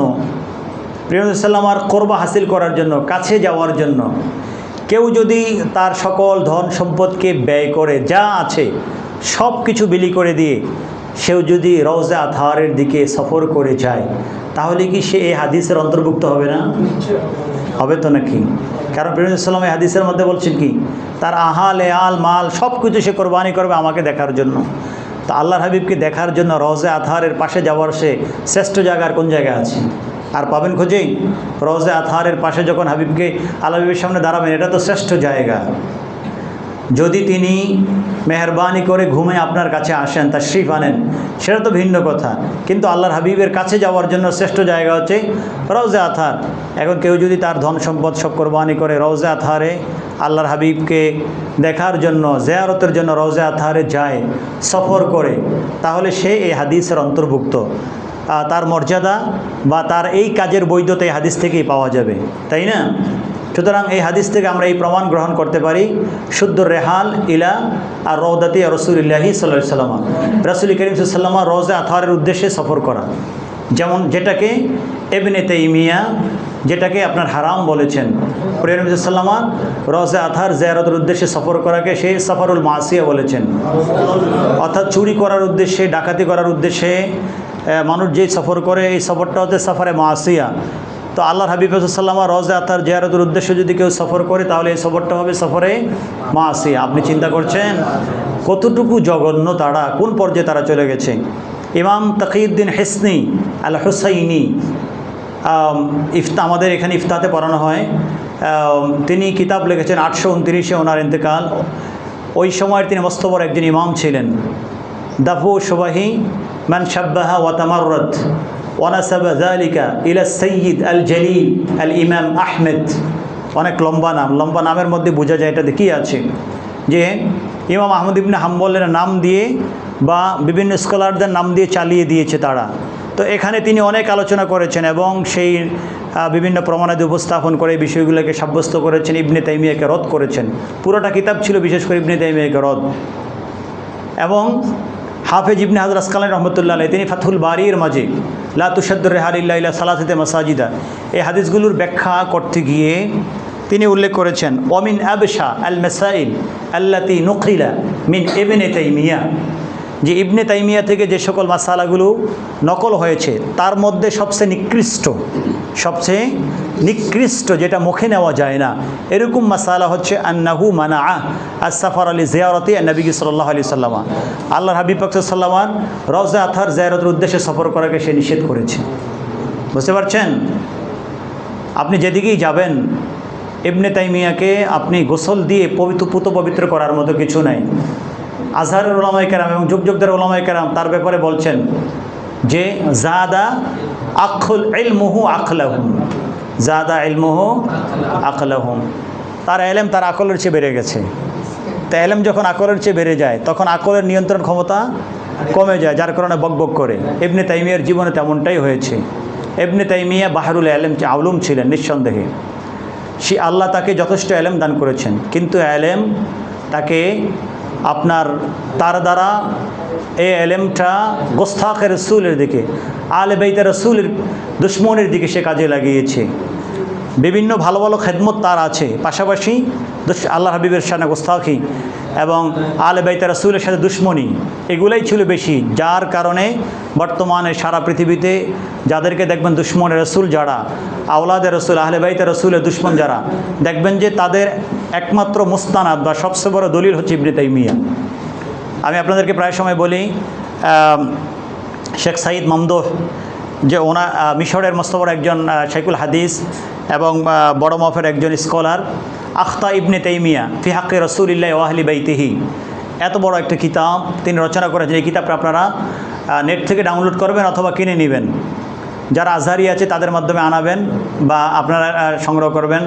প্রিয় নবী সাল্লাল্লাহু আলাইহি ওয়াসাল্লামের কোরবা হাসিল করার জন্য, কাছে যাওয়ার জন্য কেউ যদি তার সকল ধন সম্পদকে ব্যয় করে, যা আছে সব কিছু বিলি করে দিয়ে সেও যদি রওজা আতহারের দিকে সফর করে যায়, তাহলে কি সে এই হাদিসের অন্তর্ভুক্ত হবে না? হবে তো নাকি? কারণ প্রিয় নবী সাল্লাল্লাহু আলাইহি ওয়াসাল্লাম এই হাদিসের মধ্যে বলছেন কি, তার আহাল এয়াল মাল সব কিছু সে কোরবানি করবে আমাকে দেখার জন্য। তা আল্লাহর হাবিবকে দেখার জন্য রওজা আতহারের পাশে যাওয়ার সে শ্রেষ্ঠ জায়গার কোন জায়গা আছে? আর পাবেন খুঁজেই? রওজা আতহারের পাশে যখন হাবিবকে আল্লাহ হাবিবের সামনে দাঁড়াবেন, এটা তো শ্রেষ্ঠ জায়গা। যদি তিনি মেহরবানি করে ঘুমে আপনার কাছে আসেন, তাশরিফ আনেন, সেটা তো ভিন্ন কথা, কিন্তু আল্লাহর হাবিবের কাছে যাওয়ার জন্য শ্রেষ্ঠ জায়গা হচ্ছে রওজা আতহার। এখন কেউ যদি তার ধন সম্পদ সব কোরবানি করে রওজা আতহারে আল্লাহর হাবিবকে দেখার জন্য, জিয়ারতের জন্য রওজা আতহারে যায়, সফর করে, তাহলে সে এই হাদিসের অন্তর্ভুক্ত। তার মর্যাদা বা তার এই কাজের বৈধতা এই হাদিস থেকেই পাওয়া যাবে, তাই না? সুতরাং এই হাদিস থেকে আমরা এই প্রমাণ গ্রহণ করতে পারি, শুদ্ধ রেহাল ইলা আর রওদাতি রসুলিল্লাহি সাল্লাল্লাহু আলাইহি ওয়াসাল্লাম, রাসূল করিম সাল্লাল্লাহু আলাইহি ওয়াসাল্লাম রওজা আতহারের উদ্দেশ্যে সফর করা। যেমন যেটাকে ইবনে তাইমিয়া যেটাকে আপনার হারাম বলেছেন, প্রিয় নবী সাল্লাল্লাহু আলাইহি ওয়াসাল্লাম রওজা আতহার জিয়ারতের উদ্দেশ্যে সফর করাকে সে সফরুল মাসিয়া বলেছেন। অর্থাৎ চুরি করার উদ্দেশ্যে, ডাকাতি করার উদ্দেশ্যে মানুষ যেই সফর করে, এই সফরটা হচ্ছে সফরে মাসিয়া। তো আল্লাহর হাবিব সাল্লাল্লাহু আলাইহি ওয়াসাল্লাম রওজা আতহার জিয়ারতের উদ্দেশ্যে যদি কেউ সফর করে, তাহলে এই সফরটা হবে সফরে মাসিয়া। আপনি চিন্তা করছেন কতটুকু জঘন্য তারা, কোন পর্যায়ে তারা চলে গেছে। ইমাম তাকিউদ্দিন হিসনি আল হুসাইনি, আমাদের এখানে ইফতাতে পড়ানো হয়, তিনি কিতাব লিখেছেন 829-এ ওনার ইন্তেকাল। ওই সময়ের তিনি মস্ত বড় একজন ইমাম ছিলেন। দাফু সুবাহি মান শাব্বাহা ওয়া তামাররাদ ওয়ানাসাবা যালিকা ইলা সাইয়্যিদ আল জলিল আল ইমাম আহমেদ। অনেক লম্বা নাম, লম্বা নামের মধ্যে বোঝা যায় এটাতে কী আছে, যে ইমাম আহমদ ইবনে হাম্বলের নাম দিয়ে বা বিভিন্ন স্কলারদের নাম দিয়ে চালিয়ে দিয়েছে তারা। তো এখানে তিনি অনেক আলোচনা করেছেন এবং সেই বিভিন্ন প্রমাণাদি উপস্থাপন করে বিষয়গুলোকে সাব্যস্ত করেছেন, ইবনে তাইমিয়াকে রদ করেছেন। পুরোটা কিতাব ছিল বিশেষ করে ইবনে তাইমিয়াকে রদ। এবং হাফেজ ইবনে হাজার আসকালানী রহমতুল্লাহ আলাইহি তিনি ফাথুল বারির মাঝে লা তুশাদ্দুর রিহাল ইল্লা ইলা সালাসাতি মাসাজিদা, এই হাদিসগুলোর ব্যাখ্যা করতে গিয়ে তিনি উল্লেখ করেছেন ওয়ামিন আবশা আল মাসাইল আল্লাতি নুকিলা মিন ইবনে তাইমিয়া, যে ইবনে তাইমিয়া থেকে যে সকল মাসালাগুলো নকল হয়েছে তার মধ্যে সবচেয়ে নিকৃষ্ট যেটা মুখে নেওয়া যায় না, এরকম মাসালা হচ্ছে আন্নাহু মানা আস-সাফার আলী জিয়ারতি নবী সাল্লাল্লাহু আলাইহি সাল্লাম, আল্লাহর হাবিব পাক সাল্লাল্লাহু আলাইহি ওয়াসাল্লাম রওজা আতহার জিয়ারতের উদ্দেশ্যে সফর করাকে সে নিষেধ করেছে। বুঝতে পারছেন? আপনি যেদিকেই যাবেন ইবনে তাইমিয়াকে আপনি গোসল দিয়ে পবিত্র করার মতো কিছু নাই। আজহারের উলামায়ে কেরাম এবং যুগযুগদের উলামায়ে কেরাম তার ব্যাপারে বলছেন যে জাদা আখল ইলমুহু আকলাহুম, জাদা ইলমুহু আকলাহুম, তার এলেম তার আকলের চেয়ে বেড়ে গেছে। তা এলেম যখন আকলের চেয়ে বেড়ে যায় তখন আকলের নিয়ন্ত্রণ ক্ষমতা কমে যায়, যার কারণে বকবক করে। ইবনে তাইমিয়ার জীবনে তেমনটাই হয়েছে। ইবনে তাইমিয়া বাহরুল আউলুম ছিলেন নিঃসন্দেহে, সে আল্লাহ তাকে যথেষ্ট এলেম দান করেছেন, কিন্তু এলেম তাকে তার দ্বারা এই এলেমটা গোস্তাখে রসুলের দিকে, আলে বাইতে রসুলের দুশ্মনের দিকে সে কাজে লাগিয়েছে। বিভিন্ন ভালো ভালো খেদমত তার আছে, পাশাপাশি আল্লাহ হাবিবের সাথে গোস্তাখি এবং আলে বাইতে রসুলের সাথে দুশ্মনী, এগুলাই ছিল বেশি, যার কারণে বর্তমানে সারা পৃথিবীতে যাদেরকে দেখবেন দুশ্মন রসুল যারা, আওলাদের রসুল আহলে বাইতে রসুলের দুশ্মন যারা, দেখবেন যে তাদের একমাত্র মুস্তানাদ বা সবচেয়ে বড় দলিল হচ্ছে ইবনে তাইমিয়া। আমি আপনাদেরকে প্রায় সময় বলি, শেখ সাইদ মামদুহ যে মিশরের মস্ত বড় একজন শেখুল হাদিস এবং বড় মফের একজন স্কলার, আখতা ইবনে তাইমিয়া ফি হাক্কি রাসূলিল্লাহি ওয়া আহলি বাইতিহি, এত বড় একটা কিতাব তিনি রচনা করেছেন। এই কিতাবটা আপনারা নেট থেকে ডাউনলোড করবেন অথবা কিনে নেবেন, যারা আজহারি আছে তাদের মাধ্যমে আনাবেন বা আপনারা সংগ্রহ করবেন।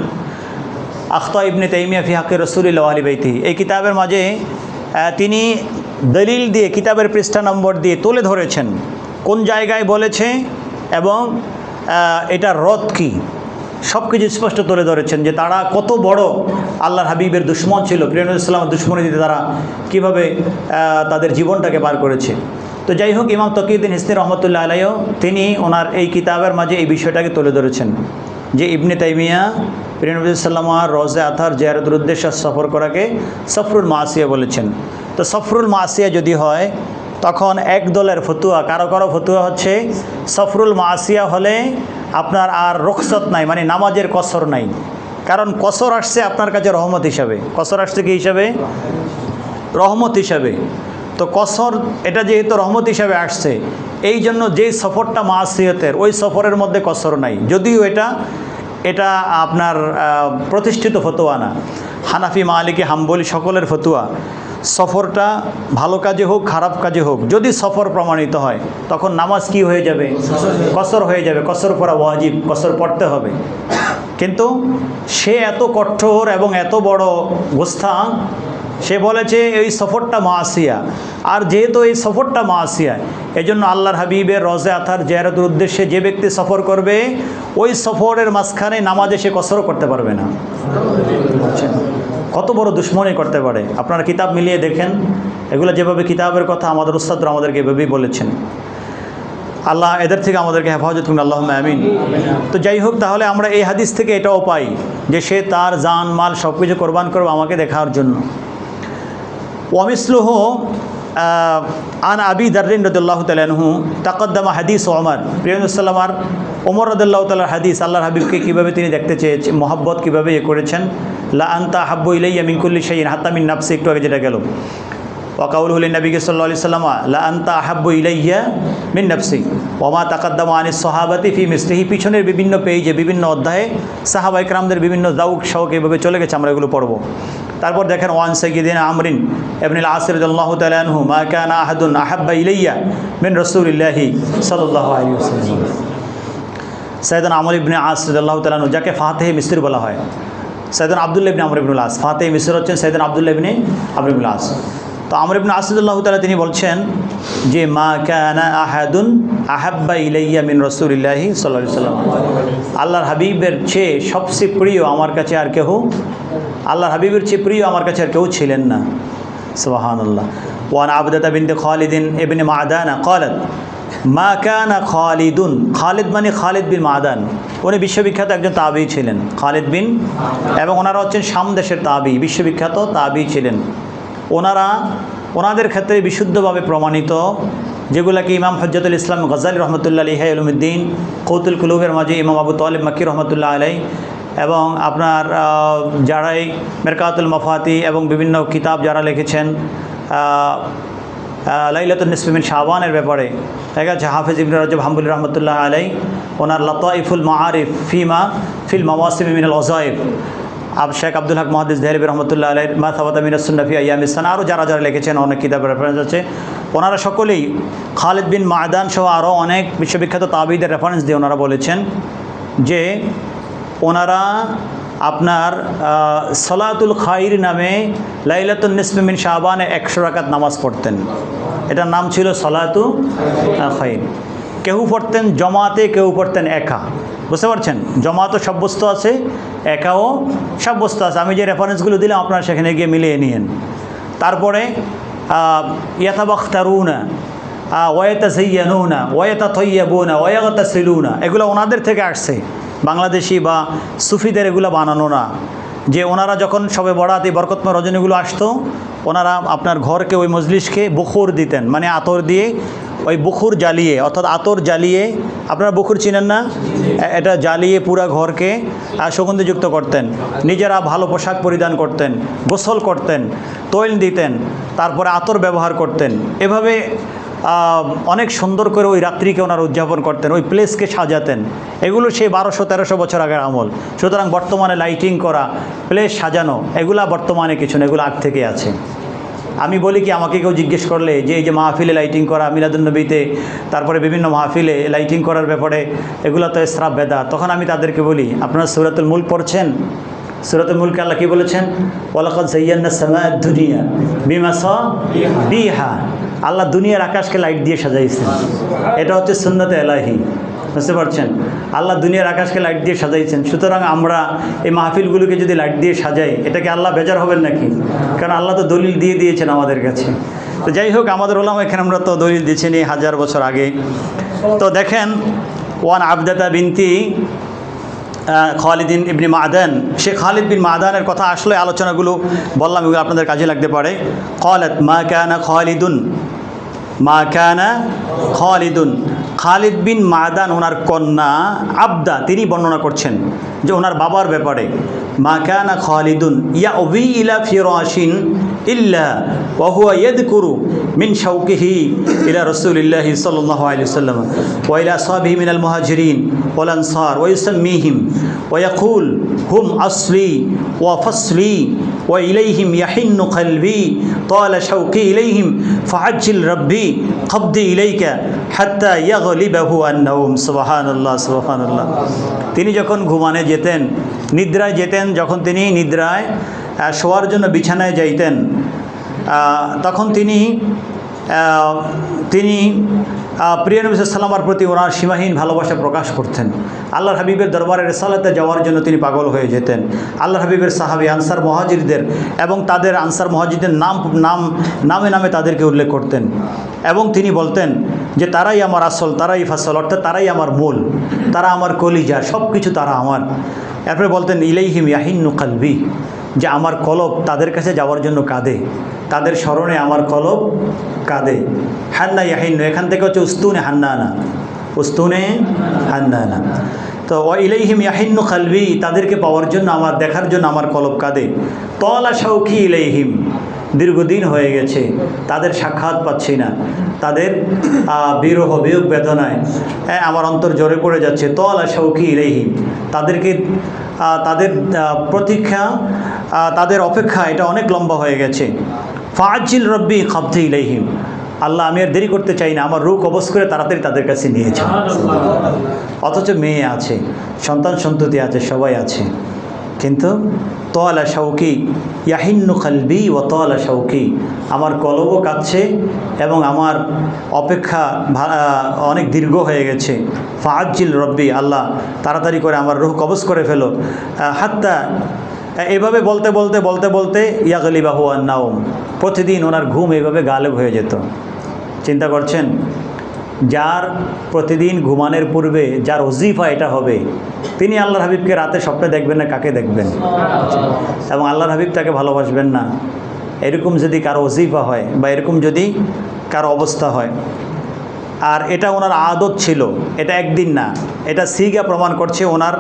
আখতা ইবনে তাইমিয়া ফি হাক্কি রাসূলিল্লাহি ওয়া আহলি বাইতিহি, এই কিতাবের মাঝে তিনি দলিল দিয়ে, কিতাবের পৃষ্ঠা নম্বর দিয়ে তুলে ধরেছেন কোন জায়গায় বলেছে এবং এটার রদ কী, সব কিছু স্পষ্ট তুলে ধরেছেন যে তারা কত বড় আল্লাহর হাবিবের দুশ্মন ছিল, প্রিয় নবী সাল্লাল্লাহু আলাইহি ওয়াসাল্লামের দুশ্মনী দিতে তারা কীভাবে তাদের জীবনটাকে পার করেছে। তো যাই হোক, ইমাম তাকিউদ্দিন হিসনি রহমতুল্লাহ আলাইহি তিনি ওনার এই কিতাবের মাঝে এই বিষয়টাকে তুলে ধরেছেন যে ইবনে তাইমিয়া প্রিয় নবী সাল্লাল্লাহু আলাইহি ওয়াসাল্লাম রওজা আতহার জিয়ারতের উদ্দেশ্যে সফর করাকে সফরুল মাসিয়া বলেছেন। তো সফরুল মাসিয়া যদি হয় তখন এক দলের ফতুয়া, কারো ফতুয়া হচ্ছে সফরুল মাসিয়া হলে আপনার আর রুখসত নাই, মানে নামাজের কসর নাই, কারণ কসর আসছে আপনার কাছে রহমত হিসাবে, কসর আসছে কি হিসাবে? রহমত হিসাবে। তো কসর এটা যেহেতু রহমত হিসাবে আসছে, এই জন্য যেই সফরটা মাসিয়তের ওই সফরের মধ্যে কসর নাই, যদিও এটা আপনার প্রতিষ্ঠিত ফতোয়া না। হানাফি, মালিকি, হাম্বলি সকলের ফতোয়া সফরটা ভালো কাজে হোক খারাপ কাজে হোক, যদি সফর প্রমাণিত হয় তখন নামাজ কি হয়ে যাবে? কসর হয়ে যাবে। কসর পড়া ওয়াজিব, কসর পড়তে হবে। কিন্তু সে এত কঠোর এবং এত বড় গোস্তা, সে বলেছে এই সফরটা মাসিয়া। আর যেহেতু এই সফরটা মাসিয়া, এই জন্য আল্লাহর হাবিবের রোজে আথার জিয়ারতের উদ্দেশ্যে যে ব্যক্তি সফর করবে, ওই সফরের মাঝখানে নামাজে সে কসরও করতে পারবে না। কত বড় দুশ্মনী করতে পারে! আপনারা কিতাব মিলিয়ে দেখেন, এগুলো যেভাবে কিতাবের কথা আমাদের উস্তাদরা আমাদেরকে এভাবেই বলেছেন। আল্লাহ এদের থেকে আমাদেরকে হেফাজত করুন, আল্লাহুম্মা আমিন। তো যাই হোক, তাহলে আমরা এই হাদিস থেকে এটাও পাই যে সে তার জান মাল সব কিছু কোরবান করবে আমাকে দেখার জন্য। ওয়ামিসলুহু আন আবি দাররিন রাদিয়াল্লাহু তাআলা আনহু তাকদ্দামা হাদিস ওমর, প্রিয়সাল্লামার ওমর রাদিয়াল্লাহু তাআলার হাদিস, আল্লাহর হাবিবকে কীভাবে তিনি দেখতে চেয়েছেন, মোহাব্বত কীভাবে করেছেন। লা আনতা হাব্বু ইলাইয়া মিন কুল্লি শাইইন হাত্তা মিন নাফসি, একটু আগে যেটা গেল। ওয়াকাউলুহু লিন-নবী সাল্লাল্লাহু আলাইহি ওয়াসাল্লাম লা আনতা আহাব্বু ইলাইয়া মিন নাফসি ওয়া মা তাকাদ্দামা আনিস সাহাবাতি ফি মিসলিহি, পিছনের বিভিন্ন পেজে বিভিন্ন অধ্যায়ে সাহাবায়ে কেরামদের বিভিন্ন যাউক শওক এভাবে চলে গেছে, আমরা এগুলো পড়ব। তারপর দেখেন ওয়ান সাইয়্যিদিনা আমরিন ইবনুল আস রাদিয়াল্লাহু তাআলা আনহু মা কানা আহাদুন আহাব্বা ইলাইয়া মিন রাসূলিল্লাহি সাল্লাল্লাহু আলাইহি ওয়াসাল্লাম। সাইয়েদনা আমর ইবনে আস রাদিয়াল্লাহু তাআলা আনহু, যাকে ফাতিহ মিসর বলা হয়, সাইয়েদনা আব্দুল্লাহ ইবনে আমর ইবনুল আস, ফাতিহ মিসর হচ্ছেন সাইয়েদনা আব্দুল্লাহ ইবনে আমর ইবনুল আস। তো আমর ইবনে আস রাদিয়াল্লাহু তাআলা তিনি বলছেন যে মা কানা আহাদুন আহাব্বা ইলাইয়া মিন রাসূলিল্লাহি সাল্লাল্লাহু আলাইহি ওয়াসাল্লাম, আল্লাহর হাবিবের চেয়ে সবচেয়ে প্রিয় আমার কাছে আর কেউ, আল্লাহর হাবিবের চেয়ে প্রিয় আমার কাছে আর কেউ ছিলেন না। সুবহানাল্লাহ। ওয়ান আবদাতা বিনতে খালিদিন ইবনে মাদানা ক্বালাত মা কানা খালিদুন, খালিদ মানে খালিদ বিন মাদান, উনি বিশ্ববিখ্যাত একজন তাবী ছিলেন, খালিদ বিন, এবং ওনারা হচ্ছেন শাম দেশের তাবী, বিশ্ববিখ্যাত তাবী ছিলেন। ওনাদের ক্ষেত্রে বিশুদ্ধভাবে প্রমাণিত, যেগুলোকে ইমাম হজ্জাতুল ইসলাম গজালি রহমতুল্লাহ আলাইহি উলুমুদ্দিন কৌতুল কুলুবের মাঝে ইমাম আবু তালিব মাক্কি রহমতুল্লাহ আলাইহি, এবং আপনার যারাই মেরকাতুল মাফাতি এবং বিভিন্ন কিতাব যারা লিখেছেন লাইলাতুন নিসফি মিন শাবানের ব্যাপারে, ঠিক আছে, হাফেজ ইবনে রাজব হাম্বলি রহমতুল্লাহ আলাইহি ওনার লতাইফুল মাআরিফ ফিল মাওয়াসিম মিনাল ওযাইফ, শেখ আব্দুল হক মুহাদ্দিস দেহলভী রহমতুল্লাহ আলাইহি মা সাবাতা মিনাস সুন্নাহ ফি আইয়ামিস সানা, আরও যারা লিখেছেন অনেক কিতাবের রেফারেন্স আছে। ওনারা সকলেই খালিদ বিন মাদান সহ আরও অনেক বিশ্ববিখ্যাত তাবীদের রেফারেন্স দিয়ে ওনারা বলেছেন যে ওনারা আপনার সলাতুল খাইর নামে লাইলাতুন নিসফি মিন শাবানে 100 রাকাত নামাজ পড়তেন। এটার নাম ছিল সলাতু খাইর। কেউ পড়তেন জমাতে, কেউ পড়তেন একা, বুঝতে পারছেন? জমাতও সাব্যস্ত আছে, একাও সাব্যস্ত আছে। আমি যে রেফারেন্সগুলো দিলাম আপনারা সেখানে গিয়ে মিলিয়ে নিয়েন। তারপরে ইয়াতাবাখতারুনা ওয়ায়াতাযায়্যানুনা ওয়ায়াতাতায়্যাবুনা ওয়ায়াগতাসিলুনা, এগুলো ওনাদের থেকে আসছে, বাংলাদেশি বা সুফিদের এগুলো বানানো না। যে ওনারা যখন সবে বরাত এই বরকতময় রজনীগুলো আসতো, ওনারা আপনার ঘরকে ওই মজলিসকে বুখুর দিতেন, মানে আতর দিয়ে ওই বুখুর জ্বালিয়ে, অর্থাৎ আতর জ্বালিয়ে, আপনারা বুখুর চিনেন না, এটা জ্বালিয়ে পুরা ঘরকে সুগন্ধিযুক্ত করতেন, নিজেরা ভালো পোশাক পরিধান করতেন, গোসল করতেন, তৈল দিতেন, তারপরে আতর ব্যবহার করতেন। এভাবে অনেক সুন্দর করে ওই রাত্রিকে ওনারা উদযাপন করতেন, ওই প্লেসকে সাজাতেন। এগুলো সেই 1200-1300 বছর আগের আমল। সুতরাং বর্তমানে লাইটিং করা, প্লেস সাজানো, এগুলা বর্তমানে কিছু না, এগুলো আগ থেকে আছে। আমি বলি কি, আমাকে কেউ জিজ্ঞেস করলে যে এই যে মাহফিলে লাইটিং করা, মিলাদুন্নবীতে, তারপরে বিভিন্ন মাহফিলে লাইটিং করার ব্যাপারে, এগুলো তো ইসরাফ বেদাত, তখন আমি তাদেরকে বলি আপনারা সূরাতুল মুলক পড়ছেন? সূরাতুল মুলকে আল্লাহ কী বলেছেন? ওয়ালাকাদ যায়্যানা সামাআদ দুনিয়া বিমাসাবিহা, আল্লাহ দুনিয়ার আকাশকে লাইট দিয়ে সাজাইছেন। এটা হচ্ছে সুন্নতে এলাহি, বুঝতে পারছেন? আল্লাহ দুনিয়ার আকাশকে লাইট দিয়ে সাজাইছেন। সুতরাং আমরা এই মাহফিলগুলোকে যদি লাইট দিয়ে সাজাই, এটাকে আল্লাহ বেজার হবেন নাকি? কারণ আল্লাহ তো দলিল দিয়ে দিয়েছেন আমাদের কাছে। তো যাই হোক, আমাদের ওলামা এখানে আমরা তো দলিল দিয়েছেন 1000 বছর আগে। তো দেখেন, ওয়ান আবদাতা বিনতি খালিদিন ইবনে মাদান, সে খালিদ বিন মাদানের কথা আসলে আলোচনাগুলো বললাম, এগুলো আপনাদের কাজে লাগতে পারে। ক্বালাত মা কানা খালিদুন, মা কানা খালিদুন, খালিদ বিন মাদান ওনার কন্যা আবদা তিনি বর্ণনা করছেন যে ওনার বাবার ব্যাপারে, মা কানা খালিদুন ইয়াউবি ইলা ফিরাশিন ইল্লা ওয়া হুয়া ইয়াযকুরু মিন শাওকিহি ইলা রাসূলিল্লাহি সাল্লাল্লাহু আলাইহি ওয়াসাল্লাম ওয়া ইলা আসহাবিহি মিনাল মুহাজিরিন ওয়াল আনসার ওয়া ইউসাম্মিহিম ওয়া ইয়াকুল হুম আসলি ওয়া ফাসলি ওয়া ইলাইহিম ইয়াহিন্নু কলবি তালা শাওকি ইলাইহিম ফাআজ্জিল রাব্বি কবদি ইলাইকা হাত্তা ইয়াগলিবাহু আন-নাওম। সুবহানাল্লাহ, সুবহানাল্লাহ। তিনি যখন ঘুমানে যেতেন, নিদ্রায় যেতেন, যখন তিনি নিদ্রায় শোয়ার জন্য বিছানায় যাইতেন, তখন তিনি প্রিয় নবী সাল্লাল্লাহু আলাইহি ওয়াসাল্লামের প্রতি ওনার সীমাহীন ভালোবাসা প্রকাশ করতেন। আল্লাহর হাবিবের দরবারে রিসালাতে যাওয়ার জন্য তিনি পাগল হয়ে যেতেন। আল্লাহর হাবিবের সাহাবী আনসার মুহাজিরদের এবং তাদের আনসার মুহাজিরদের নামে নামে তাদেরকে উল্লেখ করতেন এবং তিনি বলতেন যে তারাই আমার আসল, তারাই ফাসল, অর্থাৎ তারাই আমার মূল, তারা আমার কলিজা, সব কিছু তারা আমার। এরপরে বলতেন ইলাইহিম ইয়াহিন্নু কলবি, যে আমার কলব তাদের কাছে যাওয়ার জন্য কাঁদে, তাদের স্মরণে আমার কলব কাঁদে। হান্না ইয়াহিন্নু, এখান থেকে হচ্ছে উস্তুনে হান্নানা, উস্তুনে হান্নানা। তো ওয়া ইলাইহিম ইয়াহিন্নু কলবি, তাদেরকে পাওয়ার জন্য, আমার দেখার জন্য আমার কলব কাঁদে। তলা শাওকি ইলাইহিম, দীর্ঘদিন হয়ে গেছে তাদের সাক্ষাৎ পাচ্ছি না, তাদের বিরহ বিয়োগ বেদনায় আমার অন্তর জ্বরে পড়ে যাচ্ছে। তলা শাওকি ইলাইহিম, তাদেরকে তাদের প্রতীক্ষা, তাদের অপেক্ষা এটা অনেক লম্বা হয়ে গেছে। ফাআজ্জিল রব্বি কবদি ইলাইহিম, আল্লাহ আমি আর দেরি করতে চাই না, আমার রূহ কবজ করে তাড়াতাড়ি তাদের কাছে নিয়েছে। অথচ মেয়ে আছে, সন্তান সন্ততি আছে, সবাই আছে, কিন্তু তলা শাওকি ইয়াহিন্নু কলবি ওয়া তলা শাওকি, আমার কলবও কাঁদছে এবং আমার অপেক্ষা অনেক দীর্ঘ হয়ে গেছে। ফাআজ্জিল রব্বি, আল্লাহ তাড়াতাড়ি করে আমার রূহ কবজ করে ফেলো। হাত্তা, এভাবে বলতে বলতে বলতে বলতে ইয়াগলিবাহু আন-নাওম, প্রতিদিন ওনার ঘুম এইভাবে গালেব হয়ে যেত। চিন্তা করছেন, যার প্রতিদিন ঘুমানোর পূর্বে যার ওজিফা এটা হবে, তিনি আল্লাহর হাবিবকে রাতে স্বপ্নে দেখবেন না, কাকে দেখবেন? এবং আল্লাহর হাবিব তাকে ভালোবাসবেন না। এরকম যদি কারো ওজিফা হয় বা এরকম যদি কারো অবস্থা হয়, আর এটা ওনার আদত ছিল, এটা একদিন না, এটা সিগা প্রমাণ করছে। ওনার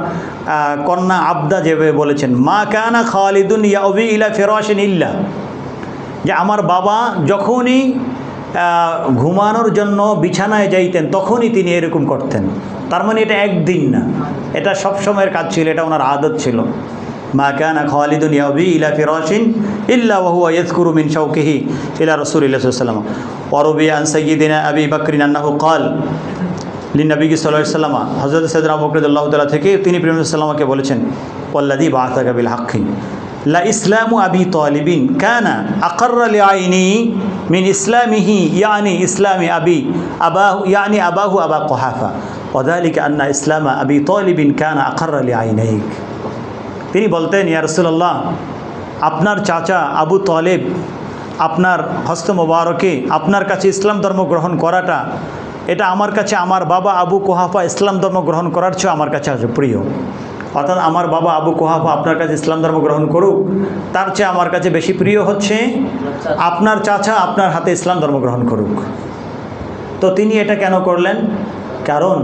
কন্যা আবদা যেভাবে বলেছেন, মা কানা খালিদুন ইয়াউবি ইলা ফিরাশিন ইল্লা, যে আমার বাবা যখনই ঘুমানোর জন্য বিছানায় যাইতেন তখনই তিনি এরকম করতেন। তার মানে এটা একদিন না, এটা সব সময়ের কাজ ছিল, এটা ওনার আদত ছিল। মা কানা খালিদুন ইয়াউবি ইলা ফিরাশিন ইল্লা ওয়া হুয়া ইয়াযকুরু মিন শাওকিহি ইলা রাসূলিল্লাহি সাল্লাল্লাহু আলাইহি ওয়াসাল্লাম। ওয়া রুবিয়া আন সাইয়্যিদিনা আবি বকর আন্নাহু ক্বাল লিন-নবী সাল্লাল্লাহু আলাইহি ওয়াসাল্লাম, হযরত সাইয়েদনা আবু বকর রাদিয়াল্লাহু তাআলা থেকে তিনি প্রিয় নবী সাল্লাল্লাহু আলাইহি ওয়াসাল্লামকে বলেছেন, ওয়াল্লাযী বা'আসাকা বিল হাক্কি লা ইসলামু আবি তালিবিন কানা আকাররা লিআইনি মিন ইসলামিহি ইয়ানি ইসলামি আবাহু ইয়ানি আবাহু আবা কুহাফা ওয়া যালিকা আন্না ইসলামা আবি তালিবিন কানা আকাররা লিআইনাইক। তিনি বলতেন, ইয়া রাসূলুল্লাহ, আপনার চাচা আবু তালেব আপনার হস্ত মোবারকে আপনার কাছে ইসলাম ধর্ম গ্রহণ করাটা, এটা আমার কাছে আমার বাবা আবু কুহাফা ইসলাম ধর্ম গ্রহণ করার চেয়ে আমার কাছে আজ প্রিয়। অর্থাৎ আমার বাবা আবু কুহাফা আপনার কাছে ইসলাম ধর্ম গ্রহণ করুক, তার চেয়ে আমার কাছে বেশি প্রিয় হচ্ছে আপনার চাচা আপনার হাতে ইসলাম ধর্ম গ্রহণ করুক। তো তিনি এটা কেন করলেন? কারণ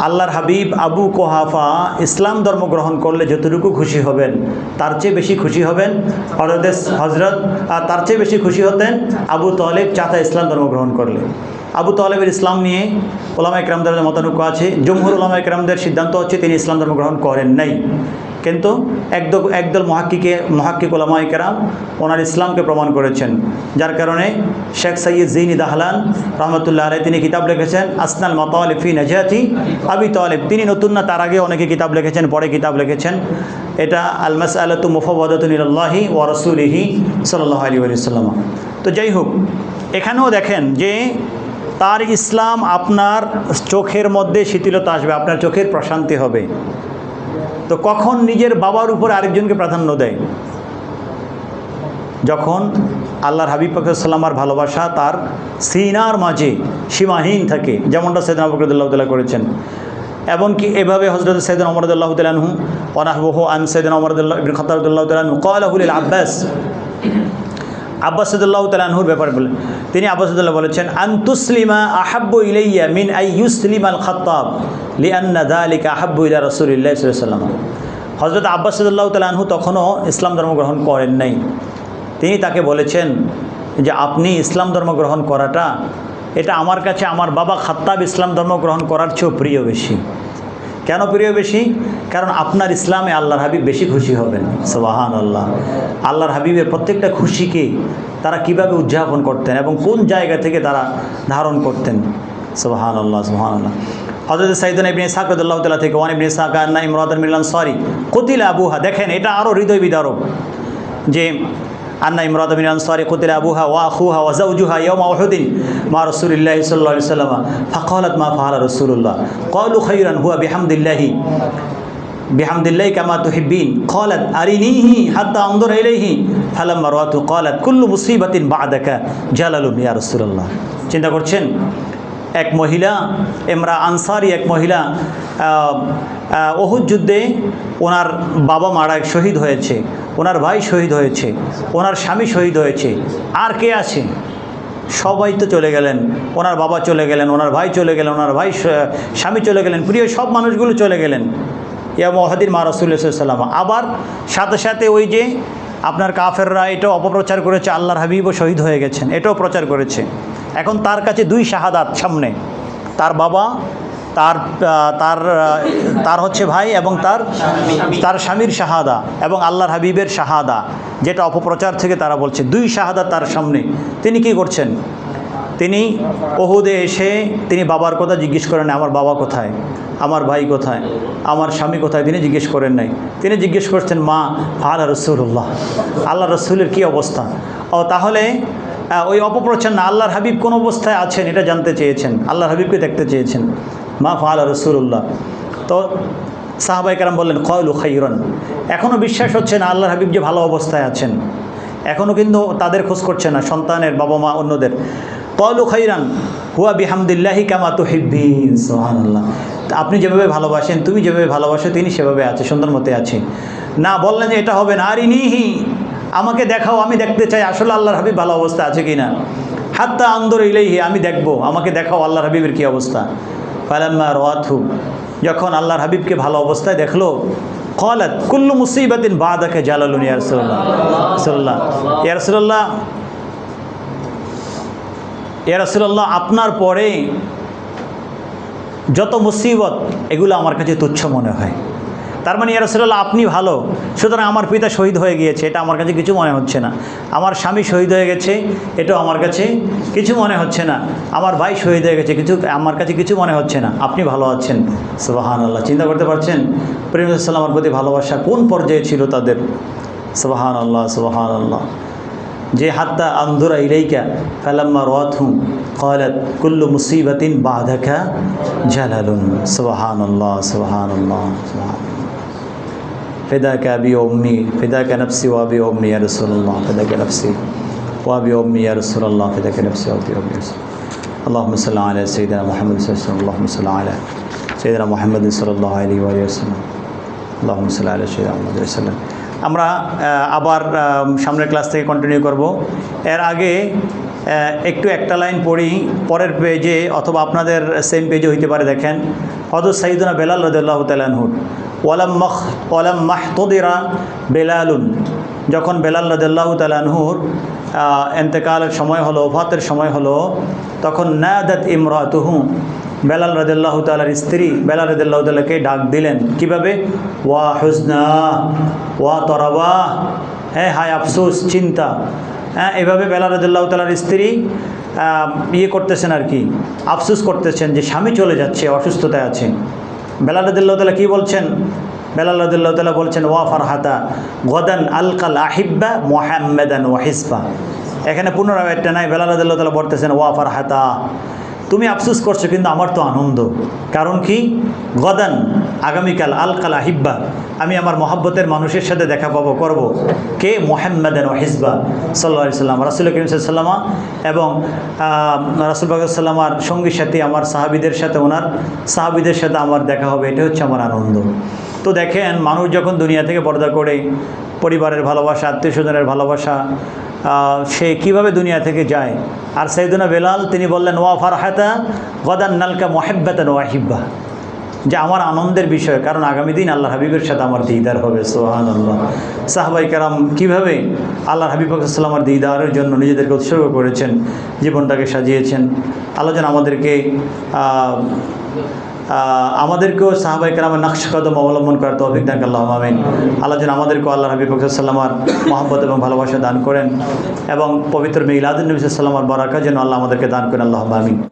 আল্লাহর হাবিব আবু কুহাফা ইসলাম ধর্ম গ্রহণ করলে যতটুকু খুশি হবেন তার চেয়ে বেশি খুশি হবেন হজরত, আর তার চেয়ে বেশি খুশি হতেন আবু তালেব চাচা ইসলাম ধর্ম গ্রহণ করলে। আবু তালেবের ইসলাম নিয়ে ওলামায়ে কেরামদের মতানৈক্য আছে। জমহুর ওলামায়ে কেরামদের সিদ্ধান্ত হচ্ছে তিনি ইসলাম ধর্ম গ্রহণ করেন নাই, কিন্তু একদল মুহাক্কিক ওলামায়ে কেরাম ওনার ইসলামকে প্রমাণ করেছেন। যার কারণে শেখ সৈয়দ জিনি দাহলান রহমতুল্লাহ আলাইহি তিনি কিতাব লিখেছেন আসনাল মাতালিব ফি নাজাতি আবি তালেব। তিনি নতুন না, তার আগে অনেকে কিতাব লিখেছেন, পরে কিতাব লিখেছেন। এটা আল মাসআলাতু মুফাওয়াদাতুন ইলাল্লাহি ওয়া রাসূলিহি সাল্লাল্লাহু আলাইহি ওয়া সাল্লাম। তো যাই হোক, এখানেও দেখেন যে তার ইসলাম আপনার চোখের মধ্যে শিথিলতা আসবে, আপনার চোখের প্রশান্তি হবে। তো কখন নিজের বাবার উপর আরেকজনকে প্রাধান্য দেয়? যখন আল্লাহর হাবিব পাক সাল্লাল্লাহু ভালোবাসা তার সিনার মাঝে সীমাহীন থাকে, যেমনটা সাইয়েদনা আবু বকর রাদিয়াল্লাহু তাআলা করেছেন। এমনকি এভাবে হযরত সাইয়েদনা ওমর রাদিয়াল্লাহু তাআলা আনহু ওয়ানাহু আন সাইয়েদনা ওমর ইবনে খাত্তাব রাদিয়াল্লাহু তাআলা আনহু ক্বালাহু লিল আব্বাস, আব্বাস রাদিয়াল্লাহু তাআলা আনহুর ব্যাপারে বলেন, তিনি আব্বাস রাদিয়াল্লাহু বলেছেন, আনতুসলিমা আহাব্বু ইলাইয়া মিন আইয়ুসলিমাল খাত্তাব লিআন্না যালিকা আহাব্বু ইলা রাসূলিল্লাহি সাল্লাল্লাহু আলাইহি ওয়াসাল্লাম। হযরত আব্বাস রাদিয়াল্লাহু তাআলা আনহু তখনও ইসলাম ধর্ম গ্রহণ করেন নাই। তিনি তাকে বলেছেন যে আপনি ইসলাম ধর্ম গ্রহণ করাটা এটা আমার কাছে আমার বাবা খাত্তাব ইসলাম ধর্ম গ্রহণ করার চেয়েও প্রিয় বেশি। কেন প্রিয় বেশি? কারণ আপনার ইসলামে আল্লাহর হাবিব বেশি খুশি হবেন। সুবহানাল্লাহ। আল্লাহর হাবিবের প্রত্যেকটা খুশিকে তারা কিভাবে উদযাপন করতেন এবং কোন জায়গা থেকে তারা ধারণ করতেন। সুবহানাল্লাহ সুবহানাল্লাহ। হযরত সাইয়্যিদুনা ইবনে ইসহাক রাদিয়াল্লাহু তাআলা থেকে ওয়ান ইবনে ইসহাক আন্না ইমরাতান মিনাল আনসারি কুতিলা আবুহা, দেখেন এটা আরও হৃদয় বিদারক যে আন্না ইমরাতান মিনাল আনসারি কুতিলা আবুহা ওয়া আখুহা ওয়া যাওজুহা ইয়াওমা উহুদিন মা রাসূলিল্লাহি সাল্লাল্লাহু আলাইহি ওয়াসাল্লাম ফাকালাত মা ফাআলা রাসূলুল্লাহ ক্বালু খাইরান হুয়া বিহামদিল্লাহি কামা তুহিব্বিন ক্বালাত আরিনিহি হাত্তা আনজুর ইলাইহি ফালাম্মা রাআতু ক্বালাত কুল্লু মুসিবাতিন বা'দাকা জালালুন ইয়া রাসূলুল্লাহ। চিন্তা করছেন, এক মহিলা আনসারি এক মহিলা উহুদ যুদ্ধে ওনার বাবা মারা শহীদ হয়েছে, ওনার ভাই শহীদ হয়েছে, ওনার স্বামী শহীদ হয়েছে, আর কে আছে? সবাই তো চলে গেলেন, ওনার বাবা চলে গেলেন, ওনার ভাই চলে গেলেন, ওনার ভাই স্বামী চলে গেলেন, প্রিয় সব মানুষগুলো চলে গেলেন ইয়া মুহাদ্দির মা রাসূলুল্লাহ সাল্লাল্লাহু আলাইহি ওয়াসাল্লাম। আবার সাথে সাথে ওই যে আপনার কাফেররা এটাও অপপ্রচার করেছে আল্লাহর হাবিবও শহীদ হয়ে গেছেন, এটাও প্রচার করেছে। এখন তার কাছে দুই শাহাদাত সামনে, তার বাবা, তার হচ্ছে ভাই এবং তার স্বামীর শাহাদা এবং আল্লাহর হাবিবের শাহাদা, যেটা অপপ্রচার থেকে তারা বলছে। দুই শাহাদা তার সামনে, তিনি কি করছেন? তিনি উহুদে এসে তিনি বাবার কথা জিজ্ঞেস করেন না, আমার বাবা কোথায়, আমার ভাই কোথায়, আমার স্বামী কোথায়, তিনি জিজ্ঞেস করেন নাই। তিনি জিজ্ঞেস করছেন মা ফাআলা রাসূলুল্লাহ, আল্লাহ রসুলের কী অবস্থা। ও তাহলে ওই অপপ্রচার না, আল্লাহর হাবিব কোন অবস্থায় আছেন এটা জানতে চেয়েছেন, আল্লাহর হাবিবকে দেখতে চেয়েছেন। মা ফাআলা রাসূলুল্লাহ। তো সাহাবায়ে কেরাম বললেন ক্বালু খাইরান। এখনও বিশ্বাস হচ্ছে না আল্লাহর হাবিব যে ভালো অবস্থায় আছেন, এখনও কিন্তু তাদের খোঁজ করছে না, সন্তানের বাবা মা অন্যদের। ক্বালু খাইরান হুয়া বিহামদিল্লাহি কামা তুহিব্বিন। সুবহানাল্লাহ। আপনি যেভাবে ভালোবাসেন, তুমি যেভাবে ভালোবাসো, তিনি সেভাবে আছে, সুন্দর মতে আছে। না বললেন যে এটা হবে না, আরিনিহি, আমাকে দেখাও, আমি দেখতে চাই আসলে আল্লাহর হাবিব ভালো অবস্থা আছে কি না। হাত্তা আনজুর ইলাইহি, আমি দেখব, আমাকে দেখাও আল্লাহর হাবিবের কী অবস্থা। ফালাম্মা রাআতহু, যখন আল্লাহর হাবিবকে ভালো অবস্থায় দেখলো, ক্বালাত কুল্লু মুসিবাতিন বা'দাকা জালালুন ইয়া রাসূলুল্লাহ। ইয়া রাসূলুল্লাহ, আপনার পরে যত মুসিবত এগুলো আমার কাছে তুচ্ছ মনে হয়। তার মানে ইয়া রাসূলুল্লাহ আপনি ভালো, সুতরাং আমার পিতা শহীদ হয়ে গিয়েছে, এটা আমার কাছে কিছু মনে হচ্ছে না। আমার স্বামী শহীদ হয়ে গেছে, এটাও আমার কাছে কিছু মনে হচ্ছে না। আমার ভাই শহীদ হয়ে গেছে, আমার কাছে কিছু মনে হচ্ছে না। আপনি ভালো আছেন। সুবহানাল্লাহ। চিন্তা করতে পারছেন প্রেম সাল্লামের প্রতি ভালোবাসা কোন পর্যায়ে ছিল তাদের। সুবহানাল্লাহ সুবহানাল্লাহ। যে হাত্তা আনজুরা ইলাইকা ফালাম্মা রাআতহু ক্বালাত কুল্লু মুসিবাতিন বা'দাকা জালালুন। সুবহানাল্লাহ সুবহানাল্লাহ সুবহানাল্লাহ। ফিদাকা আবি ওয়া উম্মি, ফিদাকা নাফসি ওয়া আবি ওয়া উম্মি ইয়া রাসূলুল্লাহ, ফিদাকা নাফসি ওয়া আবি ওয়া উম্মি ইয়া রাসূলুল্লাহ, ফিদাকা নাফসি ওয়া আবি ওয়া উম্মি ইয়া রাসূলুল্লাহ। আল্লাহুম্মা সাল্লি আলা সাইয়্যিদিনা মুহাম্মদ সাল্লাল্লাহু আলাইহি ওয়াসাল্লাম, আল্লাহুম্মা সাল্লি আলা সাইয়্যিদিনা মুহাম্মদ সাল্লাল্লাহু আলাইহি ওয়া সাল্লাম, আল্লাহুম্মা সাল্লি আলা সাইয়্যিদিনা মুহাম্মদ সাল্লাল্লাহু আলাইহি ওয়া সাল্লাম। আমরা আবার সামনের ক্লাস থেকে কন্টিনিউ করব। এর আগে একটু একটা লাইন পড়ি, পরের পেজে অথবা আপনাদের সেম পেজে হইতে পারে। দেখেন হযরত সাইয়্যিদুনা বেলাল রাদিয়াল্লাহু তাআলা আনহু, ওয়ালাম মাহতুদিরা বেলালুন, যখন বেলাল রাদিয়াল্লাহু তাআলা আনহুর ইন্তেকালের সময় হলো, ওফাতের সময় হলো, তখন নাদাত ইমরাতুহু, বেলাল রাদিয়াল্লাহু তাআলার স্ত্রী বেলাল রাদিয়াল্লাহু তাআলাকে ডাক দিলেন কিভাবে, ওয়া হুজনা ওয়া তরাবা, হ্যাঁ হায় আফসোস, চিন্তা। হ্যাঁ, এভাবে বেলাল রাদিয়াল্লাহু তাআলার স্ত্রী করতেছেন আর কি, আফসোস করতেছেন যে স্বামী চলে যাচ্ছে, অসুস্থতায় আছে। বেলাল রাদিয়াল্লাহু তাআলা কী বলছেন? বেলাল রাদিয়াল্লাহু তাআলা বলছেন ওয়া ফারহাতা গদান আলকাল আহিব্বা মুহাম্মাদান ওয়া হিসবা। এখানে পুনরাবৃত্তি নাই, বেলাল রাদিয়াল্লাহু তাআলা বলতেছেন ওয়া ফারহাতা, তুমি আফসোস করছো কিন্তু আমার তো আনন্দ। কারণ কি? গদান, আগামীকাল, আলকাল আহিব্বা, আমি আমার মহব্বতের মানুষের সাথে দেখা পাবো, করব। কে? মুহাম্মাদান ওয়া হিসবা সাল্লাল্লাহু আলাইহি সাল্লাম, রাসূল করিম সাল্লাল্লাহু আলাইহি ওয়াসাল্লাম এবং রাসূল পাক সাল্লাল্লাহু আলাইহি ওয়াসাল্লামের সঙ্গী সাথী আমার সাহাবীদের সাথে, ওনার সাহাবীদের সাথে আমার দেখা হবে, এটা হচ্ছে আমার আনন্দ। তো দেখেন, মানুষ যখন দুনিয়া থেকে পর্দা করে, পরিবারের ভালোবাসা, আত্মীয় স্বজনের ভালোবাসা, সে কিভাবে দুনিয়া থেকে যায়। আর সাইয়্যিদুনা বেলাল তিনি বললেন ওয়া ফারহাতা গদান নালকা মুহাব্বাতান ওয়া হিব্বা, যে আমার আনন্দের বিষয়, কারণ আগামী দিন আল্লাহ হাবিবের সাথে আমার দিদার হবে। সুবহানাল্লাহ। সাহাবাই কেরাম কীভাবে আল্লাহ হাবিব সাল্লামের দিদারের জন্য নিজেদেরকে উৎসর্গ করেছেন, জীবনটাকে সাজিয়েছেন। আল্লাহ যেন আমাদেরকেও সাহাবাই কেরামের নকশ কদম অবলম্বন করার তৌফিক দান করেন, আল্লাহুম্মা আমিন। আল্লাহ যেন আমাদেরকেও আল্লাহ হাবিব সাল্লামের মহব্বত এবং ভালোবাসা দান করেন এবং পবিত্র মিলাদুন নবী সাল্লামের বারাকা যেন আল্লাহ আমাদেরকে দান করেন, আল্লাহুম্মা আমিন।